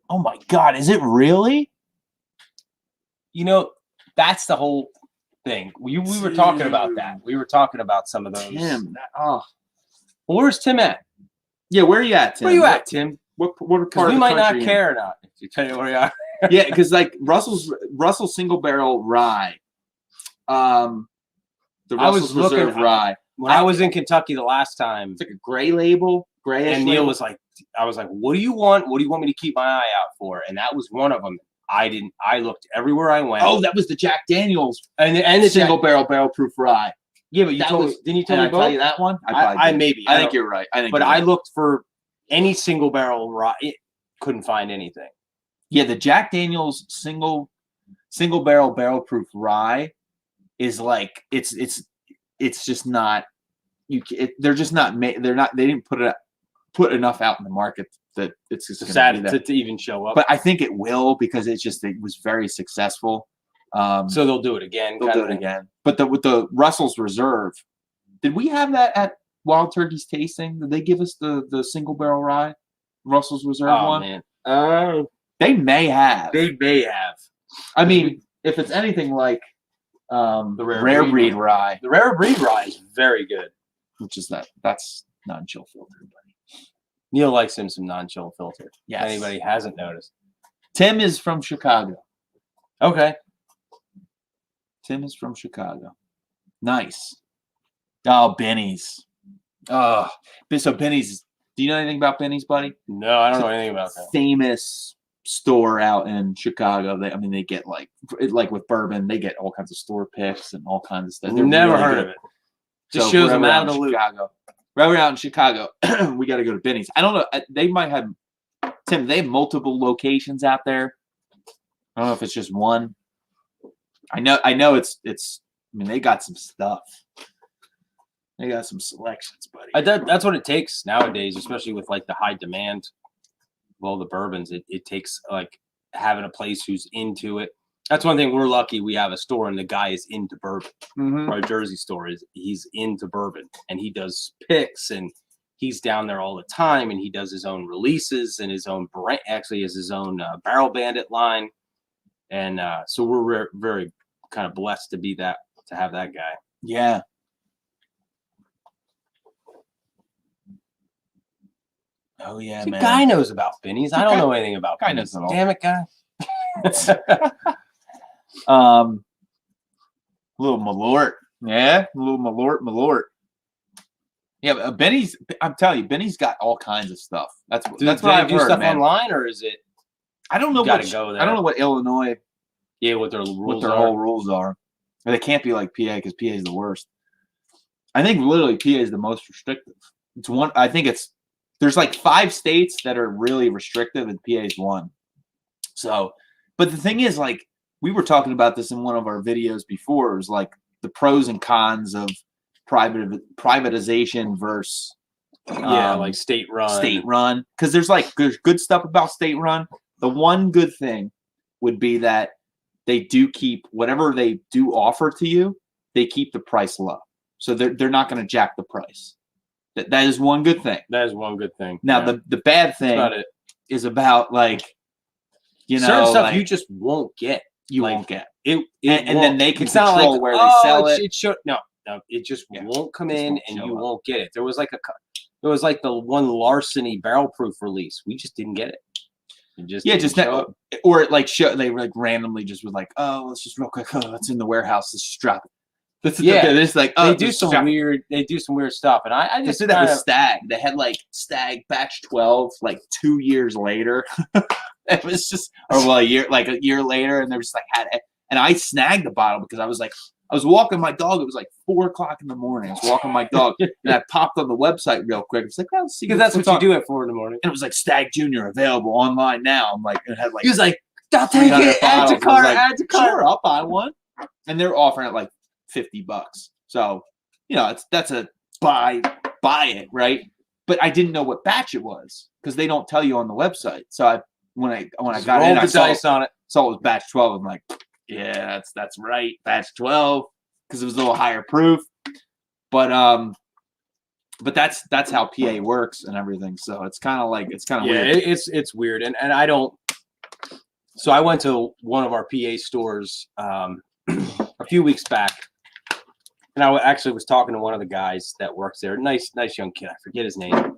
Oh my God, is it really? That's the whole thing. We were talking about that. We were talking about some of those. Tim. Well, where's Tim at? Yeah, where are you at, Tim? Where you at, Tim? What part of We the might not country care or not. If you tell you where you are. Yeah, because like Russell's single barrel rye, the Russell's Reserve rye. When I was in Kentucky the last time, It's like a gray label, grayish. and Neil label. was like, I was like, what do you want? What do you want me to keep my eye out for? And that was one of them. I looked everywhere I went. Oh, that was the Jack Daniels and the single barrel proof rye. Yeah, but you That told was- me, didn't you tell Did me I both? tell you that one? I maybe. I think you're right. But I looked for any single barrel rye. Couldn't find anything. Yeah, the Jack Daniels single barrel proof rye is like it's just not they're just not they didn't put enough out in the market that it's just Sad to even show up. But I think it will because it was very successful. So they'll do it again. They'll do it again. But with the Russell's Reserve, did we have that at Wild Turkey's tasting? Did they give us the single barrel rye, Russell's Reserve one? Man. They may have. They may have. I mean, if it's anything like the rare breed rye, The rare breed rye is very good. which is that's non-chill filtered, buddy. Neil likes him some non-chill filter. Yes. If anybody hasn't noticed. Tim is from Chicago. Okay. Tim is from Chicago. Nice. Oh, Benny's. Oh, so Benny's. Do you know anything about Benny's, buddy? No, I don't know anything about that. Famous store out in Chicago. They get like with bourbon, they get all kinds of store picks and all kinds of stuff. They're Never really heard good. of it. Just shows them out of the loop. Right around in Chicago, we got to go to Benny's. I don't know. They might have, Tim. They have multiple locations out there. I don't know if it's just one. I know it's. I mean, they got some stuff. They got some selections, buddy. That's what it takes nowadays, especially with like the high demand of all the bourbons. It takes like having a place who's into it. That's one thing. We're lucky we have a store and the guy is into bourbon. Our Jersey store he's into bourbon and he does picks and he's down there all the time and he does his own releases and his own brand. Actually, has his own Barrel Bandit line, and so we're very kind of blessed to have that guy. Yeah. Oh yeah, See, man. Guy knows about Benny's. I don't know anything about Guy Benny's. knows it all. Damn it, Guy. Little Malort. Yeah, little Malort. Yeah, but Benny's. I'm telling you, Benny's got all kinds of stuff. That's what I've do heard, stuff man. online, or is it? I don't know. Gotta go there. I don't know what Illinois. Yeah, what their rules What their are. whole rules are. But they can't be like PA because PA is the worst. I think literally PA is the most restrictive. It's one. I think there's like 5 states that are really restrictive, and PA is one. So, but the thing is, like, we were talking about this in one of our videos before. It was like the pros and cons of privatization versus like state run. Because there's good stuff about state run. The one good thing would be that they do keep whatever they do offer to you, they keep the price low. So they're not going to jack the price. That is one good thing. That is one good thing. Now the bad thing is about like, you know, certain stuff like, you just won't get. You like, won't get it and then they can it's not control like, where they sell it. It should no, it just won't come in and you won't get it. There was like the one Larceny barrel proof release. We just didn't get it. Or it like they like randomly just was like, oh, let's just real quick, it's in the warehouse, let's just drop it. It's like they do some weird stuff, and I just did that with Stag. They had like Stag batch 12 like 2 years later. It was just a year later, and they were just like had it. And I snagged the bottle because I was walking my dog. It was like 4 o'clock in the morning. I was walking my dog, and I popped on the website real quick. It's like, let's see, because that's what you do at 4 in the morning. And it was like Stag Junior available online now. I'm like, it had like he was like, I'll take it. Add to cart. Add to cart. Sure, I'll buy one. And they're offering it like $50. So, you know, that's a buy it, right? But I didn't know what batch it was because they don't tell you on the website. So when I got in, I saw it was batch 12. I'm like, yeah, that's right, batch 12, because it was a little higher proof. But that's how PA works and everything. So it's kind of weird. It's weird, and I don't. So I went to one of our PA stores a few weeks back. And I actually was talking to one of the guys that works there. Nice young kid. I forget his name.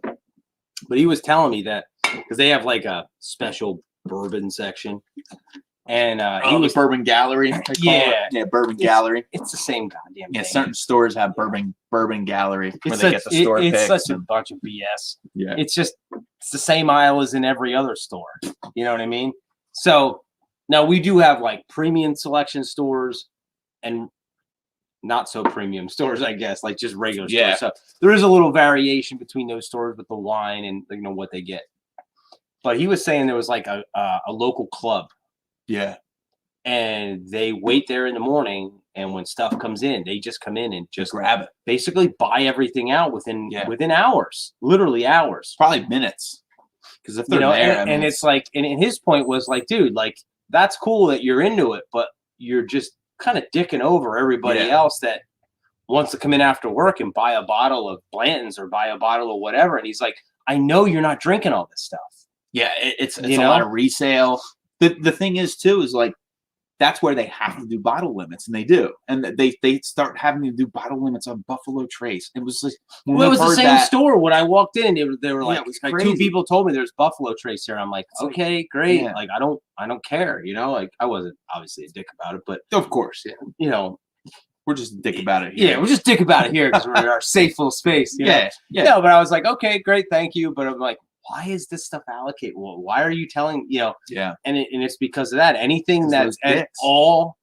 But he was telling me that because they have like a special bourbon section. And he was Bourbon Gallery. Bourbon Gallery. It's the same goddamn thing. Yeah, certain stores have Bourbon Gallery where they get the store picks. It's such a bunch of BS. Yeah. It's the same aisle as in every other store. You know what I mean? So now we do have like premium selection stores and not so premium stores, I guess, like just regular stores. So there is a little variation between those stores with the wine and what they get. But he was saying there was like a local club. Yeah. And they wait there in the morning, and when stuff comes in, they just come in and just grab it. Basically buy everything out within hours, literally hours. Probably minutes. Because if they're there, and it's like, and his point was like, dude, like that's cool that you're into it, but you're just kind of dicking over everybody else that wants to come in after work and buy a bottle of Blanton's or buy a bottle of whatever. And he's like, I know you're not drinking all this stuff. Yeah, it's a lot of resale. The thing is too is like that's where they have to do bottle limits, and they do, and they start having to do bottle limits on Buffalo Trace. It was like it was the same store when I walked in. They were like 2 people told me there's Buffalo Trace here. I'm like, okay, great. Yeah. Like I don't care. Like I wasn't obviously a dick about it, but of course, We're just a dick about it here. Yeah, we're just dick about it here because we're in our safe little space. You know? Yeah, yeah. No, but I was like, okay, great, thank you. But I'm like, why is this stuff allocated? Well, why are you telling, Yeah. and it's because of that. Anything 'Cause that's those at dicks. all,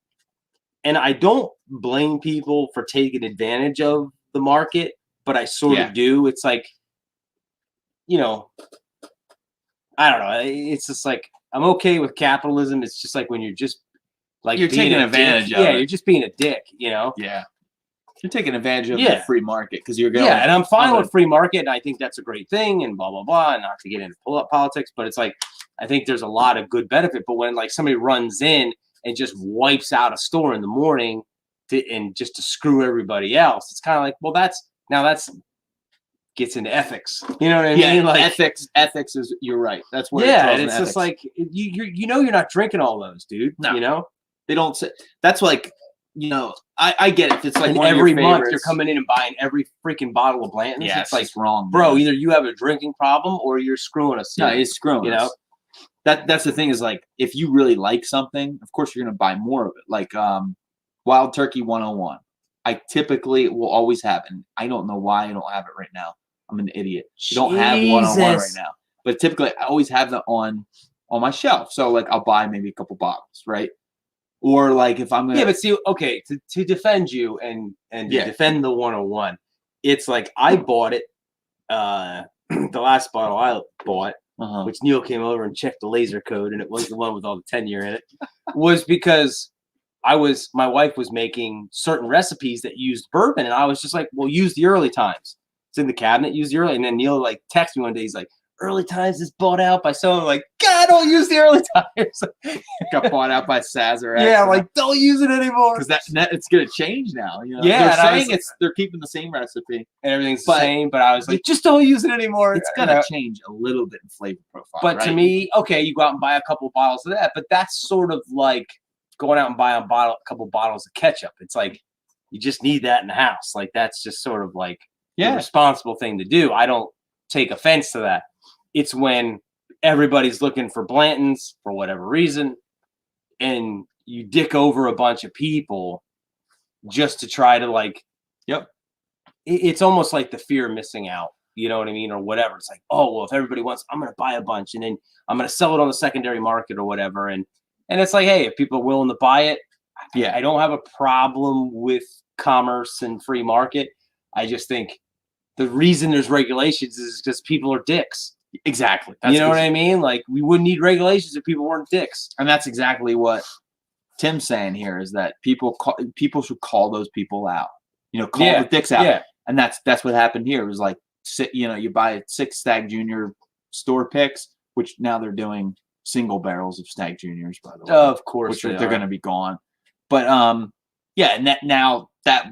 and I don't blame people for taking advantage of the market, but I sort Yeah. of do. It's like, I don't know. It's just like, I'm okay with capitalism. It's just like when you're just like You're being taking a advantage dick. of Yeah, it. you're just being a dick, Yeah. You're taking advantage of the Yeah. free market because you're going. Yeah, and I'm fine gonna- with free market, and I think that's a great thing, and blah blah blah. And not to get into politics, but it's like I think there's a lot of good benefit. But when like somebody runs in and just wipes out a store in the morning and just to screw everybody else, it's kind of like, well, that's gets into ethics. You know what I mean? Like ethics is. You're right. That's where yeah, it and it's just like you're not drinking all those, dude. No. They don't say. That's like I get it. It's like And one every of your month you're favorites. coming in and buying every freaking bottle of Blanton's. Yeah, it's like, just wrong, bro. man. Either you have a drinking problem or you're screwing us. No, here. it's screwing us. That's the thing is like if you really like something, of course you're gonna buy more of it. Like Wild Turkey 101. I typically will always have, and I don't know why I don't have it right now. I'm an idiot. I don't have 101 right now, but typically I always have that on my shelf. So like I'll buy maybe a couple bottles, right? Or like if I'm gonna Yeah, but see, okay, to defend you and to defend the 101, it's like I bought it. The last bottle I bought, which Neil came over and checked the laser code, and it was the one with all the 10-year in it, was because my wife was making certain recipes that used bourbon, and I was just like, well, use the early times. It's in the cabinet, use the early. And then Neil like texted me one day, he's like, early times is bought out by someone. Like, God, don't use the early times. got bought out by Sazerac. Yeah, like don't use it anymore because that it's gonna change now. Yeah, they're saying they're keeping the same recipe and everything's the same. But I was like, just don't use it anymore. It's gonna change a little bit in flavor profile. But right? to me, okay, you go out and buy a couple bottles of that, but that's sort of like going out and buying a couple bottles of ketchup. It's like you just need that in the house. Like that's just sort of like the responsible thing to do. I don't take offense to that. It's when everybody's looking for Blanton's for whatever reason, and you dick over a bunch of people just to try to like, it's almost like the fear of missing out. You know what I mean? Or whatever. It's like, oh, well, if everybody wants, I'm going to buy a bunch and then I'm going to sell it on the secondary market or whatever. And it's like, hey, if people are willing to buy it, I don't have a problem with commerce and free market. I just think the reason there's regulations is because people are dicks. Exactly. You know what I mean? Like we wouldn't need regulations if people weren't dicks. And that's exactly what Tim's saying here is that people should call those people out. Call the dicks out. Yeah. And that's what happened here. It was like, you buy 6 Stag Junior store picks, which now they're doing single barrels of Stag Juniors, by the way. Of course, which they're going to be gone. But and now that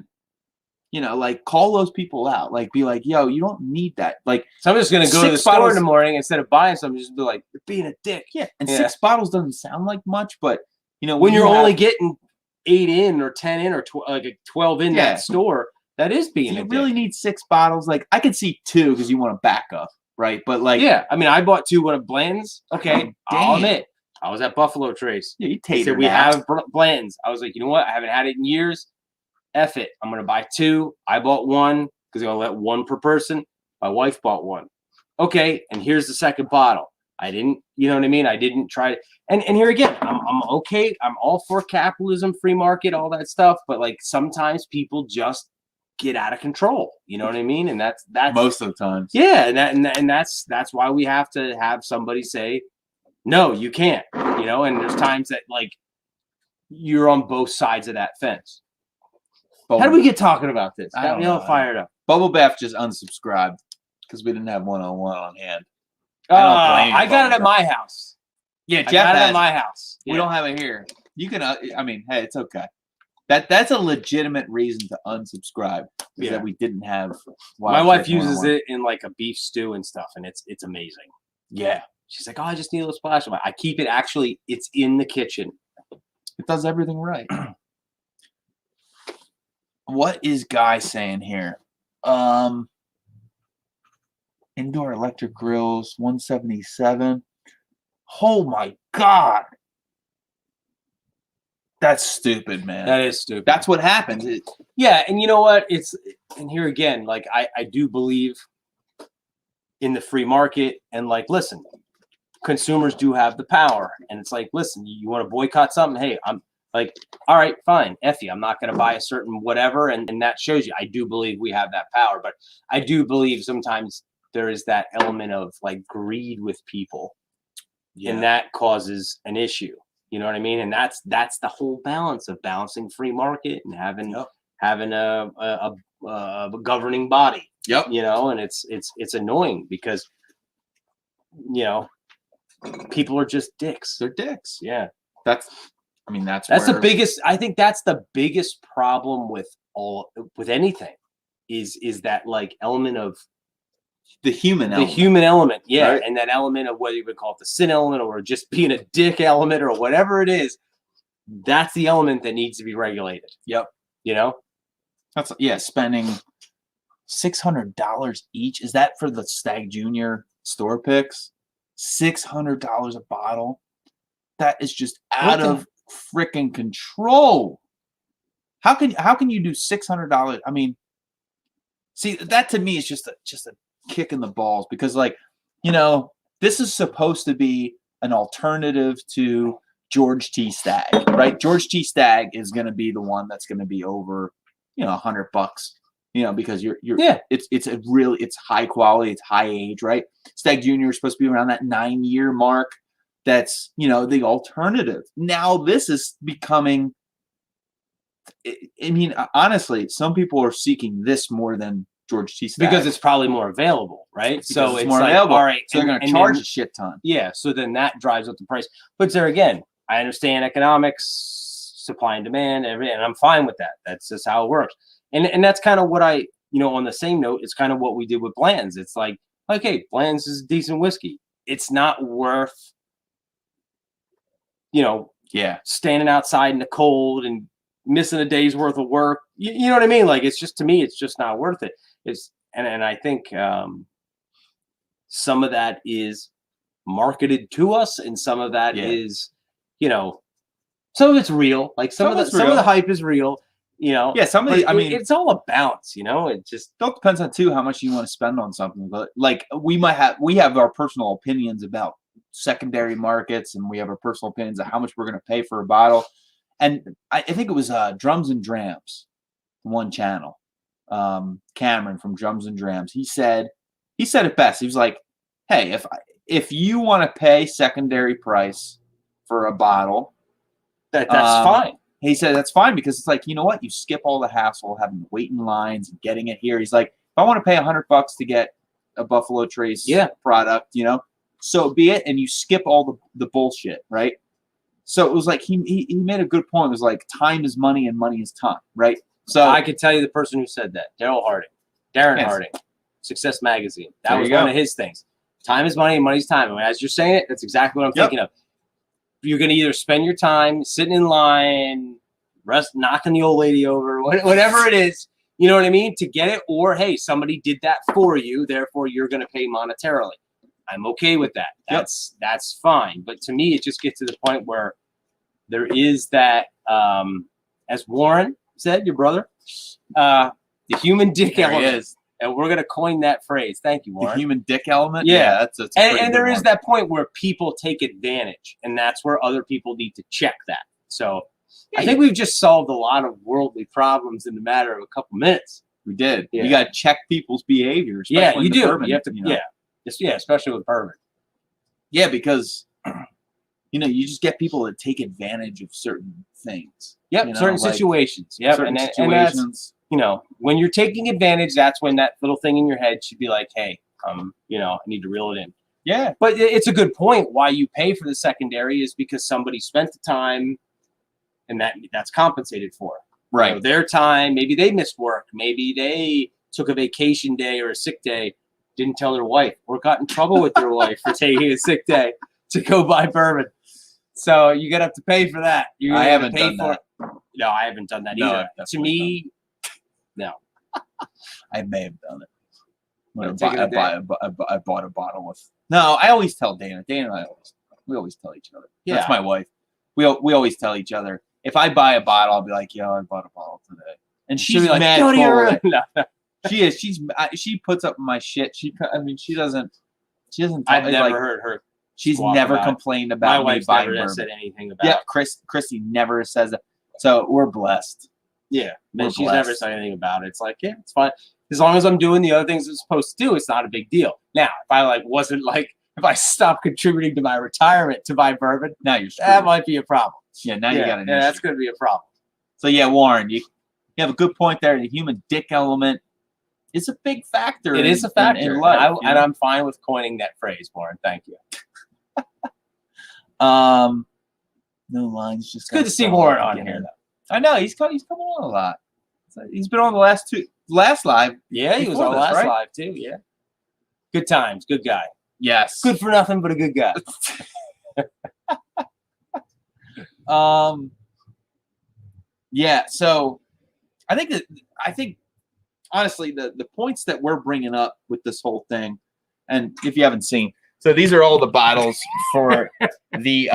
like call those people out. Like be like, yo, you don't need that. Like so I'm just gonna go to the store in the morning instead of buying something, just be like, you're being a dick. Yeah. And 6 bottles doesn't sound like much, but when you're only getting 8 in or 10 in or like a 12 in that store, that is being a dick. You really need 6 bottles. Like I could see 2 because you want to back up, right? But like I mean I bought 2 of Blanton's. Okay, I'll admit. I was at Buffalo Trace. Yeah, you said we have Blanton's. I was like, you know what? I haven't had it in years. F it. I'm going to buy 2. I bought 1 because I'm going to let 1 per person. My wife bought 1. Okay, and here's the second bottle. I didn't, you know what I mean? I didn't try. And here again, I'm okay. I'm all for capitalism, free market, all that stuff. But like sometimes people just get out of control. You know what I mean? And that's most of the times. Yeah, and that's why we have to have somebody say, no, you can't. And there's times that like you're on both sides of that fence. How did we get talking about this? Got me all fired up. Bubble Bath just unsubscribed because we didn't have 101 on hand. I got it at my house. Yeah, Jeff got it at my house. We don't have it here. You can. I mean, hey, it's okay. That's a legitimate reason to unsubscribe. Is that we didn't have. My wife uses it in like a beef stew and stuff, and it's amazing. Yeah, she's like, oh, I just need a little splash. I keep it. Actually, it's in the kitchen. It does everything right. What is Guy saying here? Indoor electric grills, 177. Oh my God. That's stupid, man. That is stupid. That's what happens. Yeah, and you know what? And here again, like I do believe in the free market, and like, listen, consumers do have the power, and it's like, listen, you want to boycott something? Hey, I'm like, all right, fine, F you. I'm not going to buy a certain whatever, and that shows you. I do believe we have that power, but I do believe sometimes there is that element of like greed with people, and that causes an issue. You know what I mean? And that's the whole balance of balancing free market and having a governing body. Yep. You know, and it's annoying because, you know, people are just dicks. They're dicks. Yeah. That's the biggest. I think that's the biggest problem with anything, is that like element of the human element. Yeah. Right? And that element of whether you would call it the sin element or just being a dick element or whatever it is, that's the element that needs to be regulated. Yep. You know? That's spending $600 each. Is that for the Stag Junior store picks? $600 a bottle. That is just out of freaking control. How can you do $600? I mean, see, that to me is just a kick in the balls, because, like, you know, this is supposed to be an alternative to George T. Stag, right? George T. Stag is going to be the one that's going to be over, you know, $100, you know, because it's high quality, it's high age, right? Stag Junior is supposed to be around that 9-year mark. That's, you know, the alternative. Now this is becoming, I mean, honestly, some people are seeking this more than George T. Stag. Because it's probably more available, right? Because so it's more like, available. All right, so they're going to charge a shit ton. Yeah, so then that drives up the price. But there again, I understand economics, supply and demand, everything, and I'm fine with that. That's just how it works. And that's kind of what I, you know, on the same note, it's kind of what we did with Bland's. It's like, okay, Bland's is decent whiskey. It's not worth, you know, standing outside in the cold and missing a day's worth of work. You know what I mean? Like, it's just, to me, it's just not worth it. And I think some of that is marketed to us, and some of that is, you know, some of it's real. Like some of the hype is real. You know, some of the, I mean, it's all a balance. You know, it just all depends on too how much you want to spend on something. But like we have our personal opinions about secondary markets, and we have our personal opinions of how much we're going to pay for a bottle. And I think it was Drums and Drams, one channel. Cameron from Drums and Drams. He said it best. He was like, "Hey, if you want to pay secondary price for a bottle, that's fine." He said that's fine, because it's like, you know what? You skip all the hassle, having to wait in lines and getting it here. He's like, if I want to pay $100 to get a Buffalo Trace product, you know, so be it, and you skip all the bullshit, right? So it was like he made a good point. It was like, time is money and money is time, right? So I could tell you the person who said that, Darren Harding, Success Magazine. That was one of his things. Time is money and money's time. And as you're saying it, that's exactly what I'm thinking of. You're going to either spend your time sitting in line, knocking the old lady over, whatever it is, you know what I mean, to get it, or hey, somebody did that for you, therefore you're going to pay monetarily. I'm okay with that. That's fine. But to me, it just gets to the point where there is that, as Warren said, your brother, the human dick element. And we're going to coin that phrase. Thank you, Warren. The human dick element? Yeah. That's and there is that point where people take advantage, and that's where other people need to check that. So I think we've just solved a lot of worldly problems in the matter of a couple minutes. We did. You got to check people's behavior. Yeah, you do. Bourbon, you have to, especially with bourbon. Yeah, because, you know, you just get people to take advantage of certain things. Yep, you know, certain situations. Yep, certain and situations. You know, when you're taking advantage, that's when that little thing in your head should be like, hey, you know, I need to reel it in. Yeah. But it's a good point. Why you pay for the secondary is because somebody spent the time, and that's compensated for. Right. You know, their time, maybe they missed work. Maybe they took a vacation day or a sick day, didn't tell their wife, or got in trouble with their wife for taking a sick day to go buy bourbon. So you're going to have to pay for that. I haven't done that. No, I haven't done that either. To me, no. I may have done it. When I bought a bottle with. No, I always tell Dana. Dana and I we always tell each other. Yeah. That's my wife. We always tell each other, if I buy a bottle, I'll be like, yo, I bought a bottle today. And She'll she's be like, mad go to cool your with room. it. No, no. She is. She puts up my shit. She doesn't. I've never like, heard her. She's squawk never about it. complained My about me wife's buying never bourbon. said anything about Yeah, it. Christy never says that. So we're blessed. Yeah, We're and she's never blessed. said anything about it. It's like, yeah, it's fine. As long as I'm doing the other things I'm supposed to do, it's not a big deal. Now, if I if I stopped contributing to my retirement to buy bourbon, Now you're screwed. that might be a problem. Yeah, now you got an issue. that's going to be a problem. So yeah, Warren, you have a good point there. The human dick element is a big factor. It is a factor, in life, and I'm fine with coining that phrase, Warren. Thank you. No lines. Just It's good to see Warren on here, though. I know he's coming on a lot. He's been on the last live. Yeah, he was before on this, last right? live too. Yeah, good times, good guy. Yes. Good for nothing, but a good guy. Yeah. So I think honestly the points that we're bringing up with this whole thing, and if you haven't seen, so these are all the bottles for the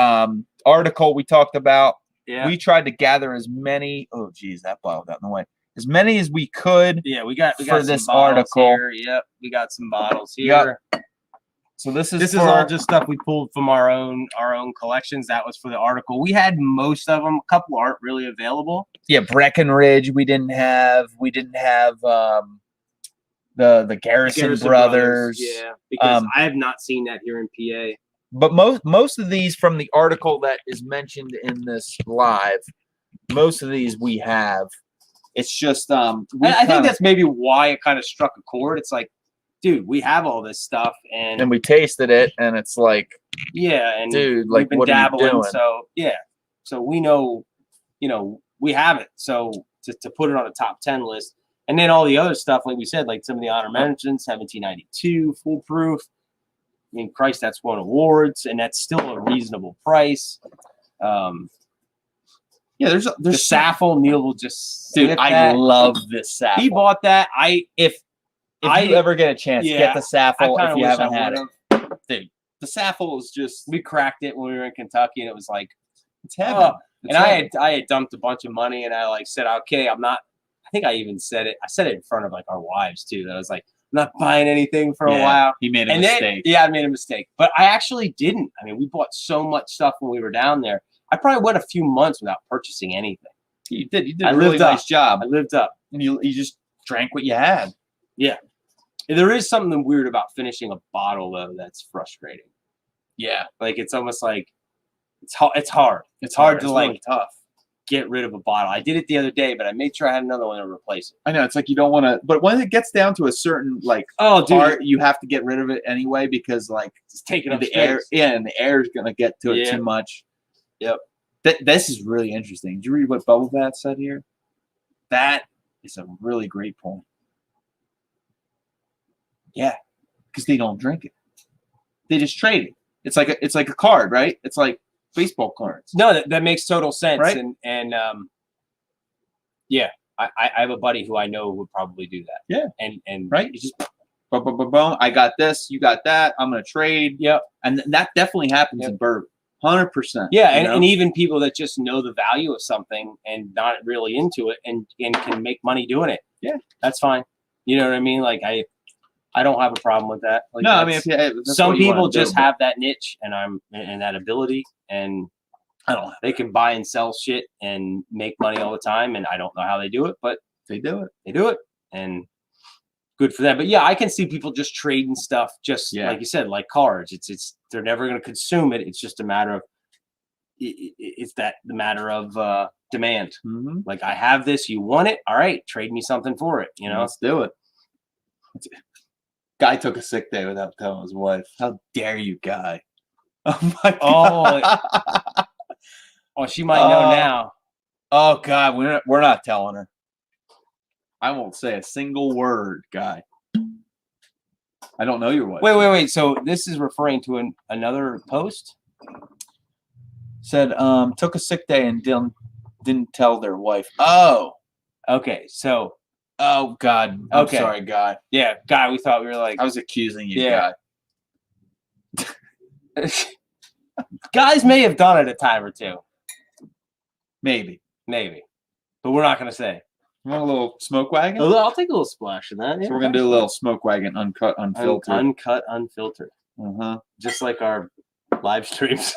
article we talked about. Yeah. We tried to gather as many. Oh, geez, that bottle got in the way. As many as we could. Yeah, we got for some this bottles article. here. Yep, we got some bottles here. So this is all just stuff we pulled from our own collections. That was for the article. We had most of them. A couple aren't really available. Yeah, Breckenridge. We didn't have. The Garrison Brothers. Yeah, because I have not seen that here in PA. But most of these from the article that is mentioned in this live, most of these we have. It's just I think that's maybe why it kind of struck a chord. It's like, dude, we have all this stuff, and we tasted it, and it's like, yeah, and dude, like, we've been what dabbling, are you doing? so yeah, so we know, we have it. So to put it on a top 10 list, and then all the other stuff, like we said, like some of the honor mentions, 1792, foolproof. I mean, Christ, that's won awards, and that's still a reasonable price. Yeah, there's the Saffel. Neil will just dude. I love this Saffel. He bought that. If you ever get a chance, get the Saffel if you haven't had it. Dude, the Saffel is just. We cracked it when we were in Kentucky, and it was like, it's heaven. I had dumped a bunch of money, and I said, okay, I'm not. I think I even said it. I said it in front of our wives too. That I was like, I'm not buying anything for a while. He made a mistake. I made a mistake, but I actually didn't. I mean, we bought so much stuff when we were down there. I probably went a few months without purchasing anything. You did a really nice job. I lived up. And you just drank what you had. Yeah. There is something weird about finishing a bottle, though, that's frustrating. Yeah. Like, it's almost like it's hard. It's hard to really tough. Get rid of a bottle. I did it the other day, but I made sure I had another one to replace it. I know. It's like you don't want to, but when it gets down to a certain part, you have to get rid of it anyway because it's taking up the air. Yeah, and the air is going to get to it too much. Yep. This is really interesting. Did you read what Bubble Bath said here? That is a really great point. Yeah, because they don't drink it. They just trade it. It's like a card, right? It's like baseball cards. No, that makes total sense. Right? And yeah, I have a buddy who I know would probably do that. Yeah. And right? You just boom, boom, boom, boom. I got this. You got that. I'm gonna trade. Yep. And that definitely happens in bourbon. 100%. Yeah, and even people that just know the value of something and not really into it and can make money doing it. Yeah, that's fine. You know what I mean? Like I don't have a problem with that. Like, no, I mean, some people just have that niche and that ability, and I don't. They can buy and sell shit and make money all the time, and I don't know how they do it, but they do it. They do it, and good for them. But yeah, I can see people just trading stuff, just like you said, like cards. It's they're never going to consume it. It's just a matter of the matter of demand. Mm-hmm. Like, I have this, you want it, all right, trade me something for it. Let's do it. Guy took a sick day without telling his wife. How dare you, Guy? Oh my God. Oh, she might know now. Oh God, we're not telling her. I won't say a single word, Guy. I don't know your wife. Wait. So this is referring to another post? Said took a sick day and didn't tell their wife. Oh. Okay. So oh God. I'm sorry, Guy. Yeah, Guy, we thought we were like I was accusing you, Guy. Guys may have done it a time or two. Maybe. But we're not gonna say. You want a little smoke wagon? I'll take a little splash of that. So we're gonna do a little smoke wagon, uncut, unfiltered. Uncut, unfiltered. Just like our live streams.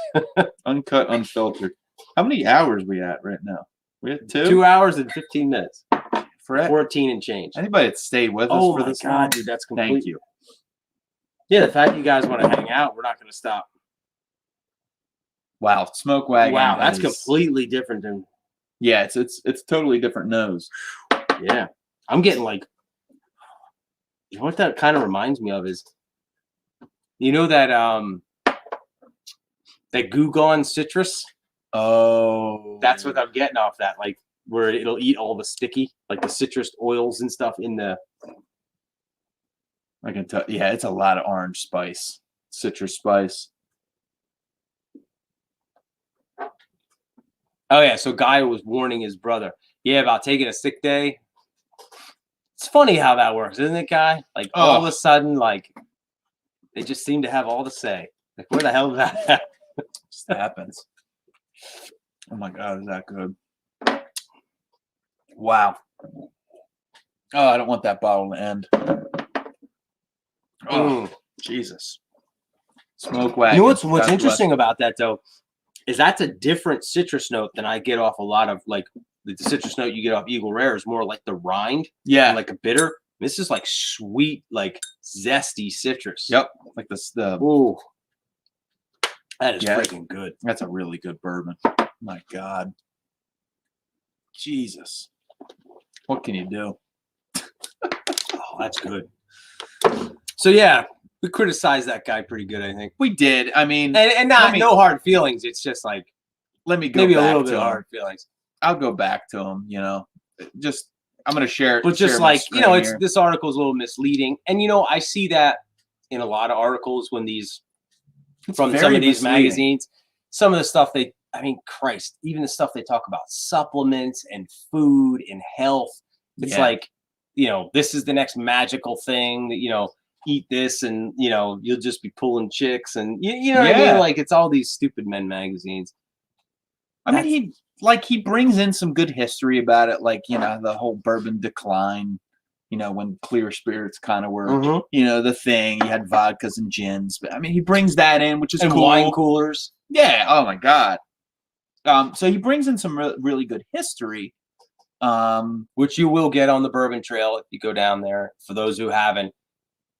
Uncut, unfiltered. How many hours we at right now? We at 2 hours and 15 minutes. For 14 and change. Anybody that stayed with us Oh for my this God, long? dude, that's complete. Thank you. Yeah, the fact you guys want to hang out, we're not going to stop. Wow, smoke wagon. Wow, that's is- completely different than. Yeah, it's totally different nose. Yeah, I'm getting like. You know what that kind of reminds me of is. You know that that Goo Gone citrus. Oh, That's what I'm getting off that, like where it'll eat all the sticky, like the citrus oils and stuff in the. I can tell. Yeah, it's a lot of orange spice, citrus spice. Oh yeah, so Guy was warning his brother, about taking a sick day. It's funny how that works, isn't it, Guy? Like all of a sudden, like they just seem to have all to say. Like where the hell did that happen? Just happens. Oh my God, is that good? Wow. Oh, I don't want that bottle to end. Oh, Jesus. Smoke wagon. You know what's God bless. interesting about that though, is that's a different citrus note than I get off a lot of like the citrus note you get off Eagle Rare is more like the rind, Yeah. like a bitter. This is like sweet, like zesty citrus. Yep. Like the. Ooh, that is Yeah. freaking good. That's a really good bourbon. My God. Jesus. What can you do? Oh, that's good. So yeah, we criticized that guy pretty good, I think. We did. I mean, And not no hard feelings. It's just like let me go maybe back a little to bit him. hard feelings. I'll go back to him, Just I'm gonna share it. But just share my like, screen it's here. this article is a little misleading. And I see that in a lot of articles when It's from very some of these misleading. magazines, some of the stuff Christ, even the stuff they talk about supplements and food and health. It's Yeah. like, this is the next magical thing that, eat this and, you'll just be pulling chicks and you know what I Yeah. mean? Like it's all these stupid men magazines. I mean, he brings in some good history about it, like the whole bourbon decline. When clear spirits kind of were, the thing. You had vodkas and gins, but I mean, he brings that in, which is And cool. wine coolers. Yeah. Oh my God. So he brings in some really good history. Which you will get on the Bourbon Trail if you go down there. For those who haven't,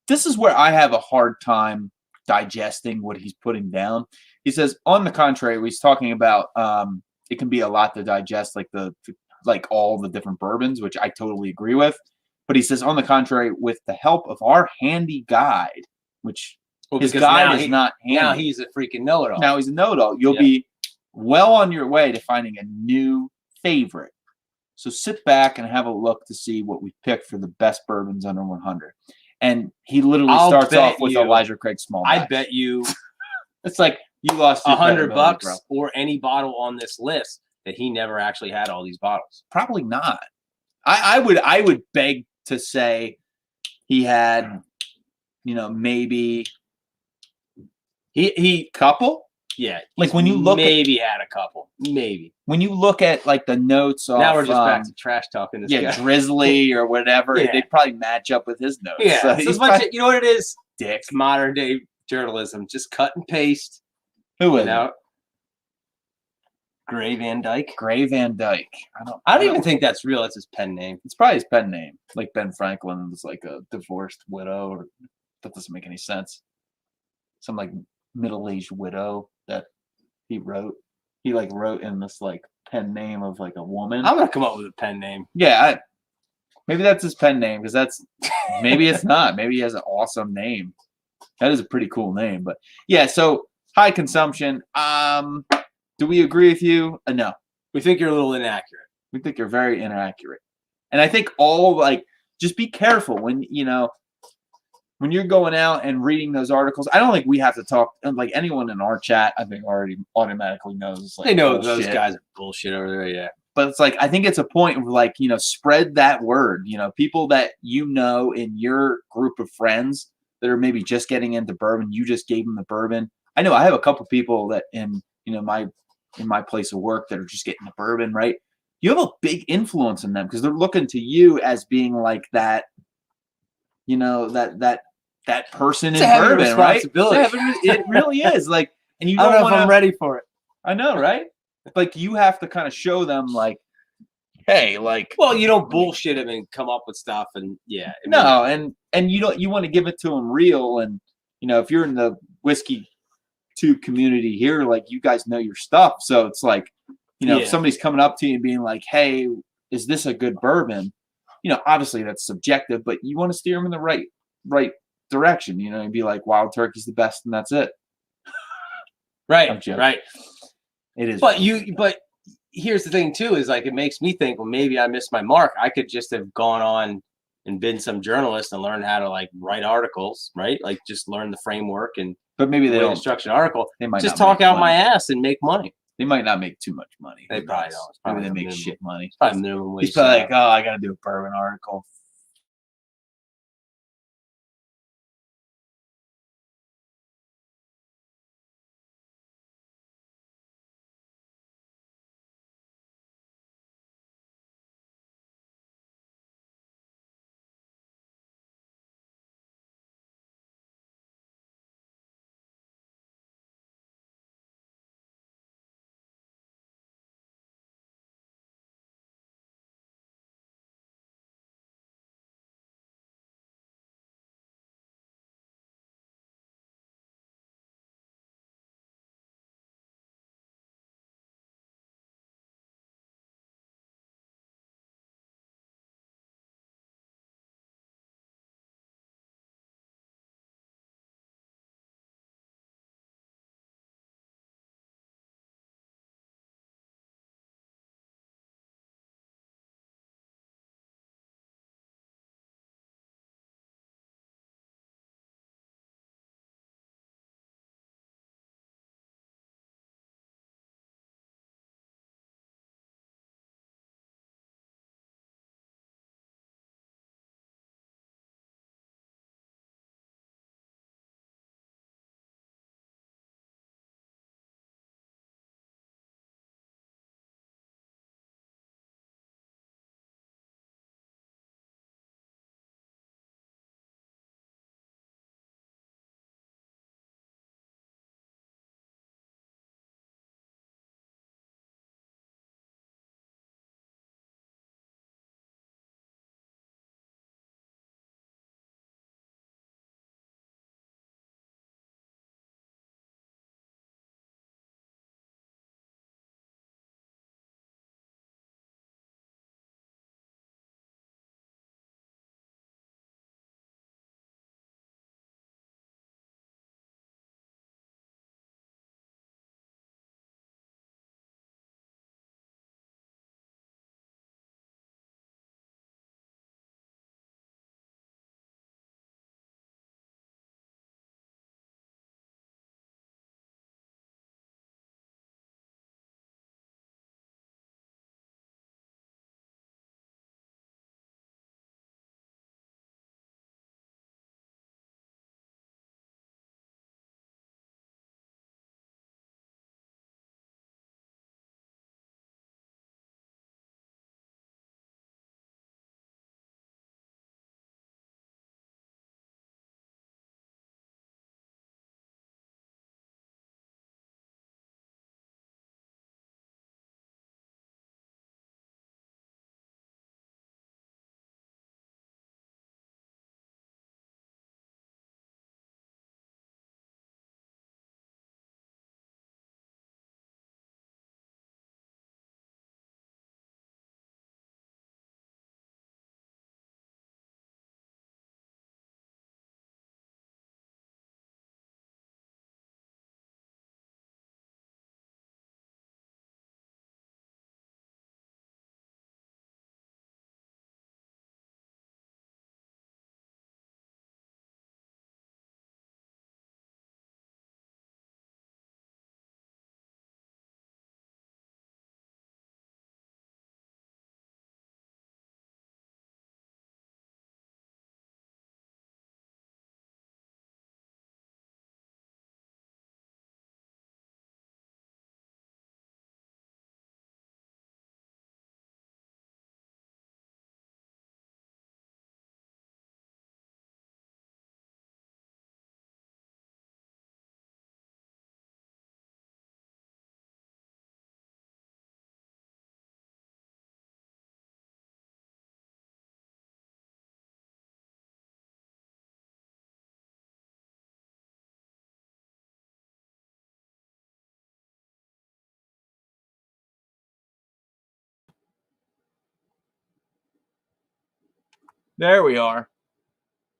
This is where I have a hard time digesting what he's putting down. He says, on the contrary, he's talking about it can be a lot to digest, like all the different bourbons, which I totally agree with. But he says, on the contrary, with the help of our handy guide, which his guide is not handy. Now he's a freaking know-it-all. Now he's a know-it-all. You'll be well on your way to finding a new favorite. So sit back and have a look to see what we picked for the best bourbons under 100. And he literally starts off with Elijah Craig Small Batch. I bet you It's like you lost $100 bro. or any bottle on this list that he never actually had all these bottles. Probably not. I would beg to say he had, maybe he couple. Yeah, Like when you look maybe had a couple, maybe. When you look at like the notes off, Now we're just back to trash talking this guy. Drizzly or whatever, Yeah. they probably match up with his notes. Yeah, So so he's it's much, you know what it is? dick. It's modern day journalism. Just cut and paste. Who is You know, Gray Van Dyke. Gray Van Dyke. I don't even think that's real. That's his pen name. It's probably his pen name. Like Ben Franklin was like a divorced widow, or that doesn't make any sense. Some like middle-aged widow that he wrote. He like wrote in this like pen name of like a woman. I'm gonna come up with a pen name. Yeah, maybe that's his pen name because that's maybe it's not. Maybe he has an awesome name. That is a pretty cool name. But yeah, so HiConsumption. Do we agree with you? No. We think you're a little inaccurate. We think you're very inaccurate. And I think all like just be careful when when you're going out and reading those articles. I don't think we have to talk like anyone in our chat, I think already automatically knows like They know bullshit. those guys are bullshit over there, yeah. But it's like I think it's a point of like, spread that word. People that in your group of friends that are maybe just getting into bourbon, you just gave them the bourbon. I know I have a couple people that in my in my place of work that are just getting the bourbon, right? You have a big influence on them because they're looking to you as being like that, you know, that person It's in a heavy bourbon, right? responsibility. It really is. Like, and you I don't know want if I'm ready for it. I know, right? Like you have to kind of show them, like, hey, like, Well, you don't bullshit him and come up with stuff, and yeah. I mean, no, and you want to give it to them real, and you know, if you're in the whiskey tube community here, like you guys know your stuff, so it's like, you know, if Yeah. somebody's coming up to you and being like, hey, is this a good bourbon? You know, obviously that's subjective, but you want to steer them in the right direction, you know, and be like, Wild Turkey's the best, and that's it. I'm right, joking. right. It is. But here's the thing too, is like it makes me think, well, maybe I missed my mark. I could just have gone on and been some journalist and learned how to like write articles, right? Like just learn the framework and But maybe the they way to don't. structure an article. They might Just not talk make out my money. ass and make money. They might not make too much money. They Who probably knows? don't. It's Maybe probably they make minimal. shit money. Probably minimum wage. He's probably like, oh, I got to do a bourbon article. There we are.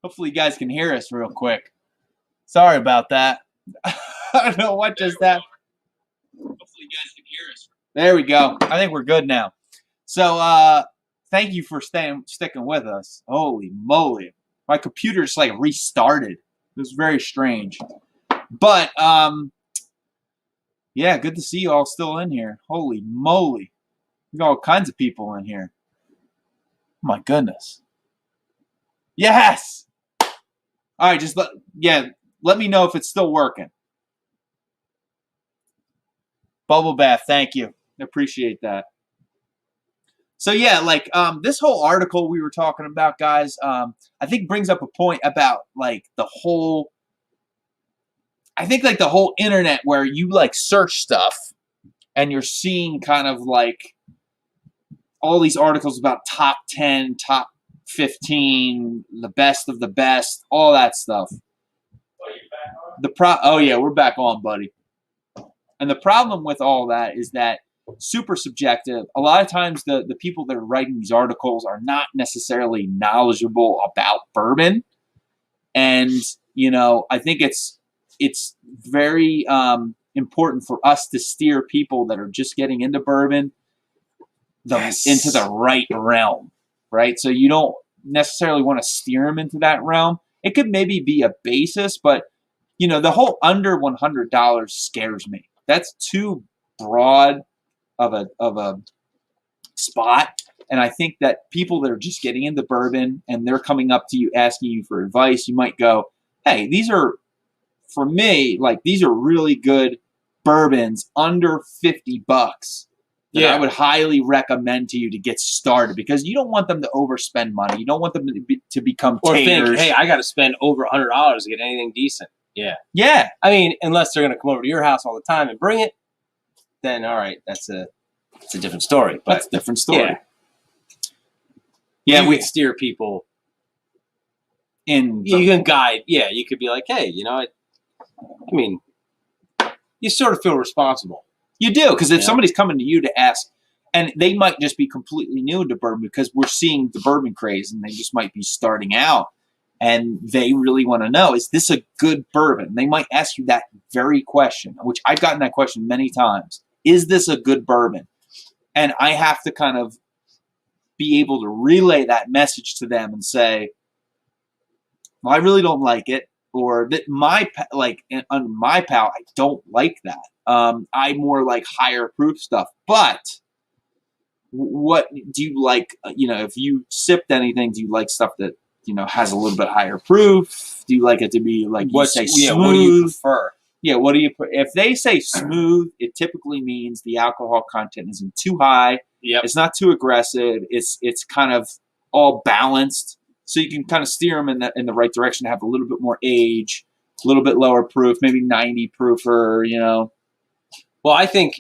Hopefully you guys can hear us real quick. Sorry about that. I don't know what just happened. Hopefully you guys can hear us. There we go. I think we're good now. So thank you for sticking with us. Holy moly. My computer just like restarted. It was very strange. But yeah, good to see you all still in here. Holy moly. We got all kinds of people in here. My goodness. Yes. All right, just let me know if it's still working. Bubble bath, thank you. I appreciate that. So yeah, like this whole article we were talking about, guys, I think brings up a point about like the whole internet where you like search stuff and you're seeing kind of like all these articles about top 10, top 15, the best of the best, all that stuff. Oh yeah, we're back on, buddy. And the problem with all that is that super subjective. A lot of times the people that are writing these articles are not necessarily knowledgeable about bourbon. And, you know, I think it's very important for us to steer people that are just getting into bourbon into the right realm, right? So you don't necessarily want to steer them into that realm. It could maybe be a basis, but, you know, the whole under $100 scares me. That's too broad of a spot. And I think that people that are just getting into bourbon and they're coming up to you asking you for advice, you might go, hey, these are, for me, like these are really good bourbons under $50 that I would highly recommend to you to get started, because you don't want them to overspend money. You don't want them to become taters. Think, hey, I got to spend over $100 to get anything decent. Yeah. Yeah. I mean, unless they're going to come over to your house all the time and bring it, then all right, it's a different story. But that's a different story. Yeah. Yeah, we steer people in. You can guide. Yeah, you could be like, hey, you know, I mean, you sort of feel responsible. You do, because if somebody's coming to you to ask, and they might just be completely new to bourbon, because we're seeing the bourbon craze, and they just might be starting out, and they really want to know, is this a good bourbon? They might ask you that very question, which I've gotten that question many times. Is this a good bourbon? And I have to kind of be able to relay that message to them and say, well, I really don't like it, or that under my palate, I don't like that. I more like higher proof stuff. But what do you like? You know, if you sipped anything, do you like stuff that, you know, has a little bit higher proof? Do you like it to be like you say smooth? What do you prefer? Yeah, what do you? If they say smooth, it typically means the alcohol content isn't too high. Yep. It's not too aggressive. It's kind of all balanced, so you can kind of steer them in the right direction to have a little bit more age, a little bit lower proof, maybe 90 proofer. You know. Well, I think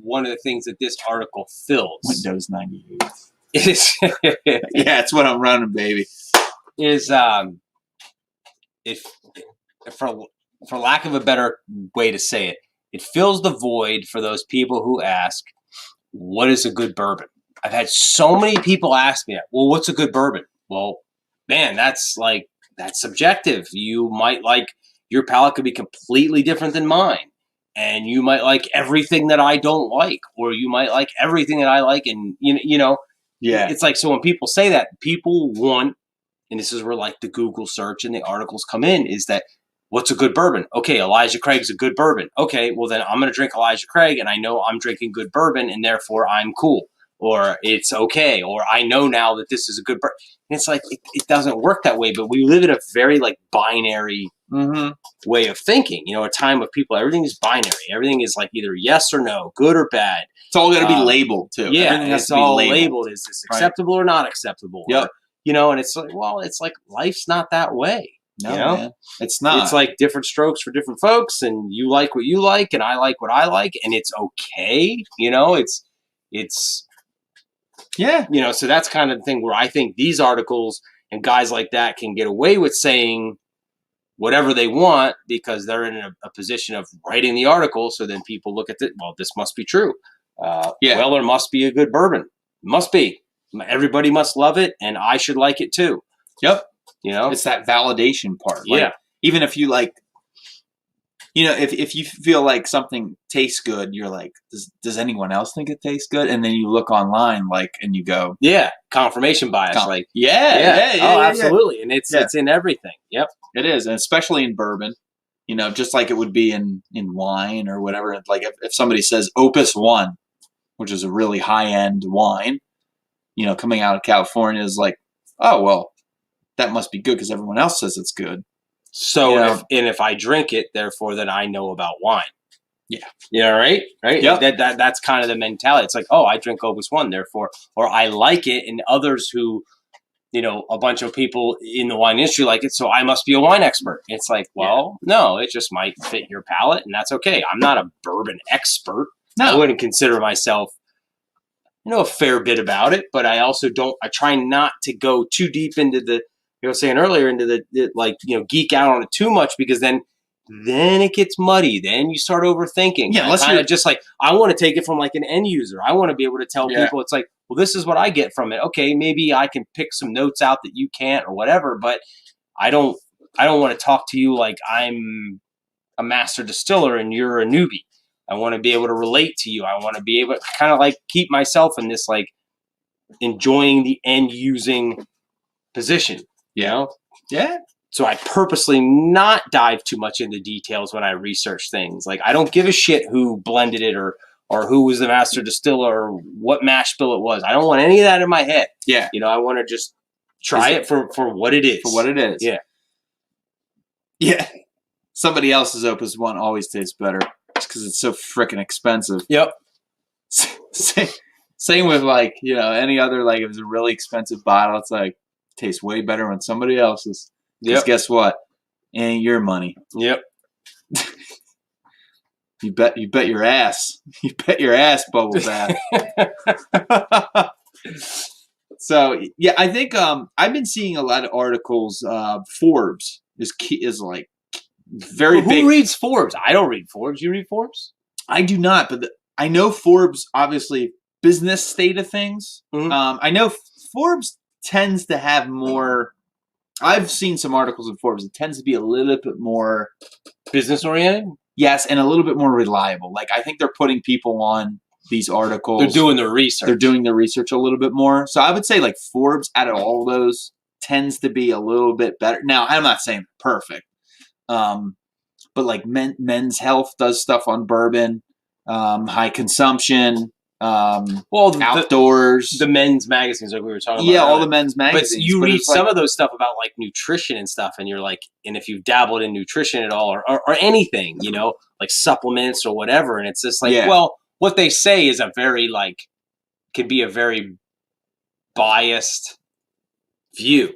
one of the things that this article fills, Windows 98, is yeah, it's what I'm running, baby. Is if for lack of a better way to say it, it fills the void for those people who ask, what is a good bourbon? I've had so many people ask me that. Well, what's a good bourbon? Well, man, that's subjective. You might like, your palate could be completely different than mine. And you might like everything that I don't like, or you might like everything that I like. And, you know, yeah, it's like, so when people say that, people want, and this is where like the Google search and the articles come in, is that, what's a good bourbon? Okay, Elijah Craig's a good bourbon. Okay, well then I'm going to drink Elijah Craig, and I know I'm drinking good bourbon, and therefore I'm cool, or it's okay, or I know now that this is a good bourbon. And it's like, it doesn't work that way, but we live in a very like binary way of thinking. You know, a time of people, everything is binary. Everything is like either yes or no, good or bad. It's all got to be labeled too. Yeah, everything has it's to be all labeled. Is this acceptable or not acceptable? Yep. Or, you know, and it's like, well, it's like life's not that way. No, you know? man, it's not. It's like different strokes for different folks, and you like what you like, and I like what I like, and it's okay. You know, it's yeah. You know, so that's kind of the thing where I think these articles and guys like that can get away with saying whatever they want because they're in a position of writing the article. So then people look at it. Well, this must be true. Yeah. Weller must be a good bourbon. Must be. everybody must love it, and I should like it too. Yep. You know, It's that validation part. Yeah. Like, even if you like, you know, if you feel like something tastes good, you're like, does anyone else think it tastes good? And then you look online, like, and you go, yeah, confirmation bias, like, yeah, oh, absolutely, and it's in everything. Yep, it is, and especially in bourbon, you know, just like it would be in wine or whatever. Like if somebody says Opus One, which is a really high end wine, you know, coming out of California, is like, oh well, that must be good because everyone else says it's good. So, you know? if I drink it, therefore, then I know about wine. Yeah. Yeah. Right. Yep. That's kind of the mentality. It's like, oh, I drink Opus One, therefore, or I like it, and others who, you know, a bunch of people in the wine industry like it, so I must be a wine expert. It's like, well, no, it just might fit your palate, and that's okay. I'm not a bourbon expert. No. I wouldn't consider myself, you know, a fair bit about it, but I also don't. I try not to go too deep into the, you know, saying earlier, into the like, you know, geek out on it too much, because then it gets muddy. Then you start overthinking. Yeah, unless you're just like, I want to take it from like an end user. I want to be able to tell people, it's like, well, this is what I get from it. Okay, maybe I can pick some notes out that you can't or whatever, but I don't want to talk to you like I'm a master distiller and you're a newbie. I want to be able to relate to you. I want to be able to kind of like keep myself in this like enjoying the end using position, you know? Yeah. So I purposely not dive too much into details when I research things. Like, I don't give a shit who blended it or who was the master distiller or what mash bill it was. I don't want any of that in my head. Yeah. You know, I want to just try it for what it is. For what it is. Yeah. Yeah. Somebody else's Opus One always tastes better just because it's so freaking expensive. Yep. Same with, like, you know, any other, like, if it was a really expensive bottle, it's like, tastes way better than somebody else's. Because guess what? It ain't your money. Yep. You bet your ass. You bet your ass, Bubble Bath. So yeah, I think I've been seeing a lot of articles. Forbes is like very big. Who reads Forbes? I don't read Forbes. You read Forbes? I do not, but I know Forbes, obviously, business state of things. Mm-hmm. I know Forbes tends to have more. I've seen some articles in Forbes. It tends to be a little bit more business oriented. Yes, and a little bit more reliable. Like, I think they're putting people on these articles. They're doing their research. They're doing their research a little bit more. So I would say, like, Forbes, out of all those, tends to be a little bit better. Now, I'm not saying perfect, but like Men's Health does stuff on bourbon, HiConsumption. Outdoors, the men's magazines like we were talking about. Yeah, all the men's magazines. But you read some of those stuff about like nutrition and stuff, and you're like, and if you've dabbled in nutrition at all or anything, you know, like supplements or whatever, and it's just like, well, what they say is a very like, can be a very biased view.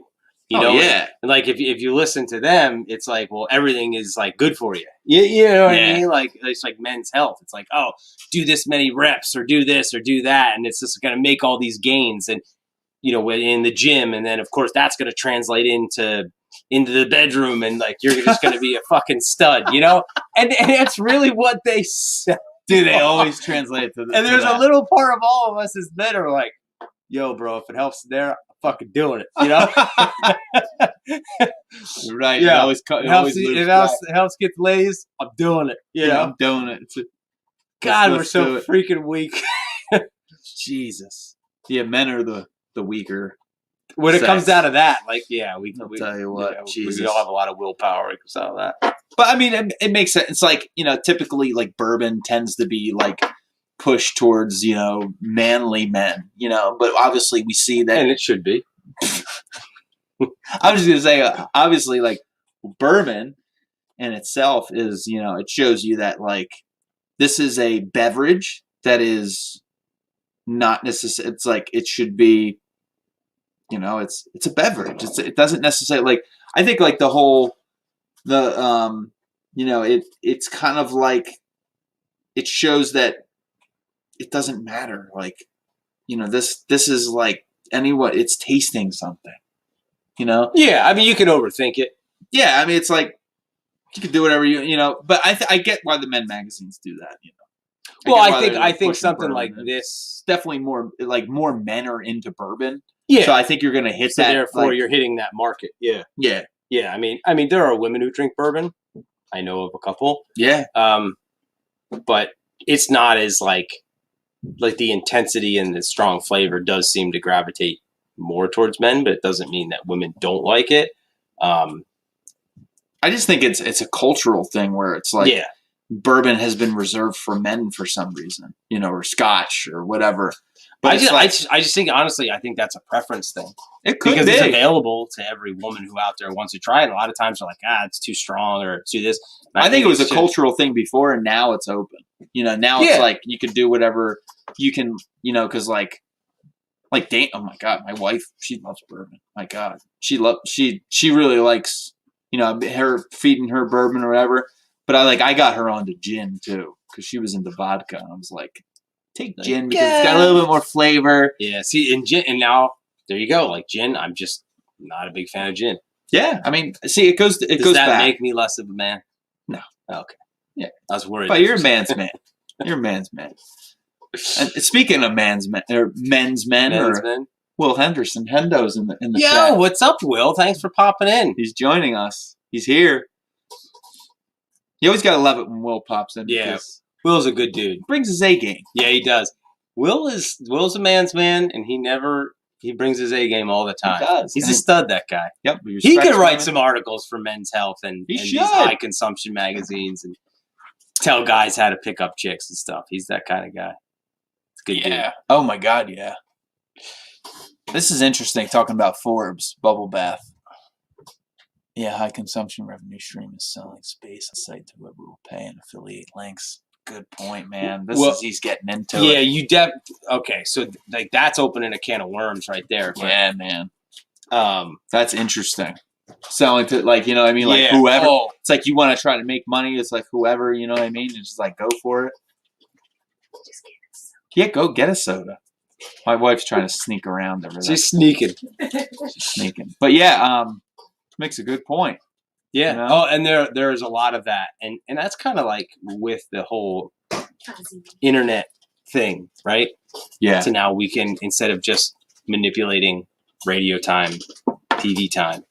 You know, and like if you listen to them, it's like, well, everything is like good for you. You know what I mean? Like, it's like Men's Health. It's like, oh, do this many reps or do this or do that, and it's just going to make all these gains, and you know, in the gym, and then of course that's going to translate into the bedroom, and like you're just going to be a fucking stud, you know? And it's really what they say. Do they always translate to? And there's a little part of all of us is that are like, yo, bro, if it helps there, fucking doing it, you know. Right. Yeah. It helps get lays. I'm doing it. Yeah, I'm doing it. God, we're so freaking weak. Jesus. Yeah, men are the weaker. When it comes out of that, like, yeah, we tell you what, Jesus. We all have a lot of willpower when it comes out of that. But I mean, it makes sense. It's like, you know, typically like bourbon tends to be like push towards, you know, manly men, you know, but obviously we see that. And it should be. I was just going to say, obviously, like, bourbon in itself is, you know, it shows you that, like, this is a beverage that is not necessarily, it's like, it should be, you know, it's a beverage. It doesn't necessarily, like, I think, like, you know, it's kind of like, it shows that it doesn't matter. Like, you know, this is like it's tasting something, you know? Yeah. I mean, you can overthink it. Yeah. I mean, it's like, you can do whatever you know, but I get why the men magazines do that, you know? Well, get I why think they're, I like, think pushing something bourbon. like It's this. definitely more men are into bourbon. Yeah. So I think you're gonna hit So that. therefore, like, you're hitting that market. Yeah. yeah, Yeah. I mean, there are women who drink bourbon. I know of a couple. yeah. But it's not as like the intensity and the strong flavor does seem to gravitate more towards men, but it doesn't mean that women don't like it. I just think it's a cultural thing where it's like yeah. bourbon has been reserved for men for some reason, or Scotch or whatever. But I just think honestly, I think that's a preference thing. It could because be. it's available to every woman who out there wants to try it. And a lot of times they're like, it's too strong or it's too this. I think it was a cultural thing before, and now it's open. Now it's like you can do whatever you can. Because like Dane. Oh my God, my wife, she loves bourbon. My God, she really likes her feeding her bourbon or whatever. But I got her onto gin too because she was into vodka. And I was like, take gin because it's got a little bit more flavor. Yeah, see, in gin, and now there you go. Like gin, I'm just not a big fan of gin. Yeah, I mean, see, it goes. Does that back. make me less of a man? No. Okay. Yeah, I was worried. But you're a man's man. You're a man's man. And speaking of men's men, Will Henderson, Hendo's in the chat. Yo, what's up, Will? Thanks for popping in. He's joining us. He's here. You always gotta love it when Will pops in. Yeah, Will's a good dude. Brings his A game. Yeah, he does. Will's a man's man, and he brings his A game all the time. He does. He's a stud, that guy. Yep. He could write some articles for Men's Health and these high consumption magazines and tell guys how to pick up chicks and stuff. He's that kind of guy. It's a good dude. Oh my God, yeah. This is interesting, talking about Forbes, bubble bath. Yeah, high consumption revenue stream is selling space on site to whoever will pay and affiliate links. Good point, man. He's getting into it. Yeah, okay, so like that's opening a can of worms right there. Yeah, man. That's interesting. Selling to whoever. It's like you want to try to make money. It's like whoever, you know what I mean? It's just like go for it. Yeah, go get a soda. My wife's trying to sneak around over there. She's sneaking. But yeah, makes a good point. Yeah. Oh, and there is a lot of that, and that's kind of like with the whole internet thing, right? Yeah. So now we can, instead of just manipulating radio time, TV time,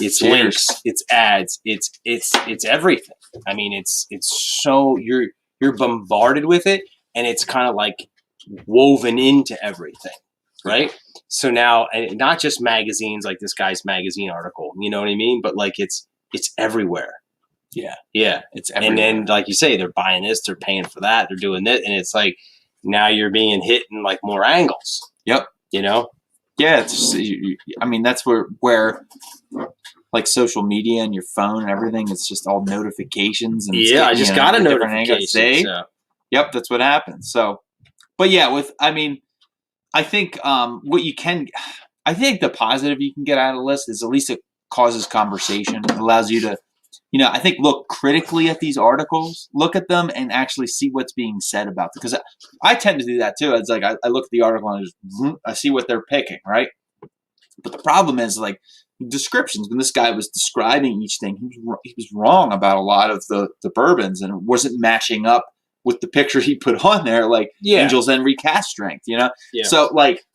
it's links, it's ads, it's everything. I mean, it's so you're bombarded with it, and it's kind of like woven into everything, right? So now, and not just magazines like this guy's magazine article, you know what I mean? But like it's everywhere. Yeah, it's everywhere. And then, like you say, they're buying this, they're paying for that, they're doing this, and it's like now you're being hit in like more angles. Yep. Yeah, that's where like social media and your phone and everything, it's just all notifications. And I just got a notification. So. Yep, that's what happens. So, but yeah, I think I think the positive you can get out of the list is at least it causes conversation. It allows you to, I think look critically at these articles, look at them and actually see what's being said about them. Because I tend to do that too. It's like I look at the article and I see what they're picking, right? But the problem is like descriptions. When this guy was describing each thing, he was wrong about a lot of the bourbons, and it wasn't matching up with the picture he put on there, like Angels and Recast Strength, Yeah. So like,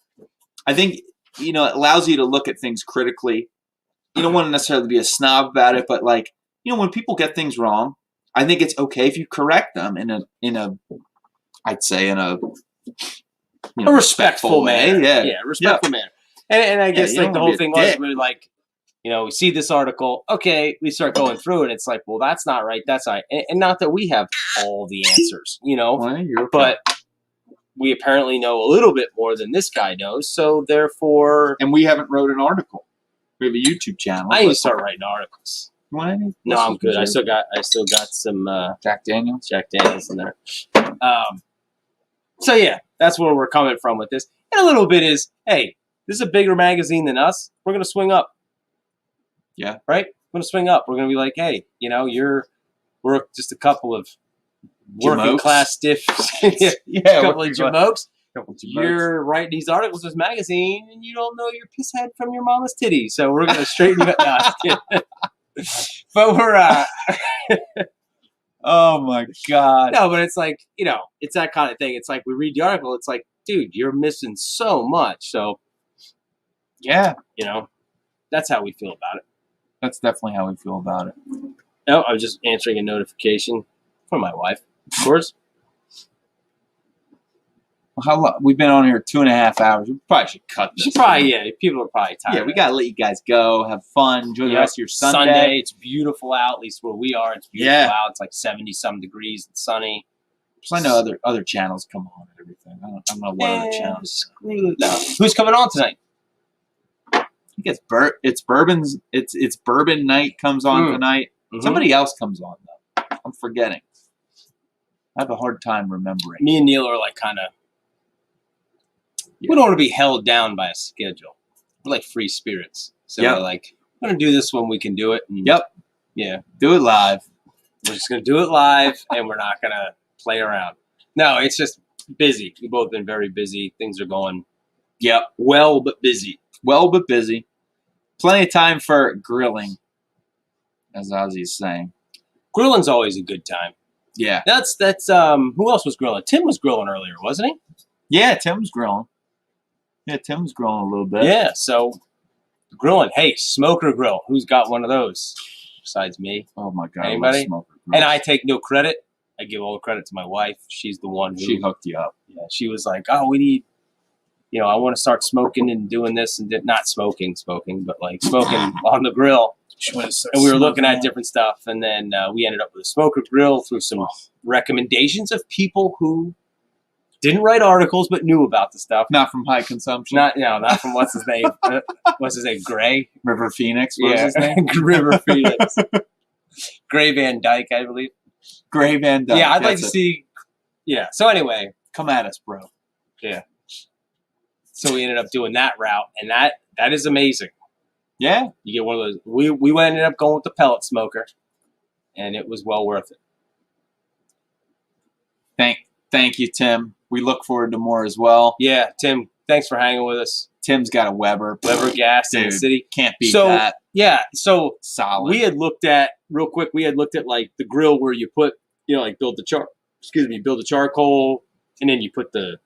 I think, it allows you to look at things critically. You don't want to necessarily be a snob about it, but like, when people get things wrong, I think it's okay if you correct them in a respectful manner. Yeah, respectful manner. And I guess like the whole thing was really like, we see this article, okay, we start going through it. It's like, well, that's not right. That's not, and not that we have all the answers, but we apparently know a little bit more than this guy knows. So therefore, and we haven't wrote an article. We have a YouTube channel. I need to start writing articles. No, I'm good. I still got some Jack Daniels in there. So yeah, that's where we're coming from with this. And a little bit is, hey, this is a bigger magazine than us. We're gonna swing up. Yeah. Right? We're going to swing up. We're going to be like, hey, we're just a couple of working class stiffs. A couple of jamokes. You're writing these articles with this magazine and you don't know your piss head from your mama's titty. So we're going to straighten you up. No, but we're, Oh my God. No, but it's like, it's that kind of thing. It's like we read the article. It's like, dude, you're missing so much. So, Yeah, that's how we feel about it. that's definitely how we feel about it. No, I was just answering a notification from my wife, of course. Well, how long? We've been on here 2.5 hours. We probably should cut this. People are probably tired. Yeah, we got to let you guys go. Have fun. Enjoy the rest of your Sunday. It's beautiful out, at least where we are. It's beautiful out. It's like 70-some degrees and sunny. I know other channels come on and everything. I don't know what other channels. Who's coming on tonight? I think it's Bourbon's. It's Bourbon Night comes on tonight. Mm-hmm. Somebody else comes on though. I'm forgetting. I have a hard time remembering. Me and Neil are like kind of. Yeah. We don't want to be held down by a schedule. We're like free spirits, so we're like, we're gonna do this when we can do it. And yeah, do it live. We're just gonna do it live, and we're not gonna play around. No, it's just busy. We've both been very busy. Things are going, well but busy. Well but busy. Plenty of time for grilling, as Ozzy's saying. Grilling's always a good time. Yeah. That's who else was grilling? Tim was grilling earlier, wasn't he? Yeah, Tim was grilling. Yeah, Tim was grilling a little bit. Yeah, so grilling. Hey, smoker grill. Who's got one of those besides me? Oh my God. Anybody? Smoker grill. And I take no credit. I give all the credit to my wife. She's the one who she hooked you up. Yeah, she was like, "Oh, we need, I want to start smoking and doing this and not smoking, but like smoking on the grill." And we were looking at different stuff, and then we ended up with a smoker grill through some recommendations of people who didn't write articles but knew about the stuff. Not from HiConsumption. Not from what's his name? What's his name? Gray River Phoenix. What was his name? River Phoenix. Gray Van Dyke, I believe. Gray Van Dyke. Yeah, I'd like to see. Yeah. So anyway, come at us, bro. Yeah. So we ended up doing that route, and that is amazing. Yeah. You get one of those. We ended up going with the pellet smoker, and it was well worth it. Thank you, Tim. We look forward to more as well. Yeah, Tim, thanks for hanging with us. Tim's got a Weber gas in the city. Can't beat that. Yeah, so solid. We had looked at like the grill where you put, build the charcoal, and then you put the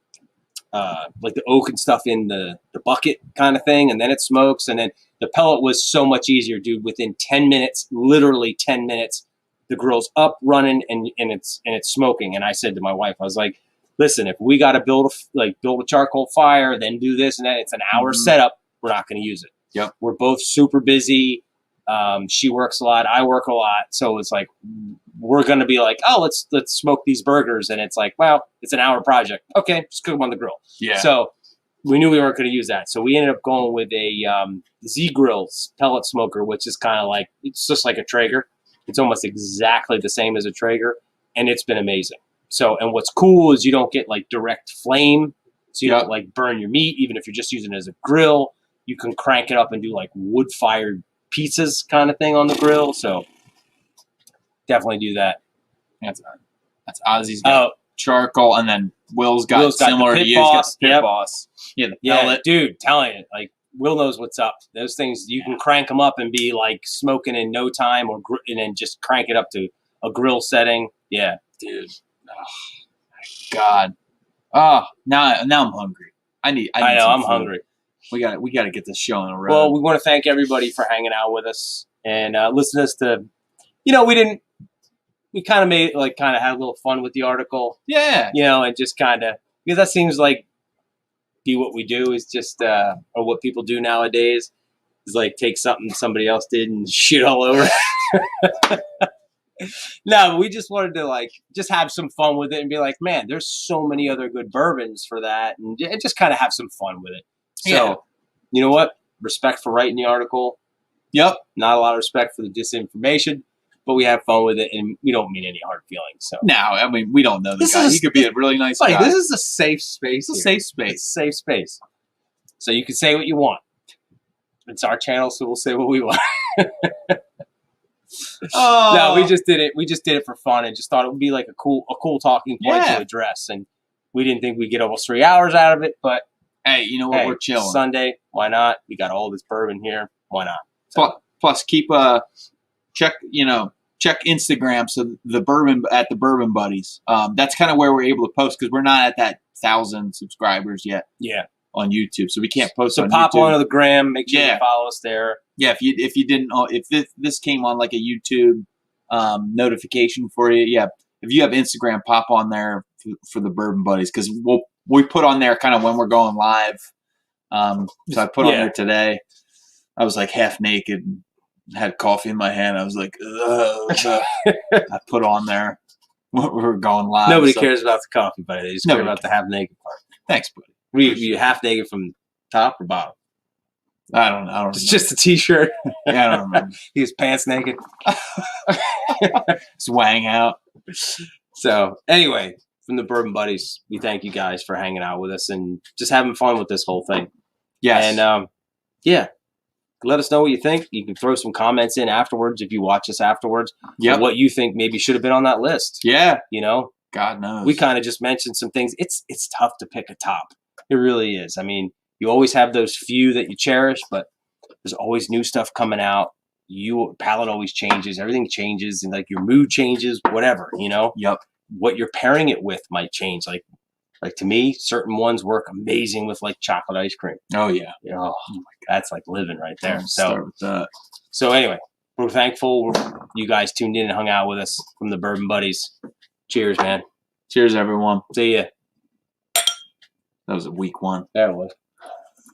like the oak and stuff in the bucket kind of thing, and then it smokes. And then the pellet was so much easier, dude. Within 10 minutes, literally 10 minutes, the grill's up, running, and it's smoking. And I said to my wife, I was like, listen, if we got to build a charcoal fire, then do this and that, it's an hour setup. We're not going to use it. Yep. We're both super busy. She works a lot. I work a lot. So it's like, we're going to be like, oh, let's smoke these burgers. And it's like, well, it's an hour project. Okay. Just cook them on the grill. Yeah. So we knew we weren't going to use that. So we ended up going with a Z Grills pellet smoker, which is kind of like, it's just like a Traeger. It's almost exactly the same as a Traeger. And it's been amazing. So, and what's cool is you don't get like direct flame. So you don't like burn your meat, even if you're just using it as a grill. You can crank it up and do like wood-fired pizzas kind of thing on the grill. So definitely do that. That's Ozzy's got charcoal, and then Will's got similar the to you. He's got the Pit Boss. Yeah, the pellet. Dude, telling you, like Will knows what's up. Those things you can crank them up and be like smoking in no time, and then just crank it up to a grill setting. Yeah, dude. Oh my God. Oh, now I'm hungry. I know. I'm hungry. We got to get this show on the road. Well, we want to thank everybody for hanging out with us and listening to. We kind of had a little fun with the article. Yeah. And just kind of, because that seems like be what we do is just or what people do nowadays is like take something somebody else did and shit all over. No, but we just wanted to just have some fun with it and be like, man, there's so many other good bourbons for that, and just kind of have some fun with it. So, you know what? Respect for writing the article. Yep. Not a lot of respect for the disinformation, but we have fun with it, and we don't mean any hard feelings. So no, I mean, we don't know the guy. He could be a really nice guy. This is a safe space. It's a safe space. It's a safe space. So you can say what you want. It's our channel, so we'll say what we want. No, we just did it. We just did it for fun and just thought it would be like a cool talking point to address. And we didn't think we'd get almost 3 hours out of it, but hey, you know what? We're chilling. Sunday, why not? We got all this bourbon here. Why not? So, plus keep check, check Instagram. So the Bourbon at the Bourbon Buddies. That's kind of where we're able to post because we're not at that 1,000 subscribers yet. Yeah. On YouTube, so we can't post. So on pop YouTube. onto the gram. Make sure Yeah. you follow us there. Yeah, if you didn't know, if this came on like a YouTube notification for you, yeah. If you have Instagram, pop on there for the Bourbon Buddies because we put on there kind of when we're going live. So I put on there today. I was like half naked, and had coffee in my hand. I was like, ugh. I put on there when we were going live. Nobody cares about the coffee, buddy. They just care Nobody about the half naked part. Thanks, buddy. Were you half naked from top or bottom? I don't know. It's just a t-shirt. Yeah, I don't remember. He was pants naked. Swang out. So anyway, from the Bourbon Buddies, we thank you guys for hanging out with us and just having fun with this whole thing. Yes. And yeah, let us know what you think. You can throw some comments in afterwards if you watch us afterwards. Yeah. What you think maybe should have been on that list. Yeah. You know, God knows. we kind of just mentioned some things. It's tough to pick a top. It really is. I mean, you always have those few that you cherish, but there's always new stuff coming out. Your palate always changes. Everything changes, and like your mood changes. Whatever, you know. Yep. What you're pairing it with might change. Like to me, certain ones work amazing with like chocolate ice cream. Oh yeah. You know, that's like living right there. Start with that. So anyway, we're thankful you guys tuned in and hung out with us from the Bourbon Buddies. Cheers, man. Cheers, everyone. See ya. That was a weak one. There it was.